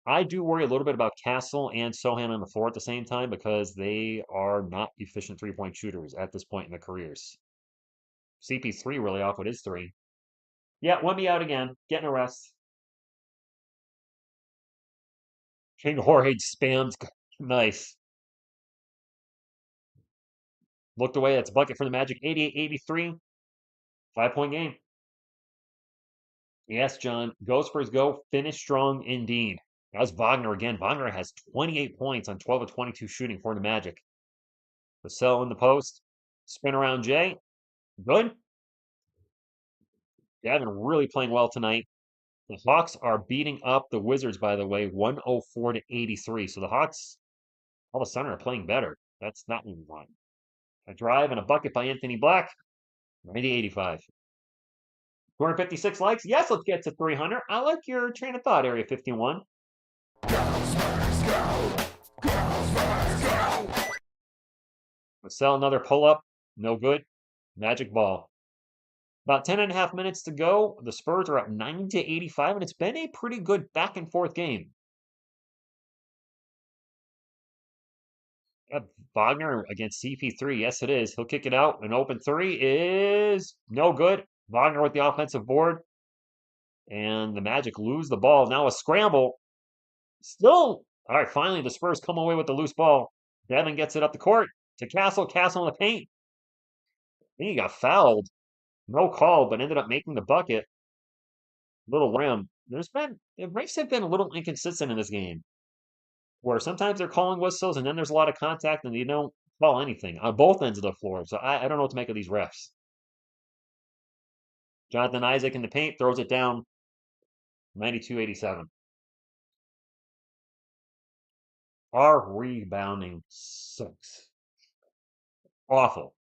I do worry a little bit about Castle and Sohan on the floor at the same time because they are not efficient three-point shooters at this point in their careers. CP3 really off with his three. Yeah, one me out again. Getting a rest. King Jorge spams. Nice. Looked away. That's a bucket for the Magic. 88-83. 5-point game. Yes, John. Go Spurs go. Finish strong indeed. That was Wagner again. Wagner has 28 points on 12 of 22 shooting for the Magic. Vassell in the post. Spin around Jay. Good. Gavin really playing well tonight. The Hawks are beating up the Wizards, by the way, 104-83. So the Hawks, all of a sudden, are playing better. That's not what we want. A drive and a bucket by Anthony Black. 90-85. 256 likes. Yes, let's get to 300. I like your train of thought, Area 51. Vassell, another pull-up. No good. Magic ball. About 10 and a half minutes to go. The Spurs are up 90-85, and it's been a pretty good back-and-forth game. Wagner against CP3. Yes, it is. He'll kick it out. An open three is no good. Wagner with the offensive board. And the Magic lose the ball. Now a scramble. Still. All right, finally the Spurs come away with the loose ball. Devin gets it up the court to Castle. Castle in the paint. I think he got fouled. No call, but ended up making the bucket. Little rim. The refs have been a little inconsistent in this game. Where sometimes they're calling whistles and then there's a lot of contact and they don't call anything on both ends of the floor. So I don't know what to make of these refs. Jonathan Isaac in the paint throws it down. 92-87. Our rebounding sucks. Awful.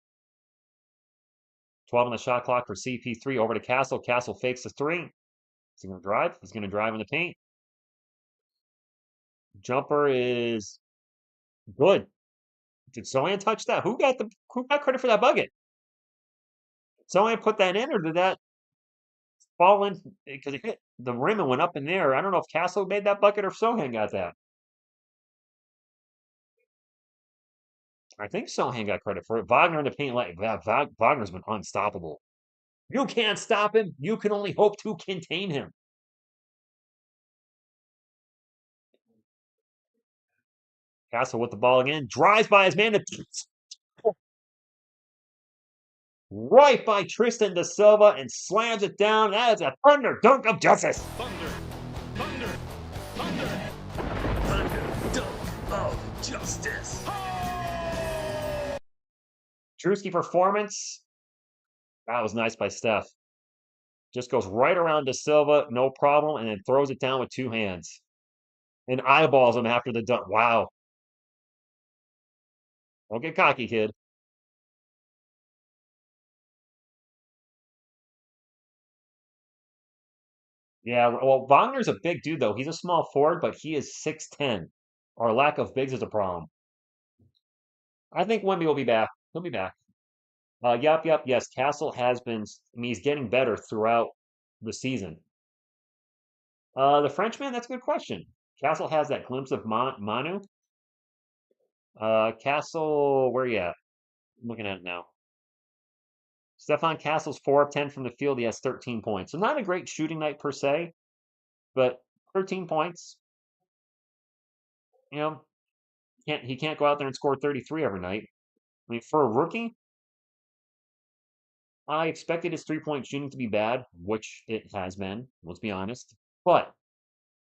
12 on the shot clock for CP3 over to Castle. Castle fakes the three. Is he going to drive? He's going to drive in the paint. Jumper is good. Did Sohan touch that? Who got credit for that bucket? Sohan put that in, or did that fall in because it hit the rim and went up in there? I don't know if Castle made that bucket or if Sohan got that. I think Sohan got credit for it. Wagner in the paint like that. Wagner's been unstoppable. You can't stop him. You can only hope to contain him. Castle with the ball again. Drives by his man. Right by Tristan da Silva and slams it down. That is a thunder dunk of justice. Thunder. Thunder. Thunder. Thunder dunk of justice. Drewski performance. That was nice by Steph. Just goes right around da Silva, no problem, and then throws it down with two hands. And eyeballs him after the dunk. Wow. Don't get cocky, kid. Yeah, well, Wagner's a big dude though. He's a small forward, but he is 6'10". Our lack of bigs is a problem. I think Wemby will be back. He'll be back. Yep. Yes, Castle has been. I mean, he's getting better throughout the season. The Frenchman, that's a good question. Castle has that glimpse of Manu. Castle, where you at? I'm looking at it now. Stefan Castle's 4 of 10 from the field. He has 13 points. So not a great shooting night per se, but 13 points. You know, he can't go out there and score 33 every night. I mean, for a rookie, I expected his 3-point shooting to be bad, which it has been, let's be honest. But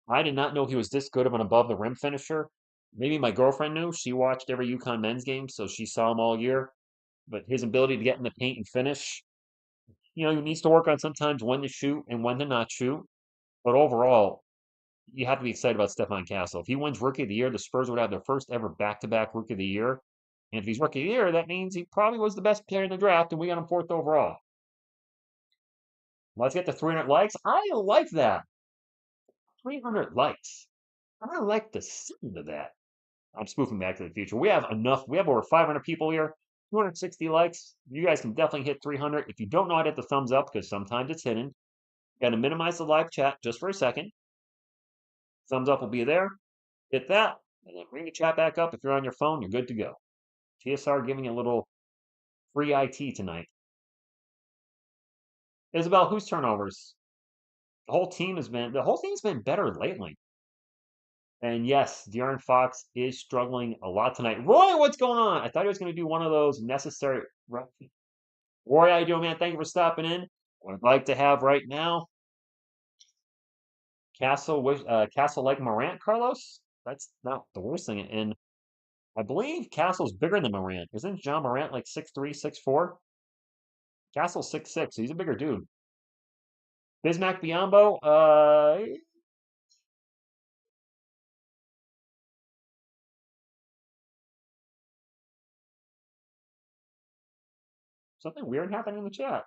I did not know he was this good of an above the rim finisher. Maybe my girlfriend knew. She watched every UConn men's game, so she saw him all year. But his ability to get in the paint and finish, he needs to work on sometimes when to shoot and when to not shoot. But overall, you have to be excited about Stefan Castle. If he wins Rookie of the Year, the Spurs would have their first ever back-to-back Rookie of the Year. And if he's Rookie of the Year, that means he probably was the best player in the draft, and we got him fourth overall. Let's get to 300 likes. I like that. 300 likes. I like the sound of that. I'm spoofing Back to the Future. We have enough. We have over 500 people here. 260 likes. You guys can definitely hit 300. If you don't know how to hit the thumbs up, because sometimes it's hidden, got to minimize the live chat just for a second. Thumbs up will be there. Hit that, and then bring the chat back up. If you're on your phone, you're good to go. TSR giving you a little free IT tonight. Isabel, whose turnovers? The whole team's been better lately. And yes, De'Aaron Fox is struggling a lot tonight. Roy, what's going on? I thought he was going to do one of those necessary. Roy, how you doing, man? Thank you for stopping in. What I'd like to have right now, Castle like Morant, Carlos. That's not the worst thing. And I believe Castle's bigger than Morant. Isn't John Morant like 6'3", 6'4"? Castle's 6'6", so he's a bigger dude. Bismack Biyombo, something weird happening in the chat.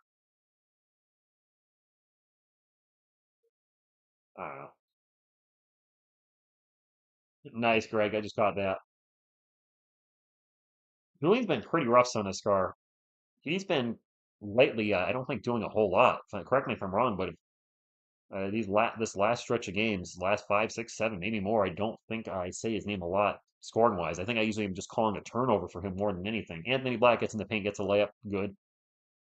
I don't know. Nice, Greg. I just caught that. Julian's been pretty rough on this car. He's been lately, I don't think doing a whole lot. Correct me if I'm wrong, but if, this last stretch of games, last 5, 6, 7, maybe more, I don't think I say his name a lot scoring wise. I think I usually am just calling a turnover for him more than anything. Anthony Black gets in the paint, gets a layup, good.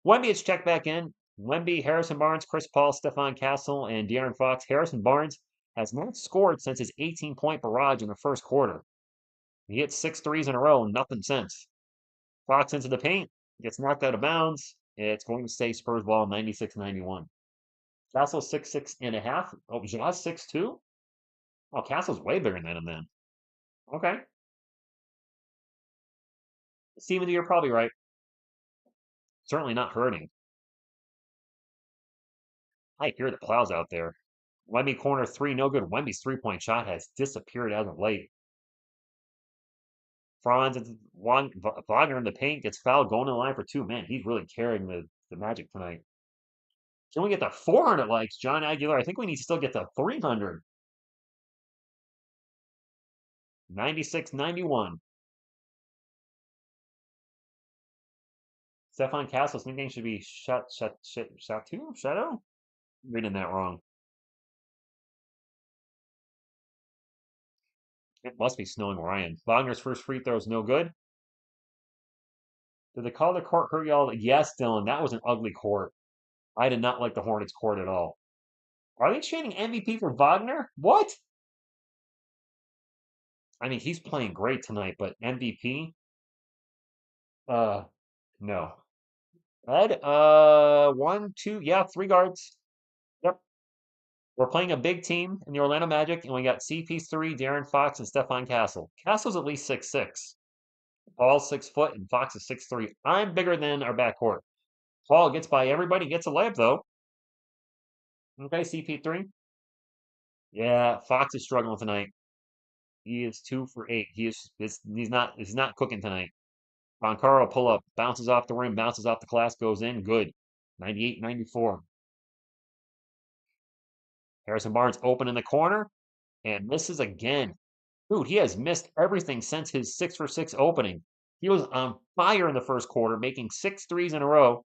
Wemby is checked back in. Wemby, Harrison Barnes, Chris Paul, Stefan Castle, and De'Aaron Fox. Harrison Barnes has not scored since his 18-point barrage in the first quarter. He hit 6 threes in a row, nothing since. Fox into the paint, gets knocked out of bounds. It's going to stay Spurs ball 96-91. Castle 6'6" and a half. Oh, Jaws 6'2"? Oh, Castle's way bigger than him then. Okay. Steven, you're probably right. Certainly not hurting. I hear the plows out there. Wemby corner 3, no good. Wemby's 3-point shot has disappeared as of late. Franz and Wagner in the paint gets fouled, going to the line for 2. Man, he's really carrying the Magic tonight. Can we get to 400 likes? John Aguilar, I think we need to still get to 300. 96-91. Stefan Castle's nickname should be Shadow? Reading that wrong. It must be snowing where I am. Wagner's first free throw is no good. Did they call the court hurt y'all? Yes, Dylan. That was an ugly court. I did not like the Hornets court at all. Are they chanting MVP for Wagner? What? I mean, he's playing great tonight, but MVP? No. Ed, 1, 2, yeah, 3 guards. Yep. We're playing a big team in the Orlando Magic, and we got CP3, De'Aaron Fox, and Stefan Castle. Castle's at least 6'6". Paul's 6 foot, and Fox is 6'3". I'm bigger than our backcourt. Paul gets by everybody, gets a layup though. Okay, CP3. Yeah, Fox is struggling tonight. He is 2 for 8. He's not cooking tonight. Boncaro pull up, bounces off the rim, bounces off the glass, goes in, good. 98-94. Harrison Barnes open in the corner and misses again. Dude, he has missed everything since his 6 for 6 opening. He was on fire in the first quarter, making 6 threes in a row.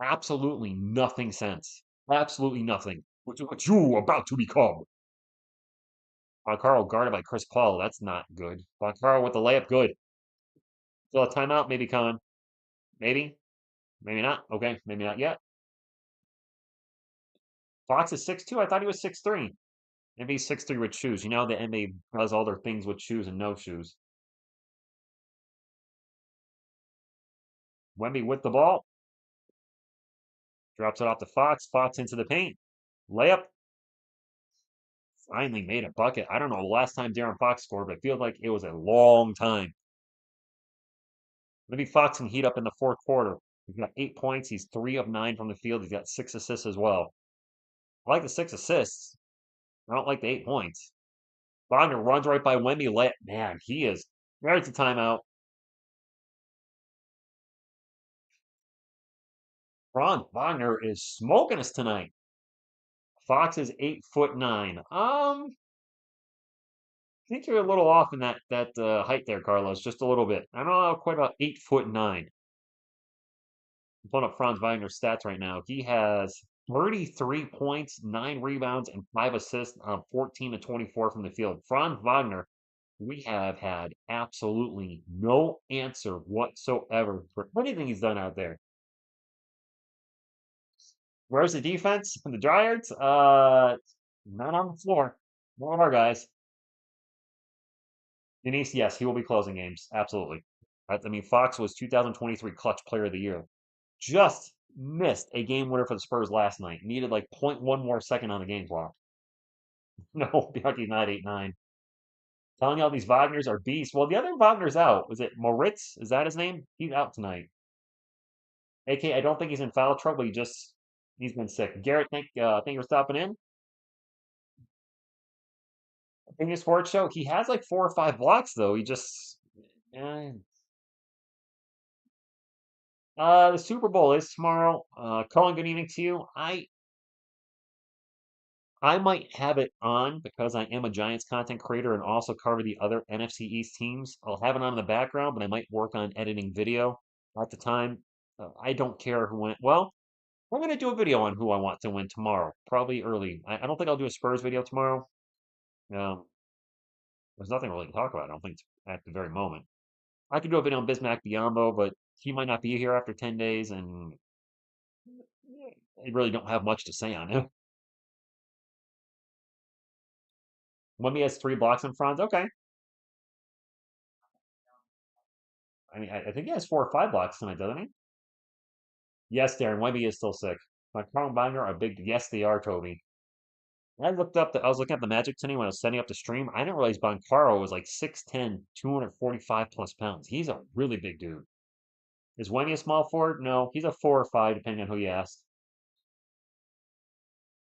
Absolutely nothing since. Absolutely nothing. Which is what you about to become. Carl guarded by Chris Paul. That's not good. Carl with the layup. Good. Still a timeout. Maybe coming. Maybe. Maybe not. Okay. Maybe not yet. Fox is 6'2". I thought he was 6'3". Maybe he's 6'3" with shoes. You know, the NBA does all their things with shoes and no shoes. Wemby with the ball. Drops it off to Fox. Fox into the paint. Layup. Finally made a bucket. I don't know the last time Darren Fox scored, but it feels like it was a long time. Maybe Fox can heat up in the fourth quarter. He's got 8 points. He's 3 of 9 from the field. He's got 6 assists as well. I like the 6 assists. I don't like the 8 points. Wagner runs right by Wemby. Man, he is. There's the timeout. Franz Wagner is smoking us tonight. Fox is 8'9". I think you're a little off in that height there, Carlos. Just a little bit. I don't know, quite about 8'9". I'm pulling up Franz Wagner's stats right now. He has 33 points, 9 rebounds, and 5 assists on 14 to 24 from the field. Franz Wagner, we have had absolutely no answer whatsoever for anything he's done out there. Where's the defense from the Dryads? Not on the floor. One of our guys. Denise, yes, he will be closing games. Absolutely. I mean, Fox was 2023 Clutch Player of the Year. Just missed a game winner for the Spurs last night. Needed like 0.1 more second on the game clock. No, Bianchi's not 8'9". Telling you all these Wagners are beasts. Well, the other Wagner's out. Was it Moritz? Is that his name? He's out tonight. AK, I don't think he's in foul trouble. He's been sick. Garrett, thank you for stopping in. Opinion Sports Show. He has like 4 or 5 blocks though. He just the Super Bowl is tomorrow. Colin, good evening to you. I might have it on because I am a Giants content creator and also cover the other NFC East teams. I'll have it on in the background, but I might work on editing video at the time. I don't care who went. Well, I'm going to do a video on who I want to win tomorrow, probably early. I don't think I'll do a Spurs video tomorrow. Um, there's nothing really to talk about, I don't think, at the very moment. I could do a video on Bismack Biyombo, but he might not be here after 10 days, and I really don't have much to say on him. Wemby has 3 blocks in front. Okay. I mean, I think he has 4 or 5 blocks tonight, doesn't he? Yes, Darren. Wemby is still sick. Carl and Wagner are big. Yes, they are, Toby. I was looking at the Magic tonight when I was setting up the stream. I didn't realize Boncaro was like 6'10", 245 plus pounds. He's a really big dude. Is Wemby a small forward? No, he's a 4 or 5, depending on who you ask.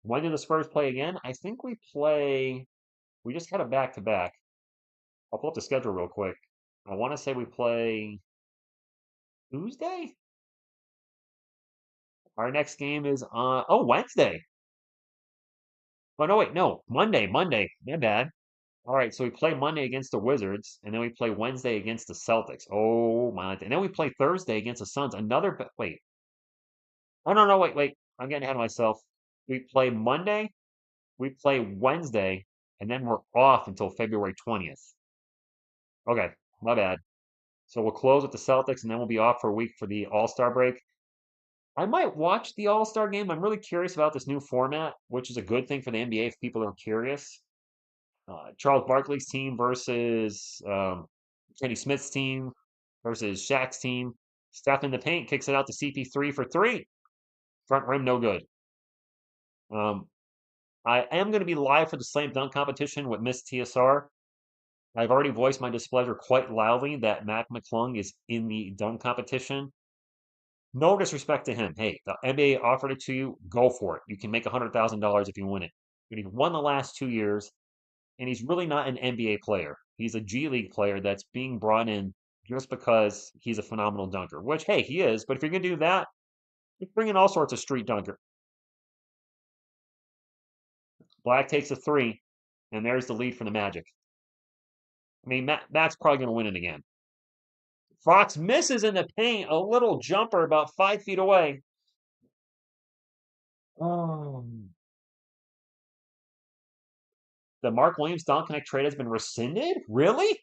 When do the Spurs play again? I think we play. We just had a back-to-back. I'll pull up the schedule real quick. I want to say we play Tuesday. Our next game is on Wednesday. Oh no, wait, no, Monday. My bad. All right, so we play Monday against the Wizards, and then we play Wednesday against the Celtics. Oh my! And then we play Thursday against the Suns. Wait. Oh no, wait. I'm getting ahead of myself. We play Monday, we play Wednesday, and then we're off until February 20th. Okay, my bad. So we'll close with the Celtics, and then we'll be off for a week for the All-Star break. I might watch the All-Star game. I'm really curious about this new format, which is a good thing for the NBA if people are curious. Charles Barkley's team versus Kenny Smith's team versus Shaq's team. Steph in the paint kicks it out to CP3 for 3. Front rim, no good. I am going to be live for the slam dunk competition with Miss TSR. I've already voiced my displeasure quite loudly that Mac McClung is in the dunk competition. No disrespect to him. Hey, the NBA offered it to you. Go for it. You can make $100,000 if you win it. But he won the last 2 years, and he's really not an NBA player. He's a G League player that's being brought in just because he's a phenomenal dunker, which, hey, he is. But if you're going to do that, you bring in all sorts of street dunker. Black takes a three, and there's the lead for the Magic. I mean, Mac's probably going to win it again. Fox misses in the paint, a little jumper about 5 feet away. Oh. The Mark Williams Don Connect trade has been rescinded? Really?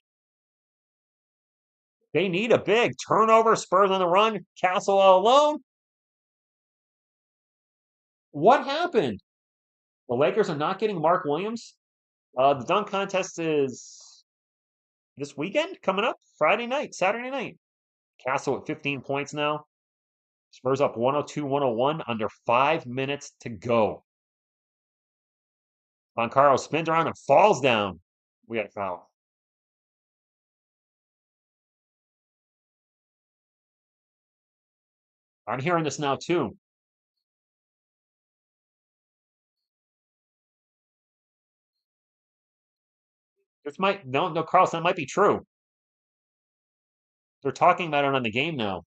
They need a big turnover. Spurs on the run. Castle all alone. What happened? The Lakers are not getting Mark Williams. The dunk contest is this weekend coming up. Friday night, Saturday night. Castle at 15 points now. Spurs up 102-101 under 5 minutes to go. Boncaro spins around and falls down. We had a foul. I'm hearing this now too. This might no Carlson, that might be true. They're talking about it on the game now.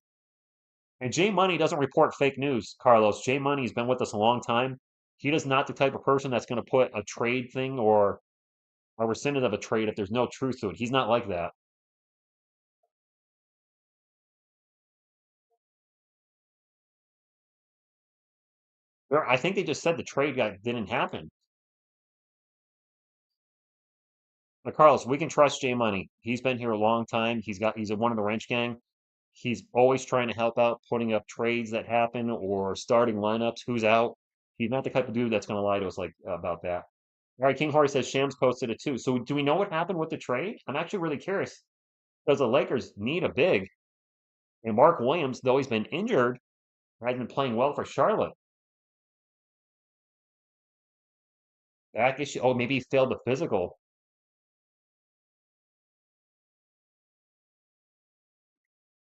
And Jay Money doesn't report fake news, Carlos. Jay Money's been with us a long time. He is not the type of person that's going to put a trade thing or a rescinded of a trade if there's no truth to it. He's not like that. I think they just said the trade didn't happen. But Carlos, we can trust Jay Money. He's been here a long time. He's one of the wrench gang. He's always trying to help out, putting up trades that happen or starting lineups. Who's out? He's not the type of dude that's going to lie to us like about that. All right, King Horry says Shams posted it too. So do we know what happened with the trade? I'm actually really curious because the Lakers need a big, and Mark Williams, though he's been injured, has been playing well for Charlotte. Back issue. Oh, maybe he failed the physical.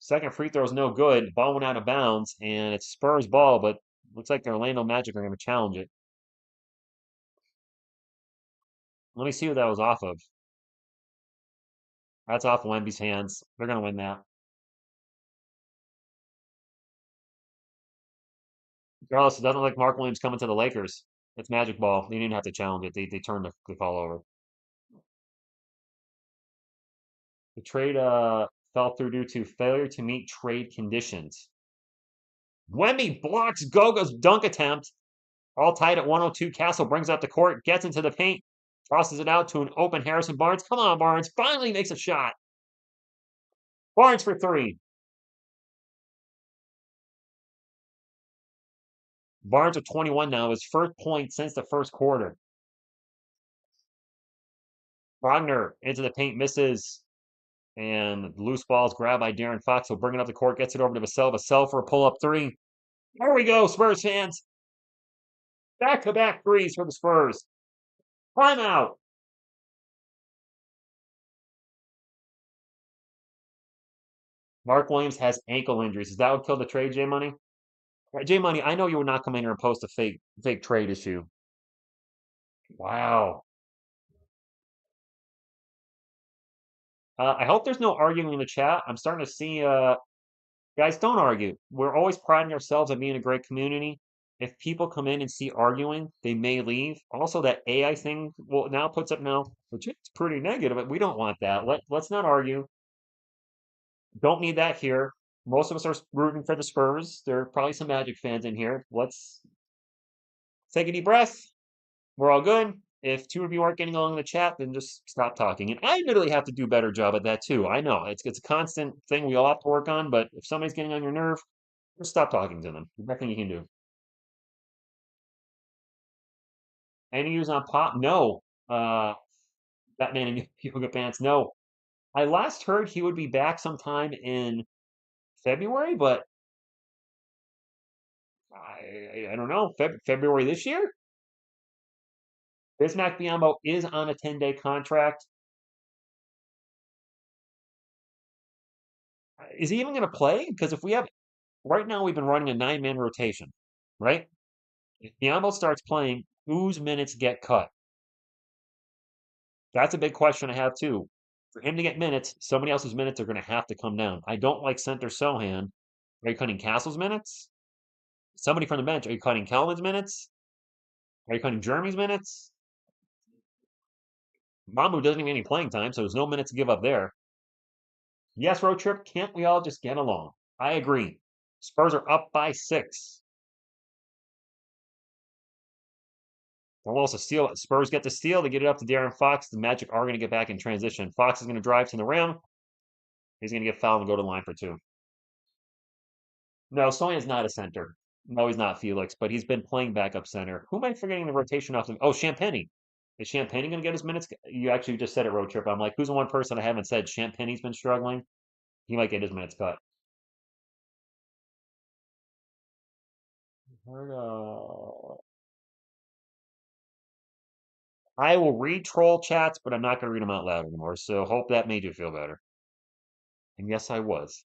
Second free throw is no good. Ball went out of bounds, and it's Spurs ball, but looks like the Orlando Magic are going to challenge it. Let me see who that was off of. That's off Wemby's hands. They're going to win that. Regardless, it doesn't look like Mark Williams coming to the Lakers. It's Magic ball. They didn't have to challenge it. They turned the call over. The trade fell through due to failure to meet trade conditions. Wemby blocks Goga's dunk attempt. All tied at 102. Castle brings up the court, gets into the paint, tosses it out to an open Harrison Barnes. Come on, Barnes. Finally makes a shot. Barnes for three. Barnes with 21 now, his first point since the first quarter. Wagner into the paint, misses. And loose balls grabbed by Darren Fox. He'll bring it up the court, gets it over to Vassell. Vassell for a pull-up three. There we go, Spurs fans. Back-to-back threes for the Spurs. Timeout. Mark Williams has ankle injuries. Is that what killed the trade, J Money? J Money, I know you would not come in here and post a fake trade issue. Wow. I hope there's no arguing in the chat. I'm starting to see guys, don't argue. We're always priding ourselves on being a great community. If people come in and see arguing, they may leave. Also, that AI thing now puts up now, which is pretty negative, but we don't want that. Let's not argue. Don't need that here. Most of us are rooting for the Spurs. There are probably some Magic fans in here. Let's take a deep breath. We're all good. If two of you aren't getting along in the chat, then just stop talking. And I admittedly have to do a better job at that too. I know it's a constant thing we all have to work on, but if somebody's getting on your nerve, just stop talking to them. There's nothing you can do. Any news on Pop? No. Batman and Yoga Pants? No. I last heard he would be back sometime in February, but I don't know. February this year? Bismack Biyombo is on a 10-day contract. Is he even going to play? Because if we have, right now we've been running a 9-man rotation, right? If Biyombo starts playing, whose minutes get cut? That's a big question I have too. For him to get minutes, somebody else's minutes are going to have to come down. I don't like center Sohan. Are you cutting Castle's minutes? Somebody from the bench. Are you cutting Kelvin's minutes? Are you cutting Jeremy's minutes? Mamu doesn't even get any playing time, so there's no minutes to give up there. Yes, road trip. Can't we all just get along? I agree. Spurs are up by 6. Almost a steal. Spurs get the steal. They get it up to Darren Fox. The Magic are going to get back in transition. Fox is going to drive to the rim. He's going to get fouled and go to the line for 2. No, Sonya's not a center. No, he's not Felix, but he's been playing backup center. Who am I forgetting the rotation off? Oh, Champagny. Is Champagny going to get his minutes? You actually just said it, road trip. I'm like, who's the one person I haven't said? Champagny's been struggling. He might get his minutes cut. I will read troll chats, but I'm not going to read them out loud anymore. So hope that made you feel better. And yes, I was.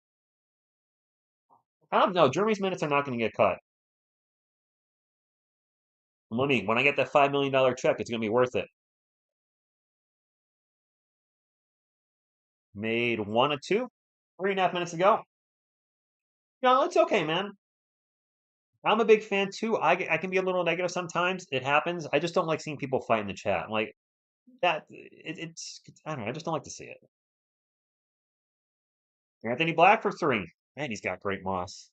I don't know. Jeremy's minutes are not going to get cut. When I get that $5 million check, it's going to be worth it. Made 1 of 2. 3.5 minutes ago. No, it's okay, man. I'm a big fan too. I can be a little negative sometimes. It happens. I just don't like seeing people fight in the chat. Like that, I don't know. I just don't like to see it. Anthony Black for 3. Man, he's got great moss.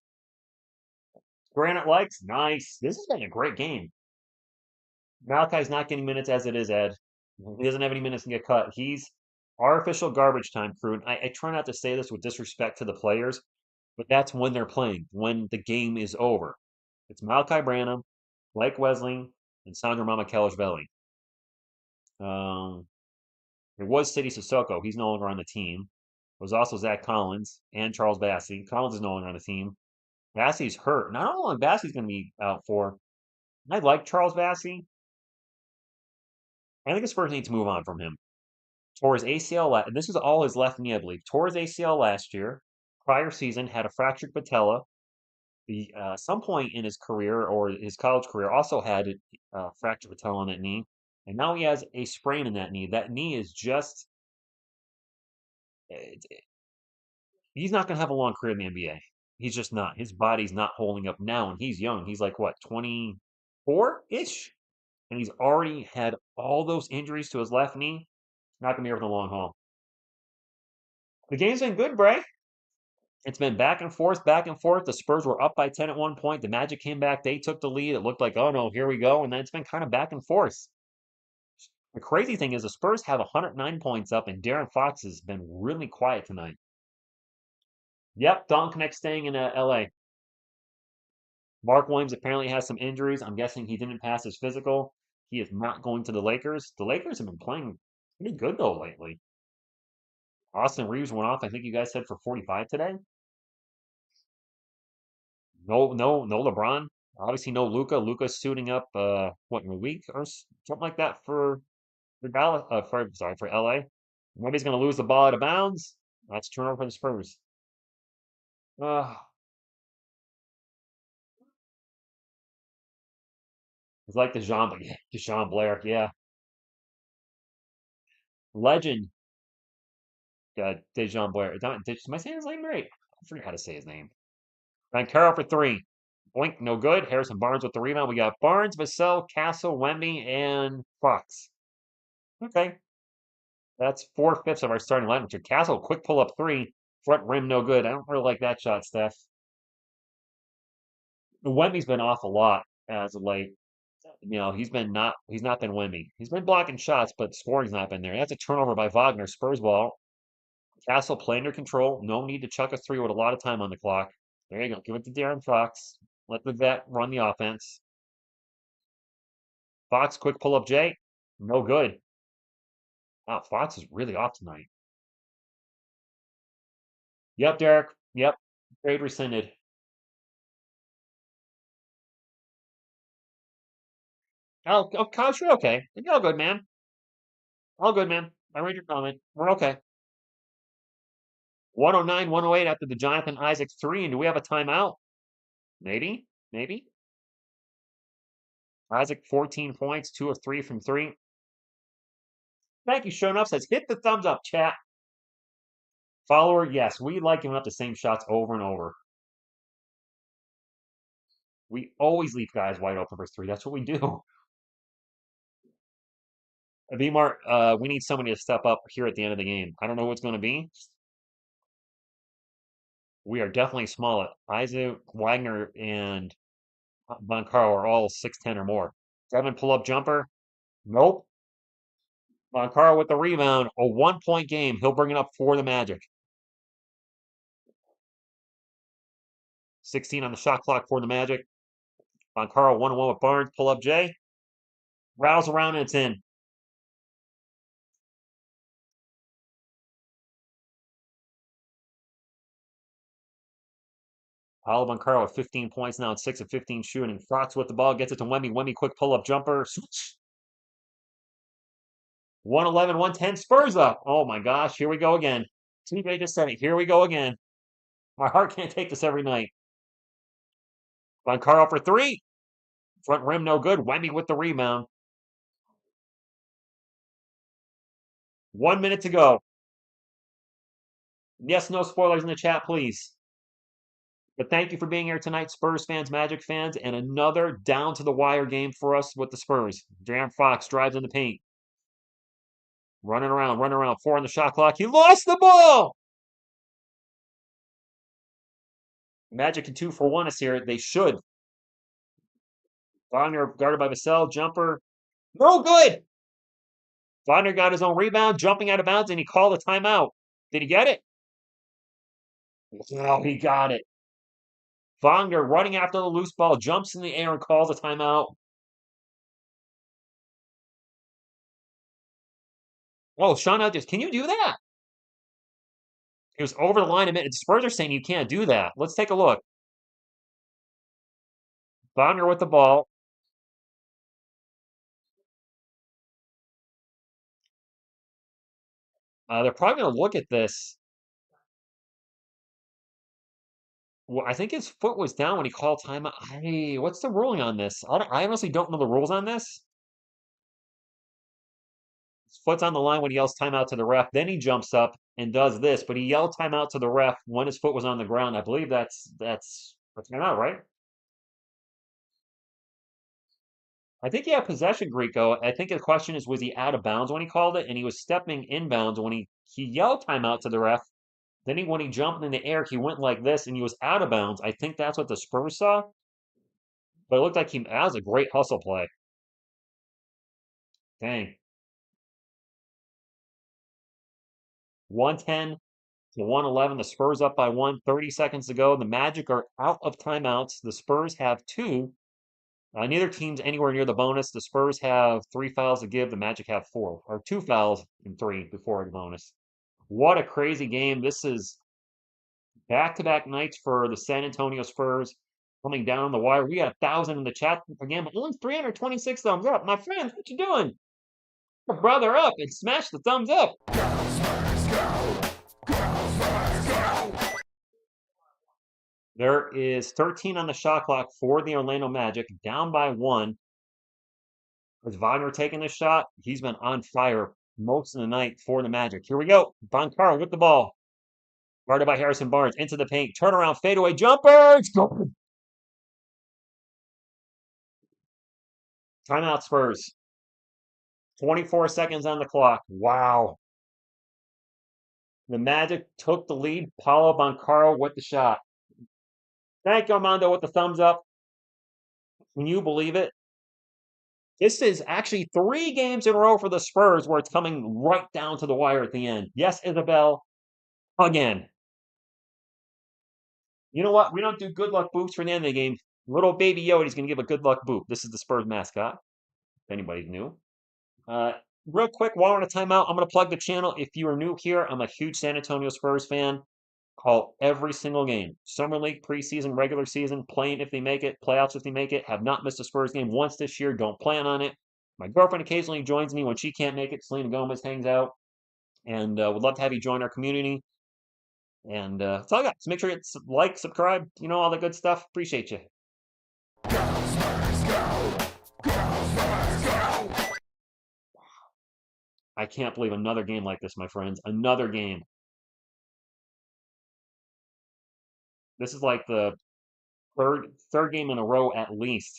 Granite likes. Nice. This has been a great game. Malachi's not getting minutes as it is, Ed. He doesn't have any minutes to get cut. He's artificial garbage time crew. And I try not to say this with disrespect to the players, but that's when they're playing, when the game is over. It's Malachi Branham, Blake Wesley, and Sandro Mamakeliashvili. It was City Sissoko. He's no longer on the team. It was also Zach Collins and Charles Bassey. Collins is no longer on the team. Bassey's hurt. And I don't know how long Bassey's going to be out for. I like Charles Bassey. I think the Spurs need to move on from him. Tore his ACL, and this is all his left knee, I believe. Tore his ACL last year. Prior season, had a fractured patella. Some point in his career or his college career also had a fractured patella on that knee. And now he has a sprain in that knee. That knee is just, he's not going to have a long career in the NBA. He's just not. His body's not holding up now, and he's young. He's like, what, 24-ish? And he's already had all those injuries to his left knee. Not going to be here for the long haul. The game's been good, Bray. It's been back and forth, back and forth. The Spurs were up by 10 at one point. The Magic came back. They took the lead. It looked like, oh no, here we go. And then it's been kind of back and forth. The crazy thing is the Spurs have 109 points up, and Darren Fox has been really quiet tonight. Yep, Dalton Knecht staying in LA. Mark Williams apparently has some injuries. I'm guessing he didn't pass his physical. He is not going to the Lakers. The Lakers have been playing pretty good though lately. Austin Reeves went off. I think you guys said for 45 today. No LeBron. Obviously no Luca. Luca's suiting up. What, in a week or something like that for Dallas. For LA. Nobody's gonna lose the ball out of bounds. That's turnover for the Spurs. Uh, it's like Jean Blair. Yeah, legend. Dejan Blair. Am I saying his name right? I forget how to say his name. Van Carroll for 3. Boink, no good. Harrison Barnes with the rebound. We got Barnes, Vassell, Castle, Wemby, and Fox. Okay. That's 4/5 of our starting lineup. Castle, quick pull up 3. Front rim, no good. I don't really like that shot, Steph. Wemby's been off a lot as of late. He's not been Wemby. He's been blocking shots, but scoring's not been there. That's a turnover by Wagner. Spurs ball. Castle play under control. No need to chuck a 3 with a lot of time on the clock. There you go. Give it to Darren Fox. Let the vet run the offense. Fox, quick pull up J. No good. Wow, Fox is really off tonight. Yep, Derek. Yep. Trade rescinded. Kyle, you're okay. You're all good, man. All good, man. I read your comment. We're okay. 109, 108 after the Jonathan Isaac 3. And do we have a timeout? Maybe. Maybe. Isaac, 14 points, 2 of 3 from 3. Thank you, showing up. Says hit the thumbs up, chat. Follower, yes, we like giving up the same shots over and over. We always leave guys wide open for 3. That's what we do. V-Mart, we need somebody to step up here at the end of the game. I don't know what's going to be. We are definitely small. Isaac, Wagner, and Von Carl are all 6'10" or more. Seven pull-up jumper. Nope. Von Carl with the rebound. A 1-point game. He'll bring it up for the Magic. 16 on the shot clock for the Magic. Von Carl 1-1 with Barnes. Pull-up J. Rattles around and it's in. Paolo Von Carl with 15 points now at 6 of 15 shooting. Fox with the ball. Gets it to Wemby. Wemby quick pull-up jumper. Switch. 111, 110. Spurs up. Oh my gosh. Here we go again. TJ just said it. Here we go again. My heart can't take this every night. Von Carl for three. Front rim no good. Wemby with the rebound. 1 minute to go. Yes, no spoilers in the chat, please. But thank you for being here tonight, Spurs fans, Magic fans, and another down to the wire game for us with the Spurs. De'Aaron Fox drives in the paint. Running around. 4 on the shot clock. He lost the ball. Magic can 2 for 1 us here. They should. Wagner guarded by Vassell. Jumper. No good. Wagner got his own rebound, jumping out of bounds, and he called a timeout. Did he get it? Oh, he got it. Wagner running after the loose ball, jumps in the air and calls a timeout. Oh, Sean Hodges, can you do that? He was over the line a minute. Spurs are saying you can't do that. Let's take a look. Wagner with the ball. They're probably going to look at this. Well, I think his foot was down when he called timeout. Hey, what's the ruling on this? I honestly don't know the rules on this. His foot's on the line when he yells timeout to the ref. Then he jumps up and does this, but he yelled timeout to the ref when his foot was on the ground. I believe that's a timeout, right? I think he had possession, Greco. I think the question is, was he out of bounds when he called it? And he was stepping inbounds when he yelled timeout to the ref. Then when he jumped in the air, he went like this and he was out of bounds. I think that's what the Spurs saw. But it looked like that was a great hustle play. Dang. 110 to 111. The Spurs up by 1, 30 seconds to go. The Magic are out of timeouts. The Spurs have 2. Neither team's anywhere near the bonus. The Spurs have 3 fouls to give. The Magic have 4, or 2 fouls and 3 before the bonus. What a crazy game. This is back-to-back nights for the San Antonio Spurs coming down the wire. We got 1,000 in the chat again, but only 326 thumbs up. My friends, what you doing? Brother up and smash the thumbs up. There is 13 on the shot clock for the Orlando Magic, down by 1. Is Wagner taking this shot? He's been on fire most of the night for the Magic. Here we go. Von Carl with the ball. Guarded by Harrison Barnes. Into the paint. Turnaround fadeaway jumper. It's good. Timeout Spurs. 24 seconds on the clock. Wow. The Magic took the lead. Paolo Von Carl with the shot. Thank you, Armando, with the thumbs up. Can you believe it? This is actually 3 games in a row for the Spurs where it's coming right down to the wire at the end. Yes, Isabel, again. You know what? We don't do good luck boops for the end of the game. Little baby Yoda's going to give a good luck boop. This is the Spurs mascot, if anybody's new. Real quick, while we're on a timeout, I'm going to plug the channel. If you are new here, I'm a huge San Antonio Spurs fan. Call every single game. Summer League, preseason, regular season, playing if they make it, playoffs if they make it. Have not missed a Spurs game once this year. Don't plan on it. My girlfriend occasionally joins me when she can't make it. Selena Gomez hangs out. And would love to have you join our community. And that's all I got. So make sure you like, subscribe, all the good stuff. Appreciate you. I can't believe another game like this, my friends. Another game. This is like the third game in a row at least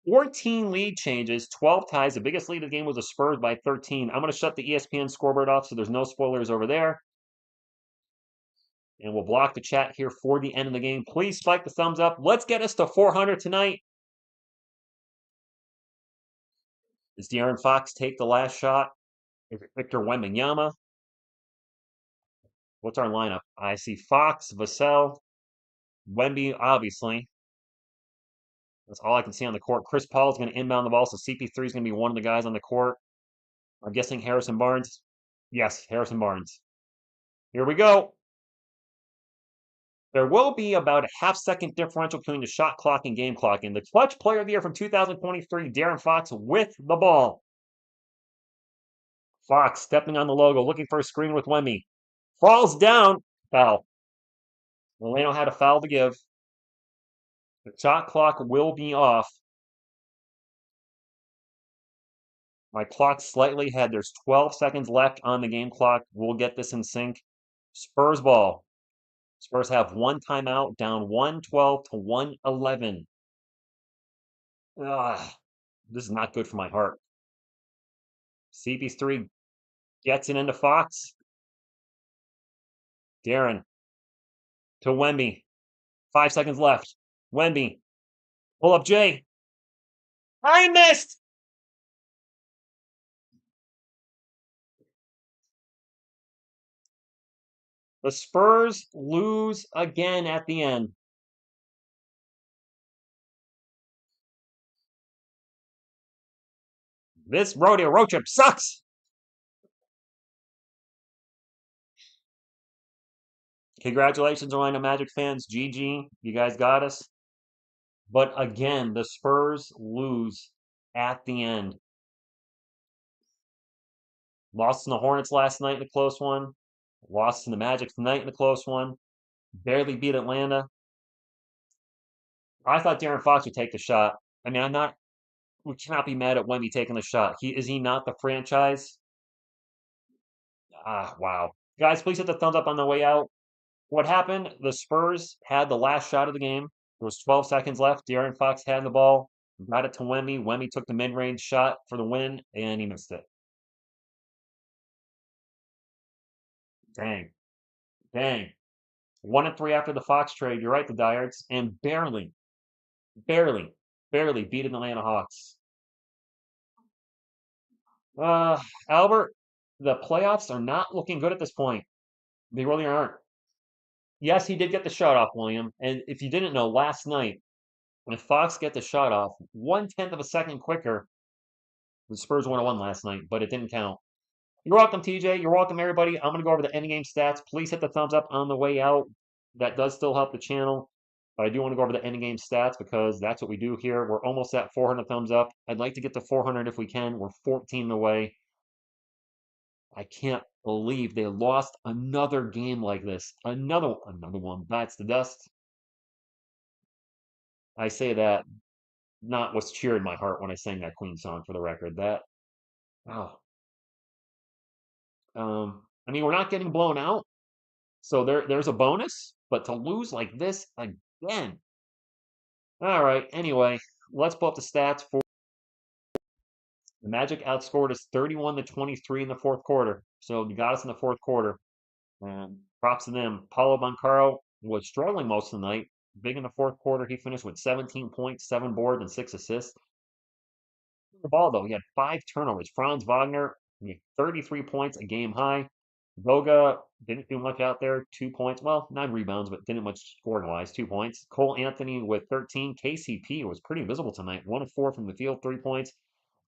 14 lead changes, 12 ties. The biggest lead of the game was the Spurs by 13. I'm going to shut the ESPN scoreboard off so there's no spoilers over there. And we'll block the chat here for the end of the game. Please spike the thumbs up. Let's get us to 400 tonight. Does De'Aaron Fox take the last shot? Is it Victor Wembanyama? What's our lineup? I see Fox, Vassell, Wemby, obviously. That's all I can see on the court. Chris Paul is going to inbound the ball, so CP3 is going to be one of the guys on the court. I'm guessing Harrison Barnes. Yes, Harrison Barnes. Here we go. There will be about a half-second differential between the shot clock and game clock. And the clutch player of the year from 2023, De'Aaron Fox with the ball. Fox stepping on the logo, looking for a screen with Wemby. Falls down. Foul. Orlando had a foul to give. The shot clock will be off. My clock's slightly ahead. There's 12 seconds left on the game clock. We'll get this in sync. Spurs ball. Spurs have one timeout, down 112 to 111. This is not good for my heart. CP3 gets it into Fox. De'Aaron to Wemby. 5 seconds left. Wemby. Pull up Jay. I missed! The Spurs lose again at the end. This rodeo road trip sucks! Congratulations, Orlando Magic fans. GG. You guys got us. But again, the Spurs lose at the end. Lost to the Hornets last night in a close one. Lost to the Magic tonight in a close one. Barely beat Atlanta. I thought De'Aaron Fox would take the shot. I mean, we cannot be mad at Wemby taking the shot. Is he not the franchise? Wow. Guys, please hit the thumbs up on the way out. What happened? The Spurs had the last shot of the game. There was 12 seconds left. De'Aaron Fox had the ball. Got it to Wemby. Wemby took the mid-range shot for the win, and he missed it. Dang. Dang. 1-3 after the Fox trade. You're right, the Diehards. And barely beat the Atlanta Hawks. Albert, the playoffs are not looking good at this point. They really aren't. Yes, he did get the shot off, William. And if you didn't know, last night, when Fox get the shot off, 1/10 of a second quicker, the Spurs would have won last night, but it didn't count. You're welcome, TJ. You're welcome, everybody. I'm going to go over the endgame stats. Please hit the thumbs up on the way out. That does still help the channel. But I do want to go over the endgame stats because that's what we do here. We're almost at 400 thumbs up. I'd like to get to 400 if we can. We're 14 away. I can't believe they lost another game like this. Another one bites the dust. I say that not what's cheered my heart when I sang that Queen song, for the record. Oh. I mean, we're not getting blown out, so there's a bonus, but to lose like this again. All right, anyway, let's pull up the stats for the Magic. Outscored us 31-23 in the fourth quarter, so you got us in the fourth quarter. Props to them. Paulo Banchero was struggling most of the night. Big in the fourth quarter, he finished with 17 points, 7 boards, and 6 assists. The ball, though, he had 5 turnovers. Franz Wagner, 33 points, a game high. Voga didn't do much out there, 2 points. Well, 9 rebounds, but didn't much scoring-wise, 2 points. Cole Anthony with 13. KCP was pretty visible tonight, 1 of 4 from the field, 3 points.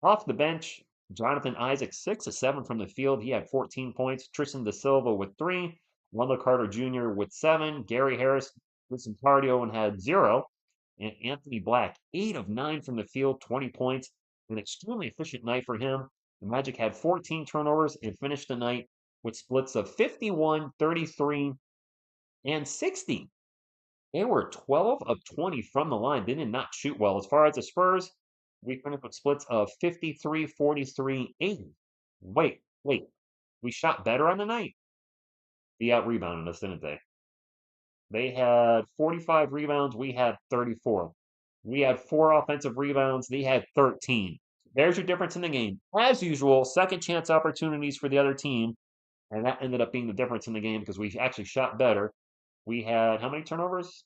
Off the bench, Jonathan Isaac, 6 of 7 from the field. He had 14 points. Tristan Da Silva with 3. Wendell Carter Jr. with 7. Gary Harris did some cardio and had 0. And Anthony Black, 8 of 9 from the field, 20 points. An extremely efficient night for him. The Magic had 14 turnovers and finished the night with splits of 51, 33, and 60. They were 12 of 20 from the line. They did not shoot well. As far as the Spurs, we finished with splits of 53, 43, 80. Wait. We shot better on the night. They out-rebounded us, didn't they? They had 45 rebounds. We had 34. We had 4 offensive rebounds. They had 13. There's your difference in the game. As usual, second chance opportunities for the other team, and that ended up being the difference in the game because we actually shot better. We had how many turnovers?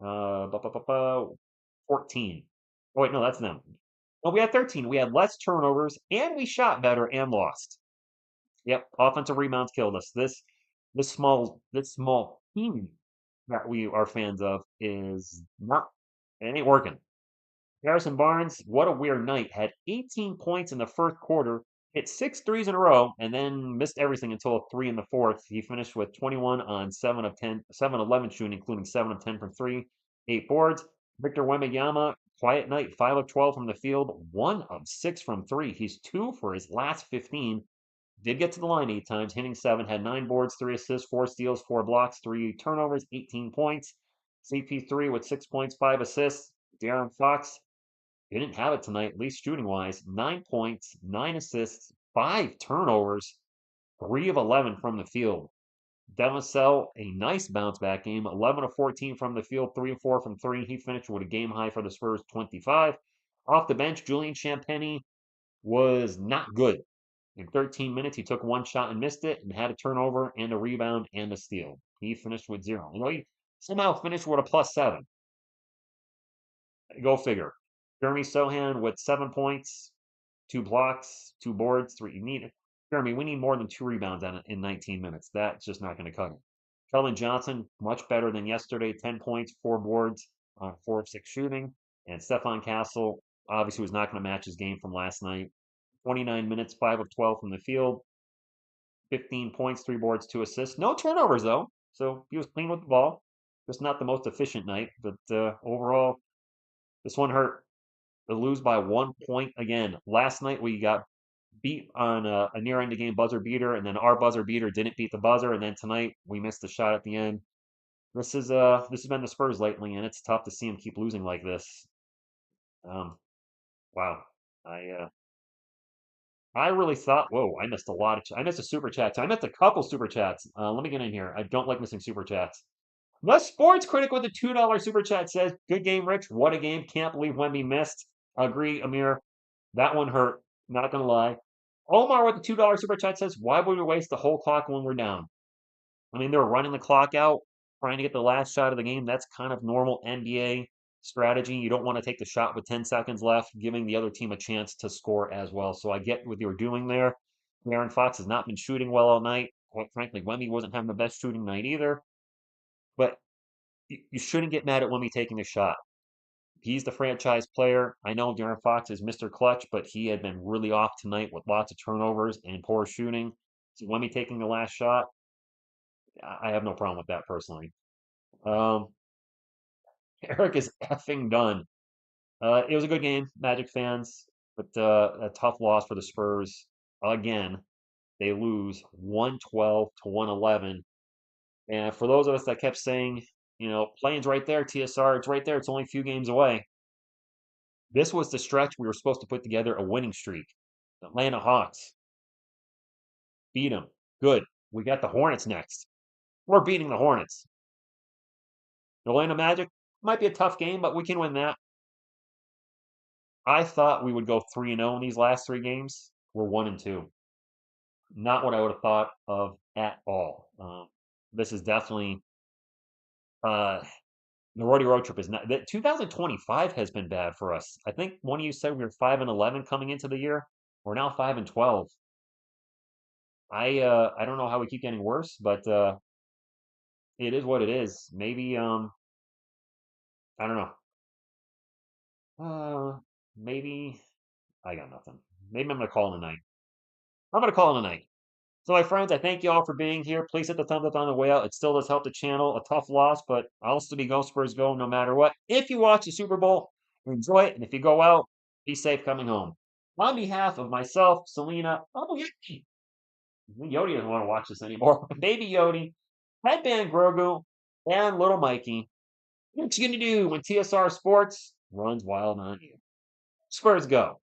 14. Oh, wait, no, that's them. Well, we had 13. We had less turnovers, and we shot better and lost. Yep, offensive rebounds killed us. This small team that we are fans of is not it ain't working. Harrison Barnes, what a weird night. Had 18 points in the first quarter, hit 6 threes in a row, and then missed everything until a three in the fourth. He finished with 21 on 7 of 10, 7 of 11 shooting, including 7 of 10 from three, 8 boards. Victor Wembanyama, quiet night, 5 of 12 from the field, 1 of 6 from three. He's 2 for his last 15. Did get to the line 8 times, hitting 7, had 9 boards, 3 assists, 4 steals, 4 blocks, 3 turnovers, 18 points. CP3 with 6 points, 5 assists. De'Aaron Fox didn't have it tonight, at least shooting wise. 9 points, 9 assists, 5 turnovers, 3 of 11 from the field. Devin Sell, a nice bounce back game, 11 of 14 from the field, 3 of 4 from three. He finished with a game high for the Spurs, 25. Off the bench, Julian Champagnie was not good. In 13 minutes, he took 1 shot and missed it, and had a turnover and a rebound and a steal. He finished with 0. He somehow finished with a +7. Go figure. Jeremy Sohan with 7 points, 2 blocks, 2 boards, 3. You need Jeremy. We need more than 2 rebounds in 19 minutes. That's just not going to cut it. Keldon Johnson, much better than yesterday. 10 points, 4 boards on 4 of 6 shooting. And Stephon Castle obviously was not going to match his game from last night. 29 minutes, 5 of 12 from the field, 15 points, 3 boards, 2 assists. No turnovers though, so he was clean with the ball. Just not the most efficient night, but overall, this one hurt. To lose by 1 point again. Last night we got beat on a near end of game buzzer beater, and then our buzzer beater didn't beat the buzzer, and then tonight we missed the shot at the end. This has been the Spurs lately, and it's tough to see them keep losing like this. Wow, I really thought, whoa, I missed a lot of, I missed a super chat. I missed a couple super chats. Let me get in here. I don't like missing super chats. The Sports Critic with a $2 super chat says, "Good game, Rich. What a game. Can't believe Wemby missed." Agree, Amir. That one hurt. Not gonna lie. Omar with the $2 super chat says, "Why would we waste the whole clock when we're down?" I mean, they were running the clock out, trying to get the last shot of the game. That's kind of normal NBA strategy. You don't want to take the shot with 10 seconds left, giving the other team a chance to score as well. So I get what they were doing there. Aaron Fox has not been shooting well all night. Quite frankly, Wemby wasn't having the best shooting night either. But you shouldn't get mad at Wemby taking a shot. He's the franchise player. I know De'Aaron Fox is Mr. Clutch, but he had been really off tonight with lots of turnovers and poor shooting. So Wemby taking the last shot, I have no problem with that personally. Um, Eric is effing done. It was a good game, Magic fans, but a tough loss for the Spurs. Again, they lose 112 to 111. And for those of us that kept saying, playing's right there, TSR, it's right there, it's only a few games away. This was the stretch we were supposed to put together a winning streak. The Atlanta Hawks beat them. Good. We got the Hornets next. We're beating the Hornets. The Orlando Magic might be a tough game, but we can win that. I thought we would go 3-0 in these last 3 games. We're 1-2. Not what I would have thought of at all. This is definitely the road trip is not. 2025 has been bad for us. I think one of you said we were 5-11 coming into the year. We're now 5-12. I don't know how we keep getting worse, but it is what it is. Maybe I don't know. Maybe I got nothing. Maybe I'm gonna call it a night. I'm gonna call it a night. So, my friends, I thank you all for being here. Please hit the thumbs up on the way out. It still does help the channel. A tough loss, but I'll still be Go Spurs Go no matter what. If you watch the Super Bowl, enjoy it. And if you go out, be safe coming home. On behalf of myself, Selena, Yodi. Yodi doesn't want to watch this anymore. Baby Yodi, Headband Grogu, and Little Mikey. What you gonna do when TSR Sports runs wild on you? Spurs Go.